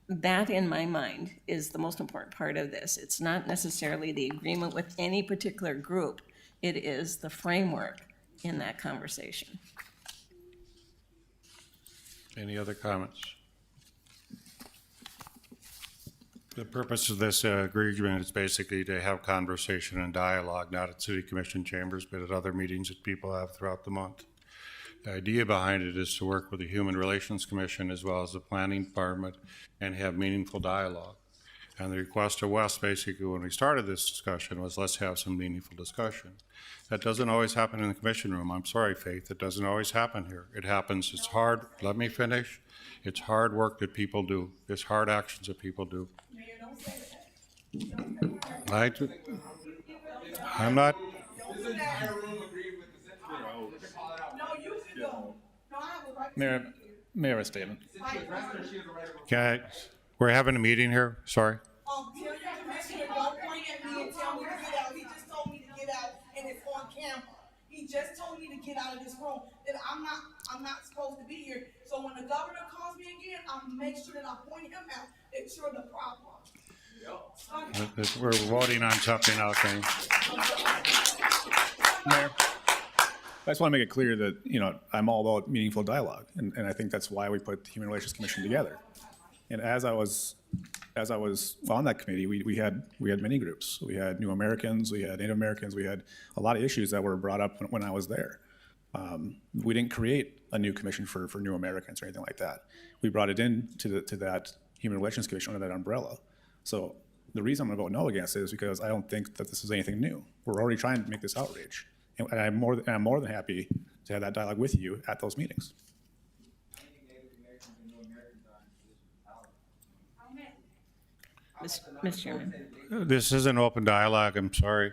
that, in my mind, is the most important part of this. It's not necessarily the agreement with any particular group. It is the framework in that conversation. Any other comments? The purpose of this agreement is basically to have conversation and dialogue, not at city commission chambers, but at other meetings that people have throughout the month. The idea behind it is to work with the Human Relations Commission as well as the Planning Department and have meaningful dialogue. And the request of Wes, basically, when we started this discussion, was let's have some meaningful discussion. That doesn't always happen in the commission room. I'm sorry, Faith, it doesn't always happen here. It happens, it's hard, let me finish. It's hard work that people do. It's hard actions that people do. I'm not. Mayor, a statement. Okay, we're having a meeting here, sorry. Tell your commissioner, don't point at me and tell me to get out. He just told me to get out, and it's on camera. He just told me to get out of this room, that I'm not supposed to be here. So when the governor calls me again, I'll make sure that I point him out, that you're the problem. We're voting on something out there. Mayor, I just want to make it clear that, I'm all about meaningful dialogue, and I think that's why we put the Human Relations Commission together. And as I was on that committee, we had many groups. We had New Americans, we had Native Americans, we had a lot of issues that were brought up when I was there. We didn't create a new commission for New Americans or anything like that. We brought it in to that Human Relations Commission under that umbrella. So the reason I'm going to vote no against it is because I don't think that this is anything new. We're already trying to make this outreach. And I'm more than happy to have that dialogue with you at those meetings. Mr. Chairman. This is an open dialogue, I'm sorry.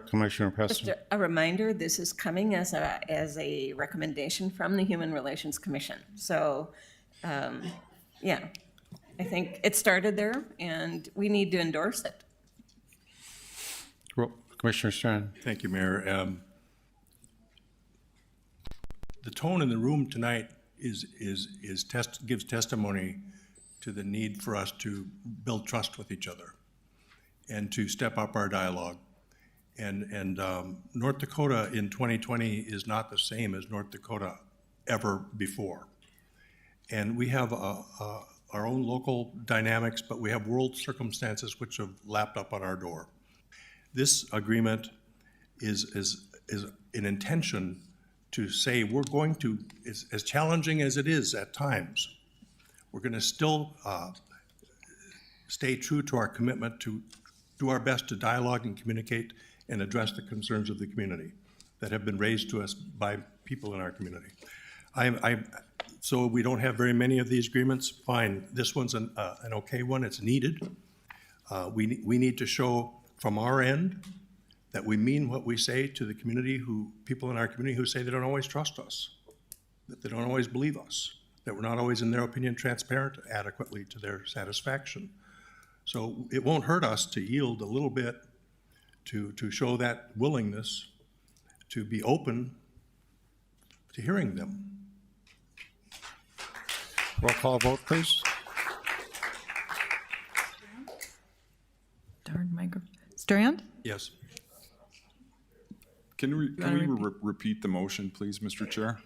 Commissioner Preston. Just a reminder, this is coming as a recommendation from the Human Relations Commission. So, yeah, I think it started there, and we need to endorse it. Commissioner Strand. Thank you, Mayor. The tone in the room tonight gives testimony to the need for us to build trust with each other and to step up our dialogue. And North Dakota in 2020 is not the same as North Dakota ever before. And we have our own local dynamics, but we have world circumstances which have lapped up on our door. This agreement is an intention to say we're going to, as challenging as it is at times, we're going to still stay true to our commitment to do our best to dialogue and communicate and address the concerns of the community that have been raised to us by people in our community. So we don't have very many of these agreements, fine. This one's an okay one, it's needed. We need to show from our end that we mean what we say to the community, people in our community who say they don't always trust us, that they don't always believe us, that we're not always, in their opinion, transparent adequately to their satisfaction. So it won't hurt us to yield a little bit to show that willingness to be open to hearing them. Roll call vote, please. Darn micro. Strand? Yes. Can we wanna repeat the motion, please, Mr. Chair?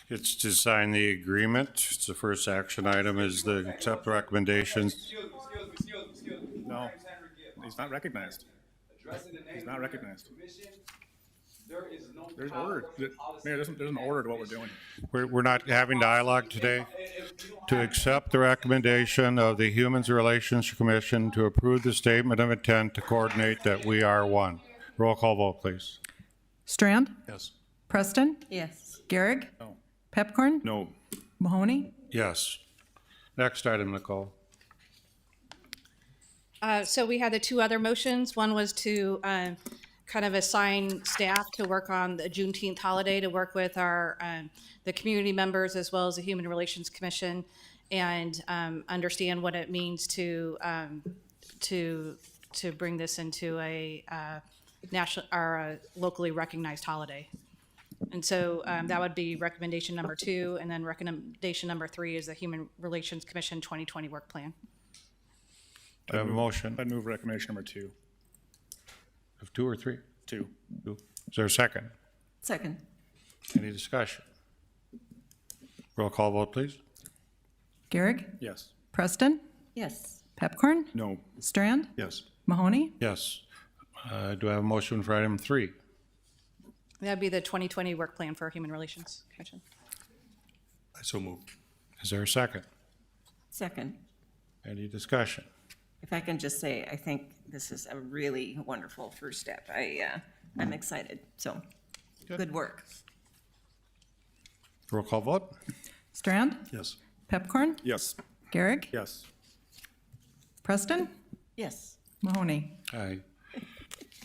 It's to sign the agreement. It's the first action item is the accept recommendations. No, he's not recognized. He's not recognized. There's order. Mayor, there's an order to what we're doing. We're not having dialogue today. To accept the recommendation of the Human Relations Commission to approve the statement of intent to coordinate that we are one. Roll call vote, please. Strand? Yes. Preston? Yes. Garrick? No. Pepcorn? No. Mahoney? Yes. Next item, Nicole. So we had the two other motions. One was to kind of assign staff to work on the Juneteenth holiday, to work with our the community members as well as the Human Relations Commission, and understand what it means to bring this into a national or a locally recognized holiday. And so that would be recommendation number 2, and then recommendation number 3 is the Human Relations Commission 2020 work plan. Do I have a motion? I'd move recommendation number 2. Of 2 or 3? 2. 2. Is there a second? Second. Any discussion? Roll call vote, please. Garrick? Yes. Preston? Yes. Pepcorn? No. Strand? Yes. Mahoney? Yes. Do I have a motion for item 3? That'd be the 2020 work plan for Human Relations Commission. I so moved. Is there a second? Second. Any discussion? If I can just say, I think this is a really wonderful first step. I'm excited. So, good work. Roll call vote? Strand? Yes. Pepcorn? Yes. Garrick? Yes. Preston? Yes. Mahoney? Aye.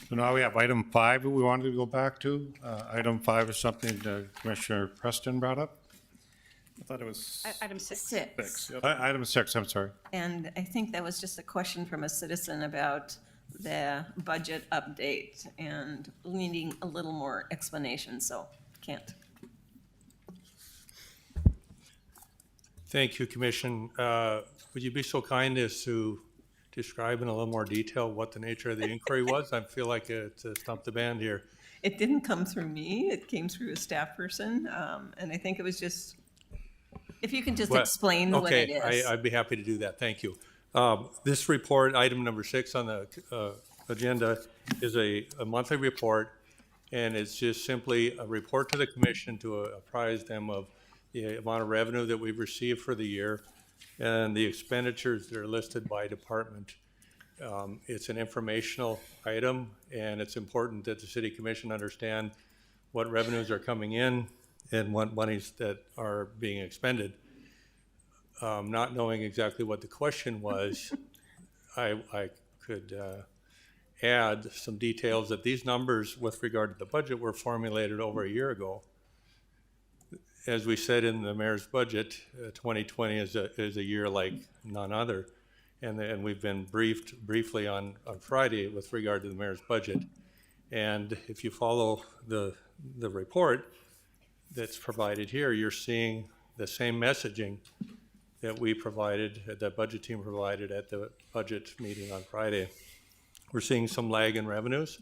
So now we have item 5 that we wanted to go back to. Item 5 is something Commissioner Preston brought up. I thought it was Item 6. 6. Yep. Item 6, I'm sorry. And I think that was just a question from a citizen about the budget update and needing a little more explanation, so can't. Thank you, Commission. Would you be so kind as to describe in a little more detail what the nature of the inquiry was? I feel like it's stumped the band here. It didn't come through me, it came through a staff person, and I think it was just, if you can just explain what it is. Okay, I'd be happy to do that, thank you. This report, item number 6 on the agenda, is a monthly report, and it's just simply a report to the commission to apprise them of the amount of revenue that we've received for the year and the expenditures that are listed by department. It's an informational item, and it's important that the city commission understand what revenues are coming in and what monies that are being expended. Not knowing exactly what the question was, I could add some details that these numbers with regard to the budget were formulated over a year ago. As we said in the mayor's budget, 2020 is a year like none other. And we've been briefed briefly on Friday with regard to the mayor's budget. And if you follow the report that's provided here, you're seeing the same messaging that we provided, that the budget team provided at the budget meeting on Friday. We're seeing some lag in revenues.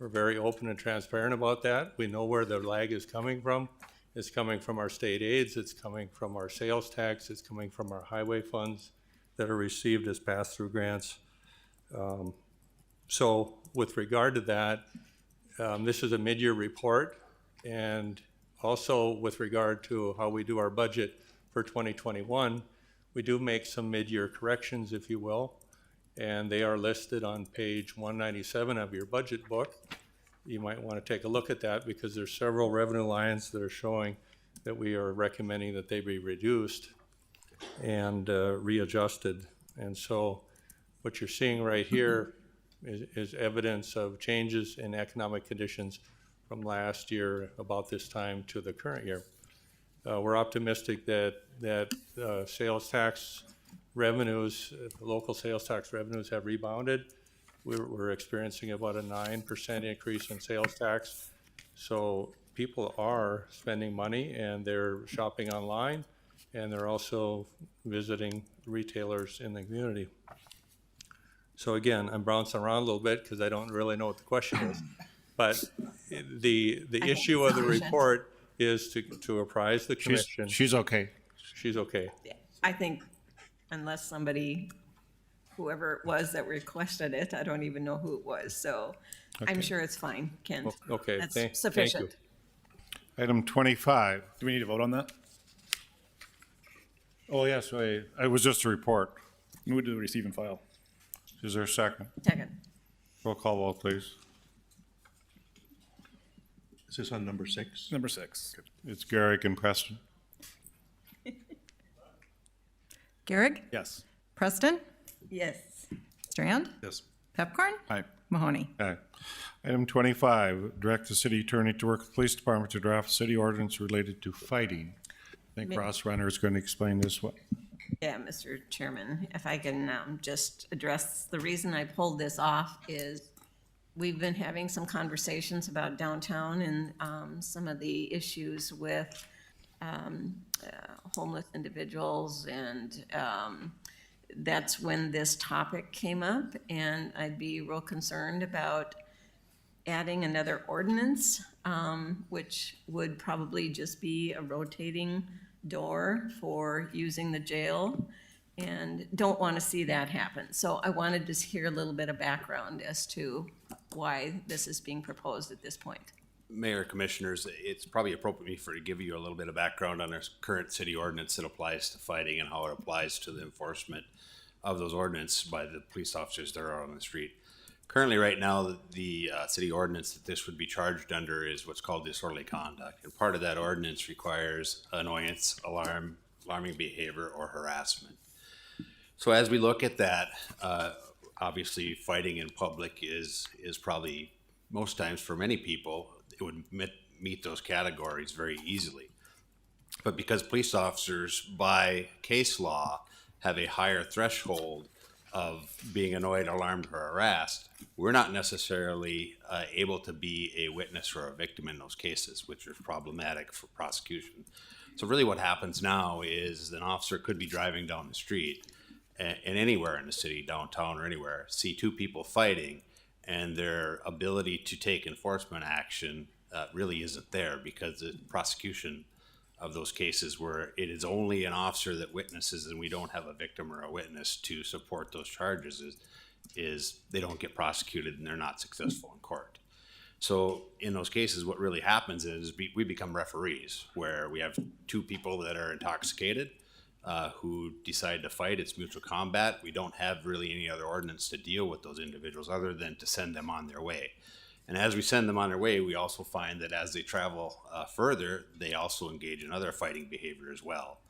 We're very open and transparent about that. We know where the lag is coming from. It's coming from our state aids, it's coming from our sales tax, it's coming from our highway funds that are received as pass-through grants. So with regard to that, this is a mid-year report, and also with regard to how we do our budget for 2021, we do make some mid-year corrections, if you will, and they are listed on page 197 of your budget book. You might want to take a look at that because there's several revenue lines that are showing that we are recommending that they be reduced and readjusted. And so what you're seeing right here is evidence of changes in economic conditions from last year about this time to the current year. We're optimistic that sales tax revenues, local sales tax revenues have rebounded. we're experiencing about a 9% increase in sales tax. So people are spending money and they're shopping online and they're also visiting retailers in the community. So again, I'm bouncing around a little bit because I don't really know what the question is. But the issue of the report is to apprise the commission. She's okay. She's okay. I think unless somebody, whoever it was that requested it, I don't even know who it was, so I'm Okay. sure it's fine, Ken. Okay, That's thank you. sufficient. Item 25. Do we need to vote on that? Oh, yes, wait, it was just a report. Move to receive and file. Is there a second? Second. Roll call vote, please. Is this on number 6? Number 6. It's Garrick and Preston. Garrick, Yes. Preston, Yes. Strand, Yes. Pepcorn, Aye. Mahoney. Aye. Item 25, direct the city attorney to work with the police department to draft city ordinance related to fighting. I think Ma- Ross Renner is going to explain this one. Yeah, Mr. Chairman, if I can just address, the reason I pulled this off is we've been having some conversations about downtown and some of the issues with homeless individuals, and that's when this topic came up, and I'd be real concerned about adding another ordinance, which would probably just be a rotating door for using the jail, and don't want to see that happen. So I wanted to hear a little bit of background as to why this is being proposed at this point. Mayor, Commissioners, it's probably appropriate for me to give you a little bit of background on our current city ordinance that applies to fighting and how it applies to the enforcement of those ordinances by the police officers that are on the street. Currently, right now, the city ordinance that this would be charged under is what's called disorderly conduct. And part of that ordinance requires annoyance, alarming behavior, or harassment. So as we look at that, obviously fighting in public is probably, most times for many people, it would meet those categories very easily. But because police officers, by case law, have a higher threshold of being annoyed, alarmed, or harassed, we're not necessarily able to be a witness or a victim in those cases, which is problematic for prosecution. So really what happens now is an officer could be driving down the street and anywhere in the city, downtown or anywhere, see two people fighting, and their ability to take enforcement action really isn't there, because the prosecution of those cases where it is only an officer that witnesses and we don't have a victim or a witness to support those charges is they don't get prosecuted and they're not successful in court. So in those cases, what really happens is we become referees, where we have two people that are intoxicated who decide to fight. It's mutual combat. We don't have really any other ordinance to deal with those individuals other than to send them on their way. And as we send them on their way, we also find that as they travel further, they also engage in other fighting behavior as well.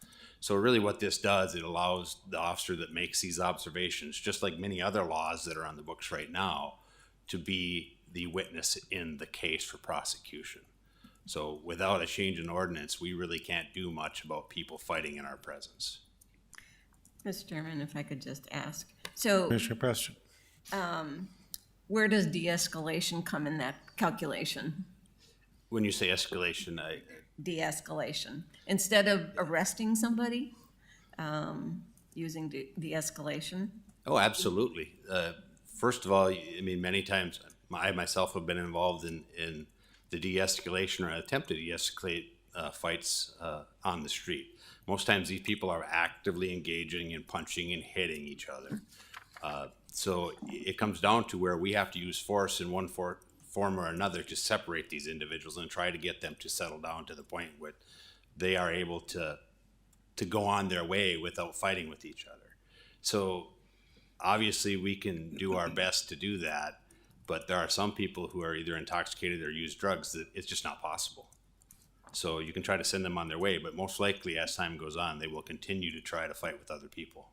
So really what this does, it allows the officer that makes these observations, just like many other laws that are on the books right now, to be the witness in the case for prosecution. So without a change in ordinance, we really can't do much about people fighting in our presence. Mr. Chairman, if I could just ask, so Commissioner Preston. where does de-escalation come in that calculation? When you say escalation, De-escalation. Instead of arresting somebody, using de-escalation? Oh, absolutely. First of all, I mean, many times I myself have been involved in the de-escalation or attempt to de-escalate fights on the street. Most times these people are actively engaging and punching and hitting each other. So it comes down to where we have to use force in one form or another to separate these individuals and try to get them to settle down to the point where they are able to go on their way without fighting with each other. So obviously we can do our best to do that, but there are some people who are either intoxicated or use drugs that it's just not possible. So you can try to send them on their way, but most likely as time goes on, they will continue to try to fight with other people.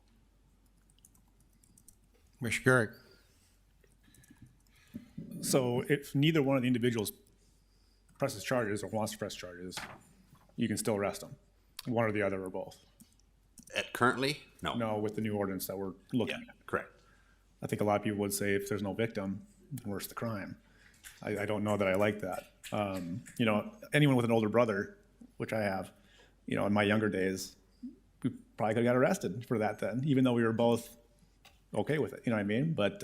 Commissioner Garrick. So if neither one of the individuals presses charges or wants to press charges, you can still arrest them, one or the other or both. Currently, no. No, with the new ordinance that we're looking at. Correct. I think a lot of people would say if there's no victim, then where's the crime? I don't know that I like that. You know, anyone with an older brother, which I have, you know, in my younger days, we probably could have got arrested for that then, even though we were both okay with it, you know what I mean? But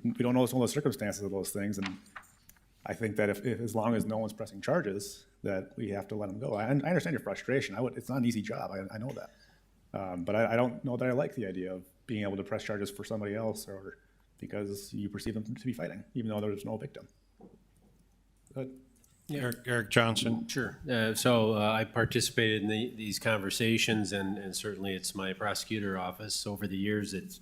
we don't know some of the circumstances of those things, and I think that if as long as no one's pressing charges, that we have to let them go. I understand your frustration. It's not an easy job. I know that. But I don't know that I like the idea of being able to press charges for somebody else or because you perceive them to be fighting, even though there's no victim. But Eric Johnson. Sure. So I participated in these conversations, and certainly it's my prosecutor office over the years that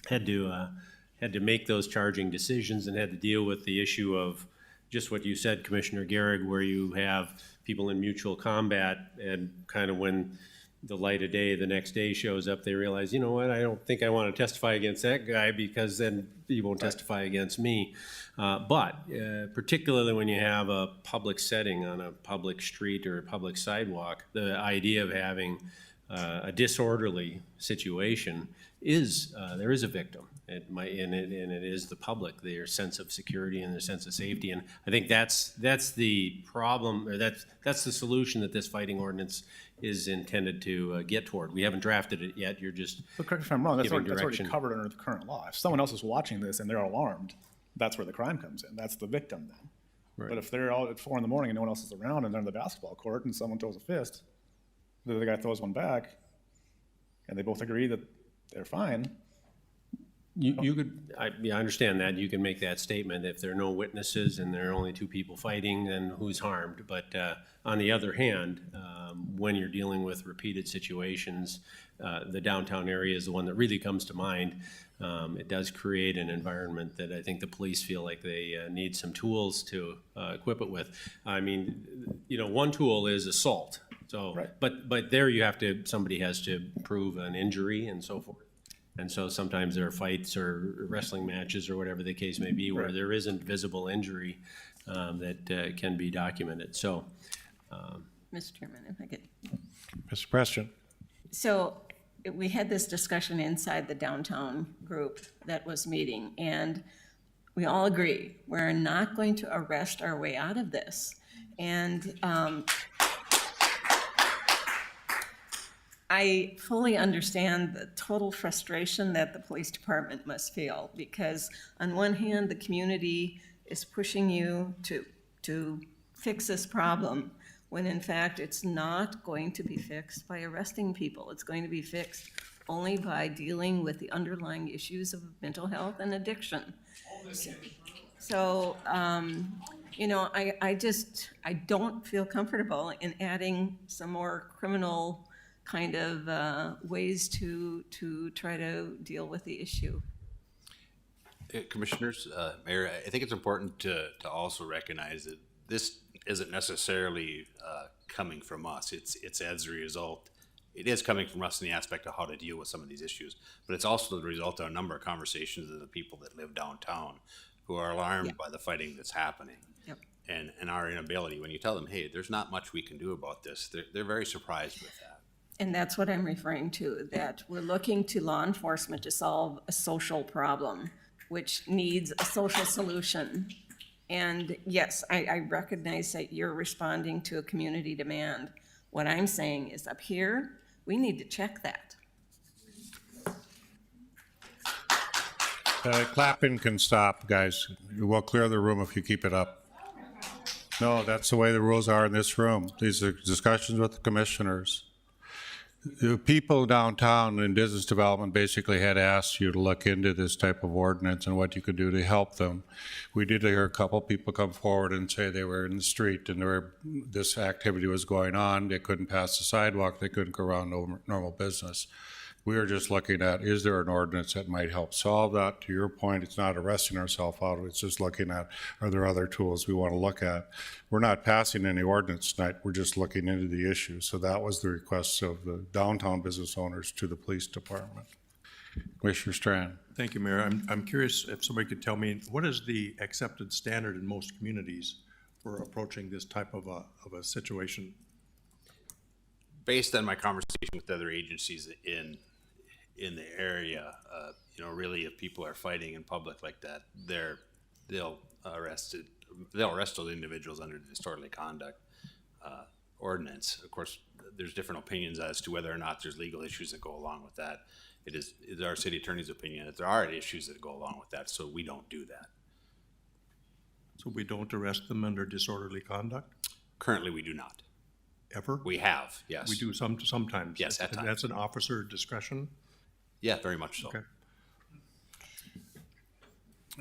had to make those charging decisions and had to deal with the issue of just what you said, Commissioner Gehrig, where you have people in mutual combat, and kind of when the light of day the next day shows up, they realize, you know what, I don't think I want to testify against that guy because then he won't testify against me. But particularly when you have a public setting on a public street or a public sidewalk, the idea of having a disorderly situation is there is a victim. It might, and it is the public, their sense of security and their sense of safety. And I think that's the problem, or that's the solution that this fighting ordinance is intended to get toward. We haven't drafted it yet. You're just but correct me if I'm wrong. That's giving already direction. covered under the current law. If someone else is watching this and they're alarmed, that's where the crime comes in. That's the victim then. Right. But if they're out at 4 a.m. and no one else is around and they're in the basketball court and someone throws a fist, the other guy throws one back, and they both agree that they're fine. You could, I understand that. You can make that statement. If there are no witnesses and there are only two people fighting, then who's harmed? But on the other hand, when you're dealing with repeated situations, the downtown area is the one that really comes to mind. It does create an environment that I think the police feel like they need some tools to equip it with. I mean, you know, one tool is assault. So, right. but there you have to, somebody has to prove an injury and so forth. And so sometimes there are fights or wrestling matches or whatever the case may be where right. there isn't visible injury that can be documented. So, Mr. Chairman, if I could. Mr. Preston. So we had this discussion inside the downtown group that was meeting, and we all agree we're not going to arrest our way out of this. And I fully understand the total frustration that the police department must feel, because on one hand, the community is pushing you to fix this problem, when in fact it's not going to be fixed by arresting people. It's going to be fixed only by dealing with the underlying issues of mental health and addiction. So, you know, I don't feel comfortable in adding some more criminal kind of ways to try to deal with the issue. Commissioners, Mayor, I think it's important to also recognize that this isn't necessarily coming from us. It's as a result, it is coming from us in the aspect of how to deal with some of these issues, but it's also the result of a number of conversations with the people that live downtown who are alarmed by the fighting that's happening. Yep. And our inability, when you tell them, hey, there's not much we can do about this, they're very surprised with that. And that's what I'm referring to, that we're looking to law enforcement to solve a social problem, which needs a social solution. And yes, I recognize that you're responding to a community demand. What I'm saying is up here, we need to check that. Clapping can stop, guys. We'll clear the room if you keep it up. No, that's the way the rules are in this room. These are discussions with the commissioners. The people downtown in business development basically had asked you to look into this type of ordinance and what you could do to help them. We did hear a couple people come forward and say they were in the street and this activity was going on. They couldn't pass the sidewalk. They couldn't go around normal business. We are just looking at, is there an ordinance that might help solve that? To your point, it's not arresting ourselves out of it. It's just looking at, are there other tools we want to look at? We're not passing any ordinance tonight. We're just looking into the issue. So that was the request of the downtown business owners to the police department. Commissioner Strand. Thank you, Mayor. I'm curious if somebody could tell me, what is the accepted standard in most communities for approaching this type of a situation? Based on my conversation with other agencies in the area, You know, really, if people are fighting in public like that, they'll arrest those individuals under the disorderly conduct ordinance. Of course, there's different opinions as to whether or not there's legal issues that go along with that. It is our city attorney's opinion that there are issues that go along with that, so we don't do that. So we don't arrest them under disorderly conduct? Currently, we do not. Ever? We have, yes. We do sometimes? Yes, at times. That's an officer discretion? Yeah, very much so. Okay.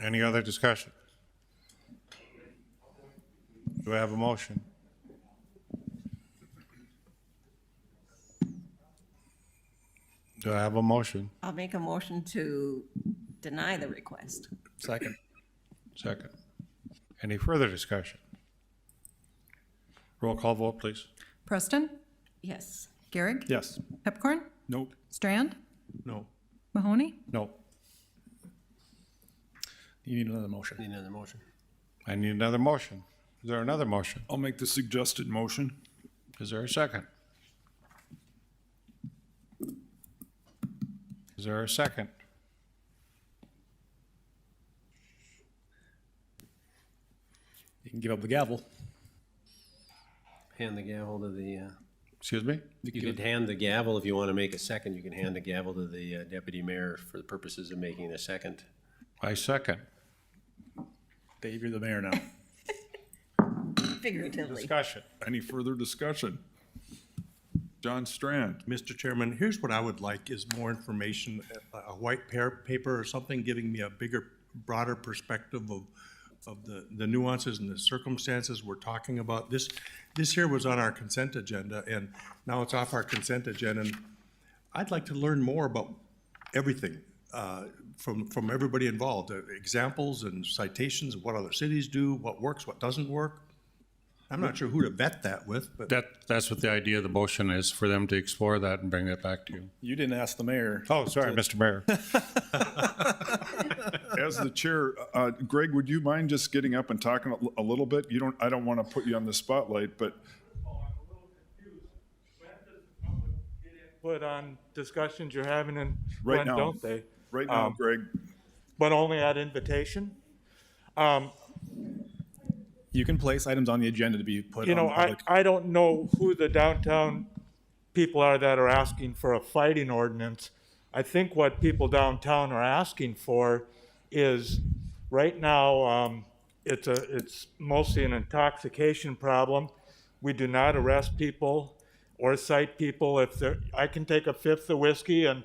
Any other discussion? Do I have a motion? Do I have a motion? I'll make a motion to deny the request. Second. Second. Any further discussion? Roll call vote, please. Preston? Yes. Gehrig? Yes. Pepcorn? Nope. Strand? No. Mahoney? No. You need another motion. Need another motion. I need another motion. Is there another motion? I'll make the suggested motion. Is there a second? Is there a second? You can give up the gavel. Hand the gavel to the, Excuse me? you could hand the gavel, if you want to make a second, you can hand the gavel to the deputy mayor for the purposes of making a second. I second. Dave, you're the mayor now. Figuratively. Discussion. Any further discussion? John Strand. Mr. Chairman, here's what I would like is more information, a white paper or something giving me a bigger, broader perspective of the nuances and the circumstances we're talking about. This here was on our consent agenda, and now it's off our consent agenda. And I'd like to learn more about everything from everybody involved, examples and citations of what other cities do, what works, what doesn't work. I'm not sure who to vet that with, but That's what the idea of the motion is, for them to explore that and bring that back to you. You didn't ask the mayor. Oh, sorry, Mr. Mayor. As the chair, Greg, would you mind just getting up and talking a little bit? I don't want to put you on the spotlight, but Put on discussions you're having, and right when now, don't they? Right now, Greg. But only at invitation. You can place items on the agenda to be put You on know, public. I don't know who the downtown people are that are asking for a fighting ordinance. I think what people downtown are asking for is, right now, it's mostly an intoxication problem. We do not arrest people or cite people if I can take a fifth of whiskey and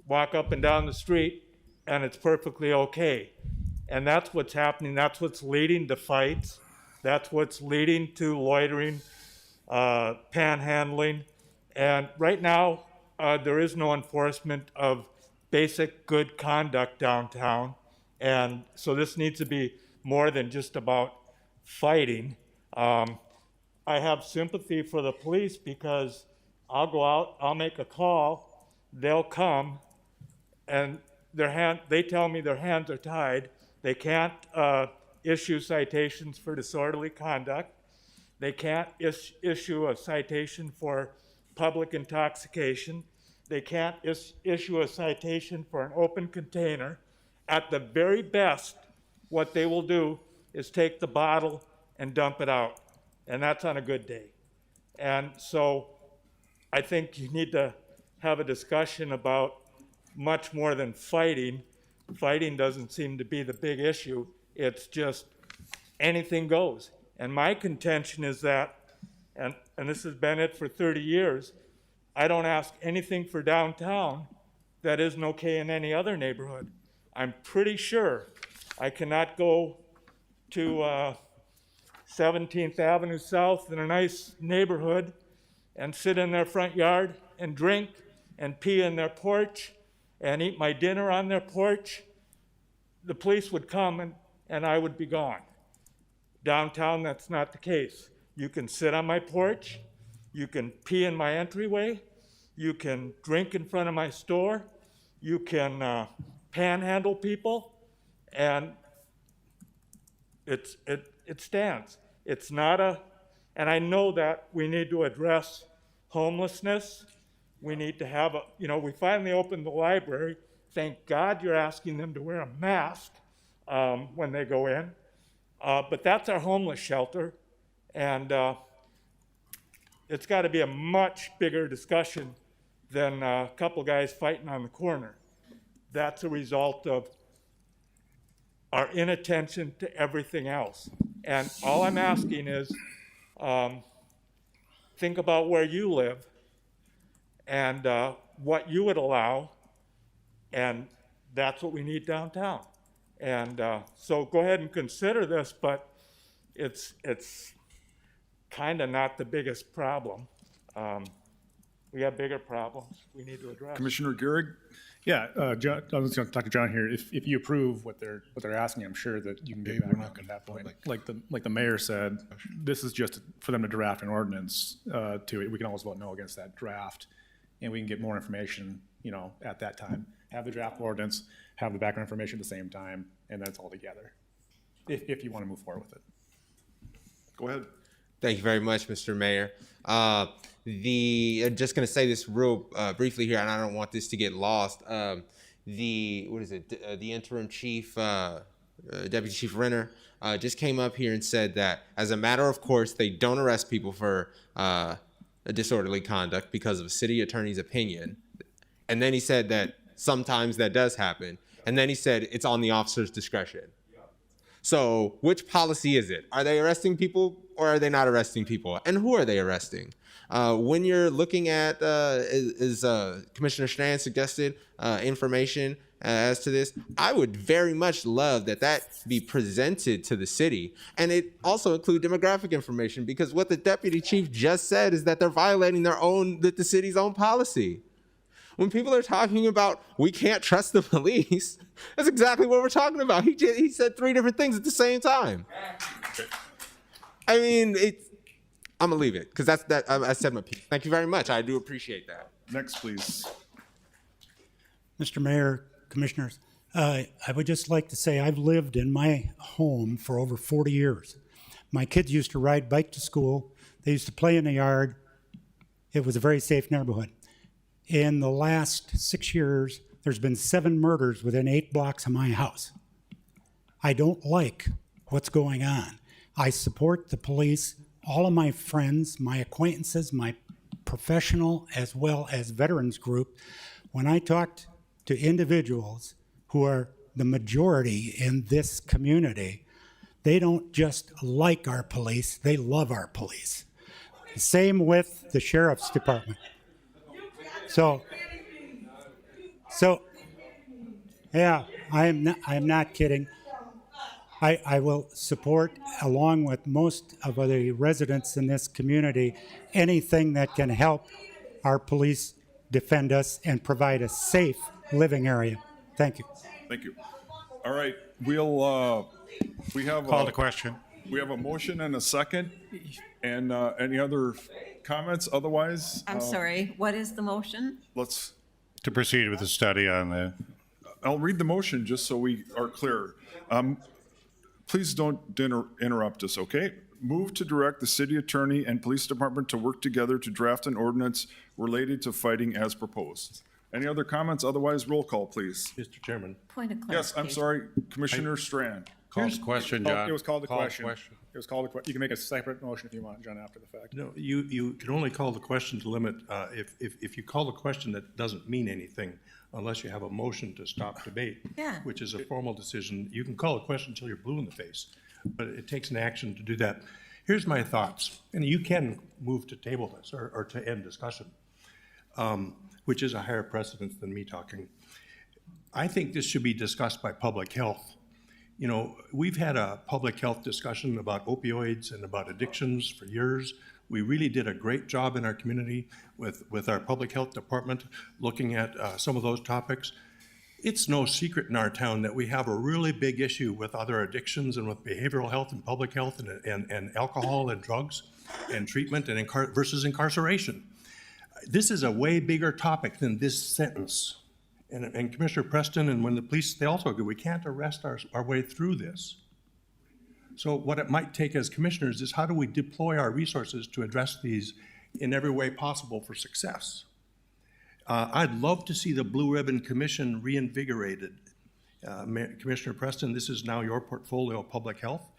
walk up and down the street and it's perfectly okay. And that's what's happening. That's what's leading to fights. That's what's leading to loitering, panhandling. And right now, there is no enforcement of basic good conduct downtown. And so this needs to be more than just about fighting. I have sympathy for the police because I'll go out, I'll make a call, they'll come, and they tell me their hands are tied. They can't issue citations for disorderly conduct. They can't issue a citation for public intoxication. They can't issue a citation for an open container. At the very best, what they will do is take the bottle and dump it out. And that's on a good day. And so I think you need to have a discussion about much more than fighting. Fighting doesn't seem to be the big issue. It's just anything goes. And my contention is that, and this has been it for 30 years, I don't ask anything for downtown that isn't okay in any other neighborhood. I'm pretty sure I cannot go to 17th Avenue South in a nice neighborhood and sit in their front yard and drink and pee in their porch and eat my dinner on their porch. The police would come and I would be gone. Downtown, that's not the case. You can sit on my porch, you can pee in my entryway, you can drink in front of my store, you can panhandle people, and it stands. It's not and I know that we need to address homelessness. We need to have we finally opened the library Thank God you're asking them to wear a mask when they go in. But that's our homeless shelter, and it's got to be a much bigger discussion than a couple guys fighting on the corner. That's a result of our inattention to everything else. And all I'm asking is, think about where you live and what you would allow, and that's what we need downtown. And so go ahead and consider this, but it's kind of not the biggest problem. We have bigger problems we need to address. Commissioner Gehrig? Yeah, John, I was going to talk to John here. If you approve what they're asking, I'm sure that you can get back up at that point. Like the mayor said, this is just for them to draft an ordinance to it. We can always vote no against that draft, and we can get more information, at that time. Have the draft ordinance, have the background information at the same time, and then it's all together. If you want to move forward with it. Go ahead. Thank you very much, Mr. Mayor. I'm just going to say this real briefly here, and I don't want this to get lost. The interim chief, Deputy Chief Renner, just came up here and said that, as a matter of course, they don't arrest people for a disorderly conduct because of a city attorney's opinion. And then he said that sometimes that does happen. And then he said it's on the officer's discretion. So which policy is it? Are they arresting people or are they not arresting people? And who are they arresting? When you're looking at, as Commissioner Strand suggested, information as to this, I would very much love that be presented to the city. And it also include demographic information, because what the deputy chief just said is that they're violating the city's own policy. When people are talking about we can't trust the police, that's exactly what we're talking about. He said 3 different things at the same time. I mean, I'm gonna leave it because I said my piece. Thank you very much. I do appreciate that. Next, please. Mr. Mayor, Commissioners, I would just like to say I've lived in my home for over 40 years. My kids used to ride bike to school. They used to play in the yard. It was a very safe neighborhood. In the last 6 years, there's been 7 murders within 8 blocks of my house. I don't like what's going on. I support the police. All of my friends, my acquaintances, my professional as well as veterans group, when I talked to individuals who are the majority in this community, they don't just like our police, they love our police. Same with the sheriff's department. So yeah, I am not kidding. I will support, along with most of the residents in this community, anything that can help our police defend us and provide a safe living area. Thank you. Thank you. All right, we have Call the question. We have a motion and a second. And any other comments? Otherwise, I'm sorry, what is the motion? To proceed with the study on the. I'll read the motion just so we are clear. Please don't interrupt us, okay? Move to direct the city attorney and police department to work together to draft an ordinance related to fighting as proposed. Any other comments? Otherwise, roll call, please. Mr. Chairman. Point of clarification. Yes, I'm sorry, Commissioner Strand. Call the question, John. It was called the Call question. It was called the question. You can make a separate motion if you want, John, after the fact. No, you can only call the question to limit, if you call the question, that doesn't mean anything unless you have a motion to stop debate. Yeah. Which is a formal decision. You can call a question until you're blue in the face, but it takes an action to do that. Here's my thoughts, and you can move to table this or to end discussion, which is a higher precedence than me talking. I think this should be discussed by public health. You know, we've had a public health discussion about opioids and about addictions for years. We really did a great job in our community with our public health department looking at some of those topics. It's no secret in our town that we have a really big issue with other addictions and with behavioral health and public health and alcohol and drugs and treatment and versus incarceration. This is a way bigger topic than this sentence. And Commissioner Preston and when the police, they also agree, we can't arrest our way through this. So what it might take as commissioners is how do we deploy our resources to address these in every way possible for success? I'd love to see the Blue Ribbon Commission reinvigorated. Commissioner Preston, this is now your portfolio of public health.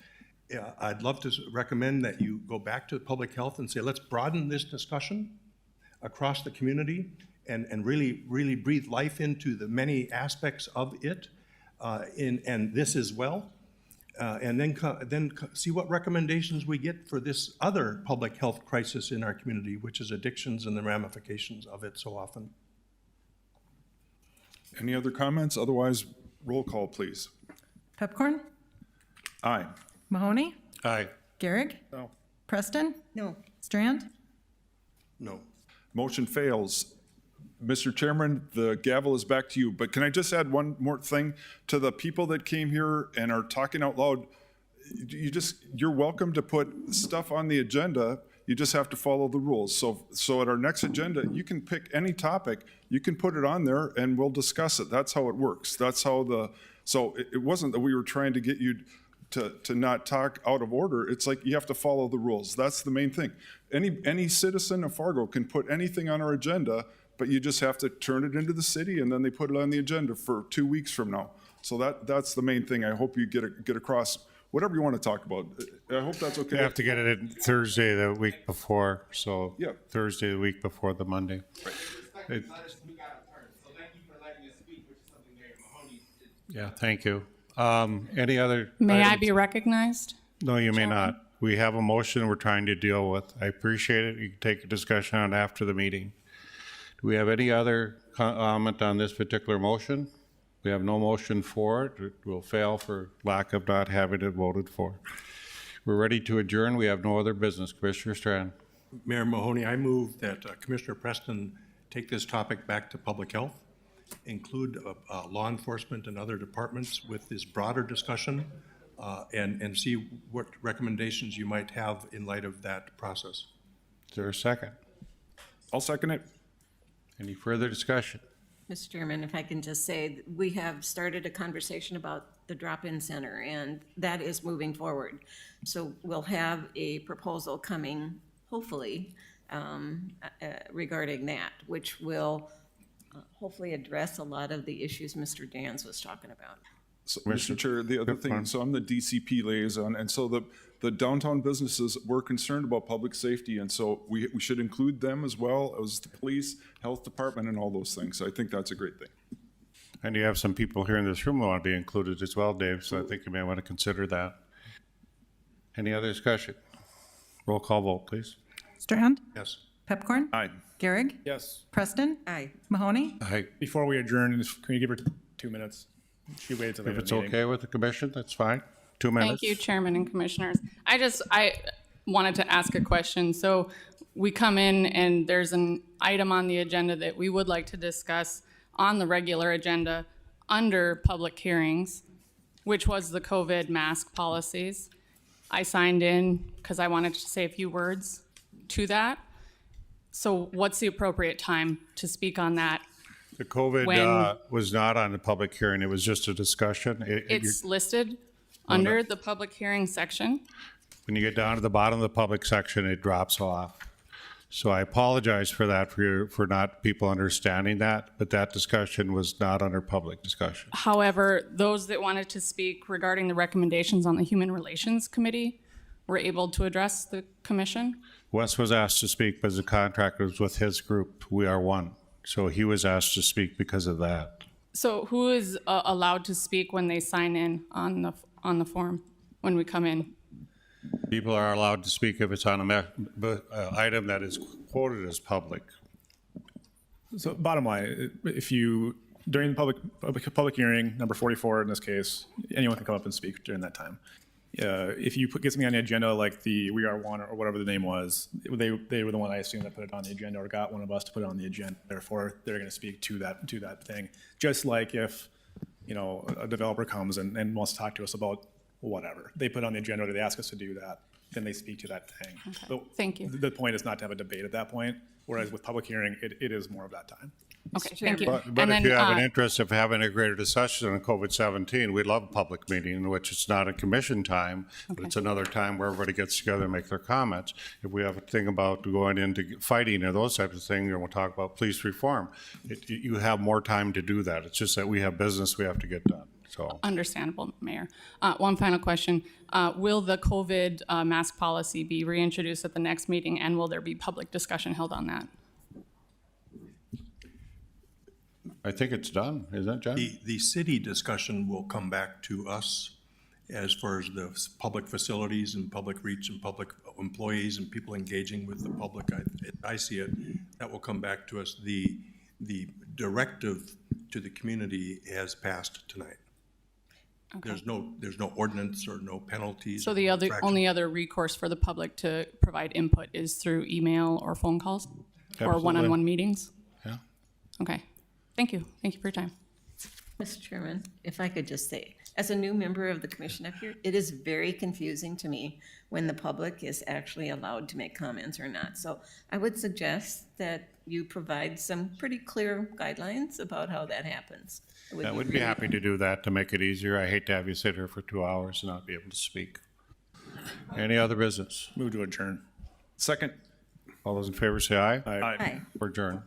I'd love to recommend that you go back to public health and say, let's broaden this discussion across the community and really breathe life into the many aspects of it, and this as well. And then see what recommendations we get for this other public health crisis in our community, which is addictions and the ramifications of it so often. Any other comments? Otherwise, roll call, please. Pepcorn? Aye. Mahoney? Aye. Gehrig? No. Preston? No. Strand? No. Motion fails. Mr. Chairman, the gavel is back to you, but can I just add one more thing to the people that came here and are talking out loud? You're welcome to put stuff on the agenda. You just have to follow the rules. So at our next agenda, you can pick any topic, you can put it on there and we'll discuss it. That's how it works. That's how so it wasn't that we were trying to get you to not talk out of order. It's like you have to follow the rules. That's the main thing. Any citizen of Fargo can put anything on our agenda, but you just have to turn it into the city and then they put it on the agenda for 2 weeks from now. So that's the main thing. I hope you get across whatever you want to talk about. I hope that's okay. You have to get it in Thursday the week before, so Yeah. Thursday the week before the Monday. It- Yeah, thank you. Any other? May I items? be recognized? No, you may not. We have a motion we're trying to deal with. I appreciate it. You can take a discussion on it after the meeting. Do we have any other comment on this particular motion? We have no motion for it. It will fail for lack of not having it voted for. We're ready to adjourn. We have no other business. Commissioner Strand. Mayor Mahoney, I move that Commissioner Preston take this topic back to public health, include law enforcement and other departments with this broader discussion, and see what recommendations you might have in light of that process. Is there a second? I'll second it. Any further discussion? Mr. Chairman, if I can just say, we have started a conversation about the drop-in center, and that is moving forward. So we'll have a proposal coming, hopefully, regarding that, which will hopefully address a lot of the issues Mr. Dans was talking about. So, Mr. Chair, the other thing, so I'm the DCP liaison, and so the downtown businesses, we're concerned about public safety, and so we should include them as well as the police, health department, and all those things. So I think that's a great thing. And you have some people here in this room who want to be included as well, Dave, so I think you may want to consider that. Any other discussion? Roll call vote, please. Strand? Yes. Pepcorn? Aye. Gehrig? Yes. Preston? Aye. Mahoney? Aye. Before we adjourn, can you give her 2 minutes? She waited till the If end of it's the meeting. okay with the commission, that's fine. 2 minutes. Thank you, Chairman and Commissioners. I wanted to ask a question. So we come in and there's an item on the agenda that we would like to discuss on the regular agenda under public hearings, which was the COVID mask policies. I signed in because I wanted to say a few words to that. So what's the appropriate time to speak on that? The COVID When- was not on the public hearing. It was just a discussion. It's listed under the public hearing section. When you get down to the bottom of the public section, it drops off. So I apologize for that, for not people understanding that, but that discussion was not under public discussion. However, those that wanted to speak regarding the recommendations on the Human Relations Committee were able to address the commission. Wes was asked to speak because the contract was with his group, We Are One. So he was asked to speak because of that. So who is allowed to speak when they sign in on the form, when we come in? People are allowed to speak if it's on an item that is quoted as public. So bottom line, if you, during the public hearing, number 44 in this case, anyone can come up and speak during that time. If you get something on the agenda like the We Are One or whatever the name was, they were the one I assume that put it on the agenda or got one of us to put it on the agenda. Therefore, they're going to speak to that thing. Just like if, a developer comes and wants to talk to us about whatever, they put it on the agenda or they ask us to do that, then they speak to that thing. Okay. But Thank you. the point is not to have a debate at that point, whereas with public hearing, it is more of that time. Okay, thank you. But And if then, you have an interest of having a greater discussion on COVID-17, we'd love a public meeting in which it's not a commission time, but it's another time where everybody gets together and make their comments. If we have a thing about going into fighting or those types of things, and we'll talk about police reform, you have more time to do that. It's just that we have business we have to get done, so. Understandable, Mayor. One final question. Will the COVID mask policy be reintroduced at the next meeting, and will there be public discussion held on that? I think it's done, isn't it, John? The city discussion will come back to us as far as the public facilities and public reach and public employees and people engaging with the public. I see it, that will come back to us. The directive to the community has passed tonight. Okay. There's no ordinance or no penalties. So or the no other, infraction. only other recourse for the public to provide input is through email or phone calls? Or Absolutely. one-on-one meetings? Yeah. Okay. Thank you. Thank you for your time. Mr. Chairman, if I could just say, as a new member of the commission up here, it is very confusing to me when the public is actually allowed to make comments or not. So I would suggest that you provide some pretty clear guidelines about how that happens. I would be happy to do that to make it easier. I hate to have you sit here for 2 hours and not be able to speak. Any other business? Move to adjourn. Second. All those in favor say aye. Aye. Aye. We're adjourned.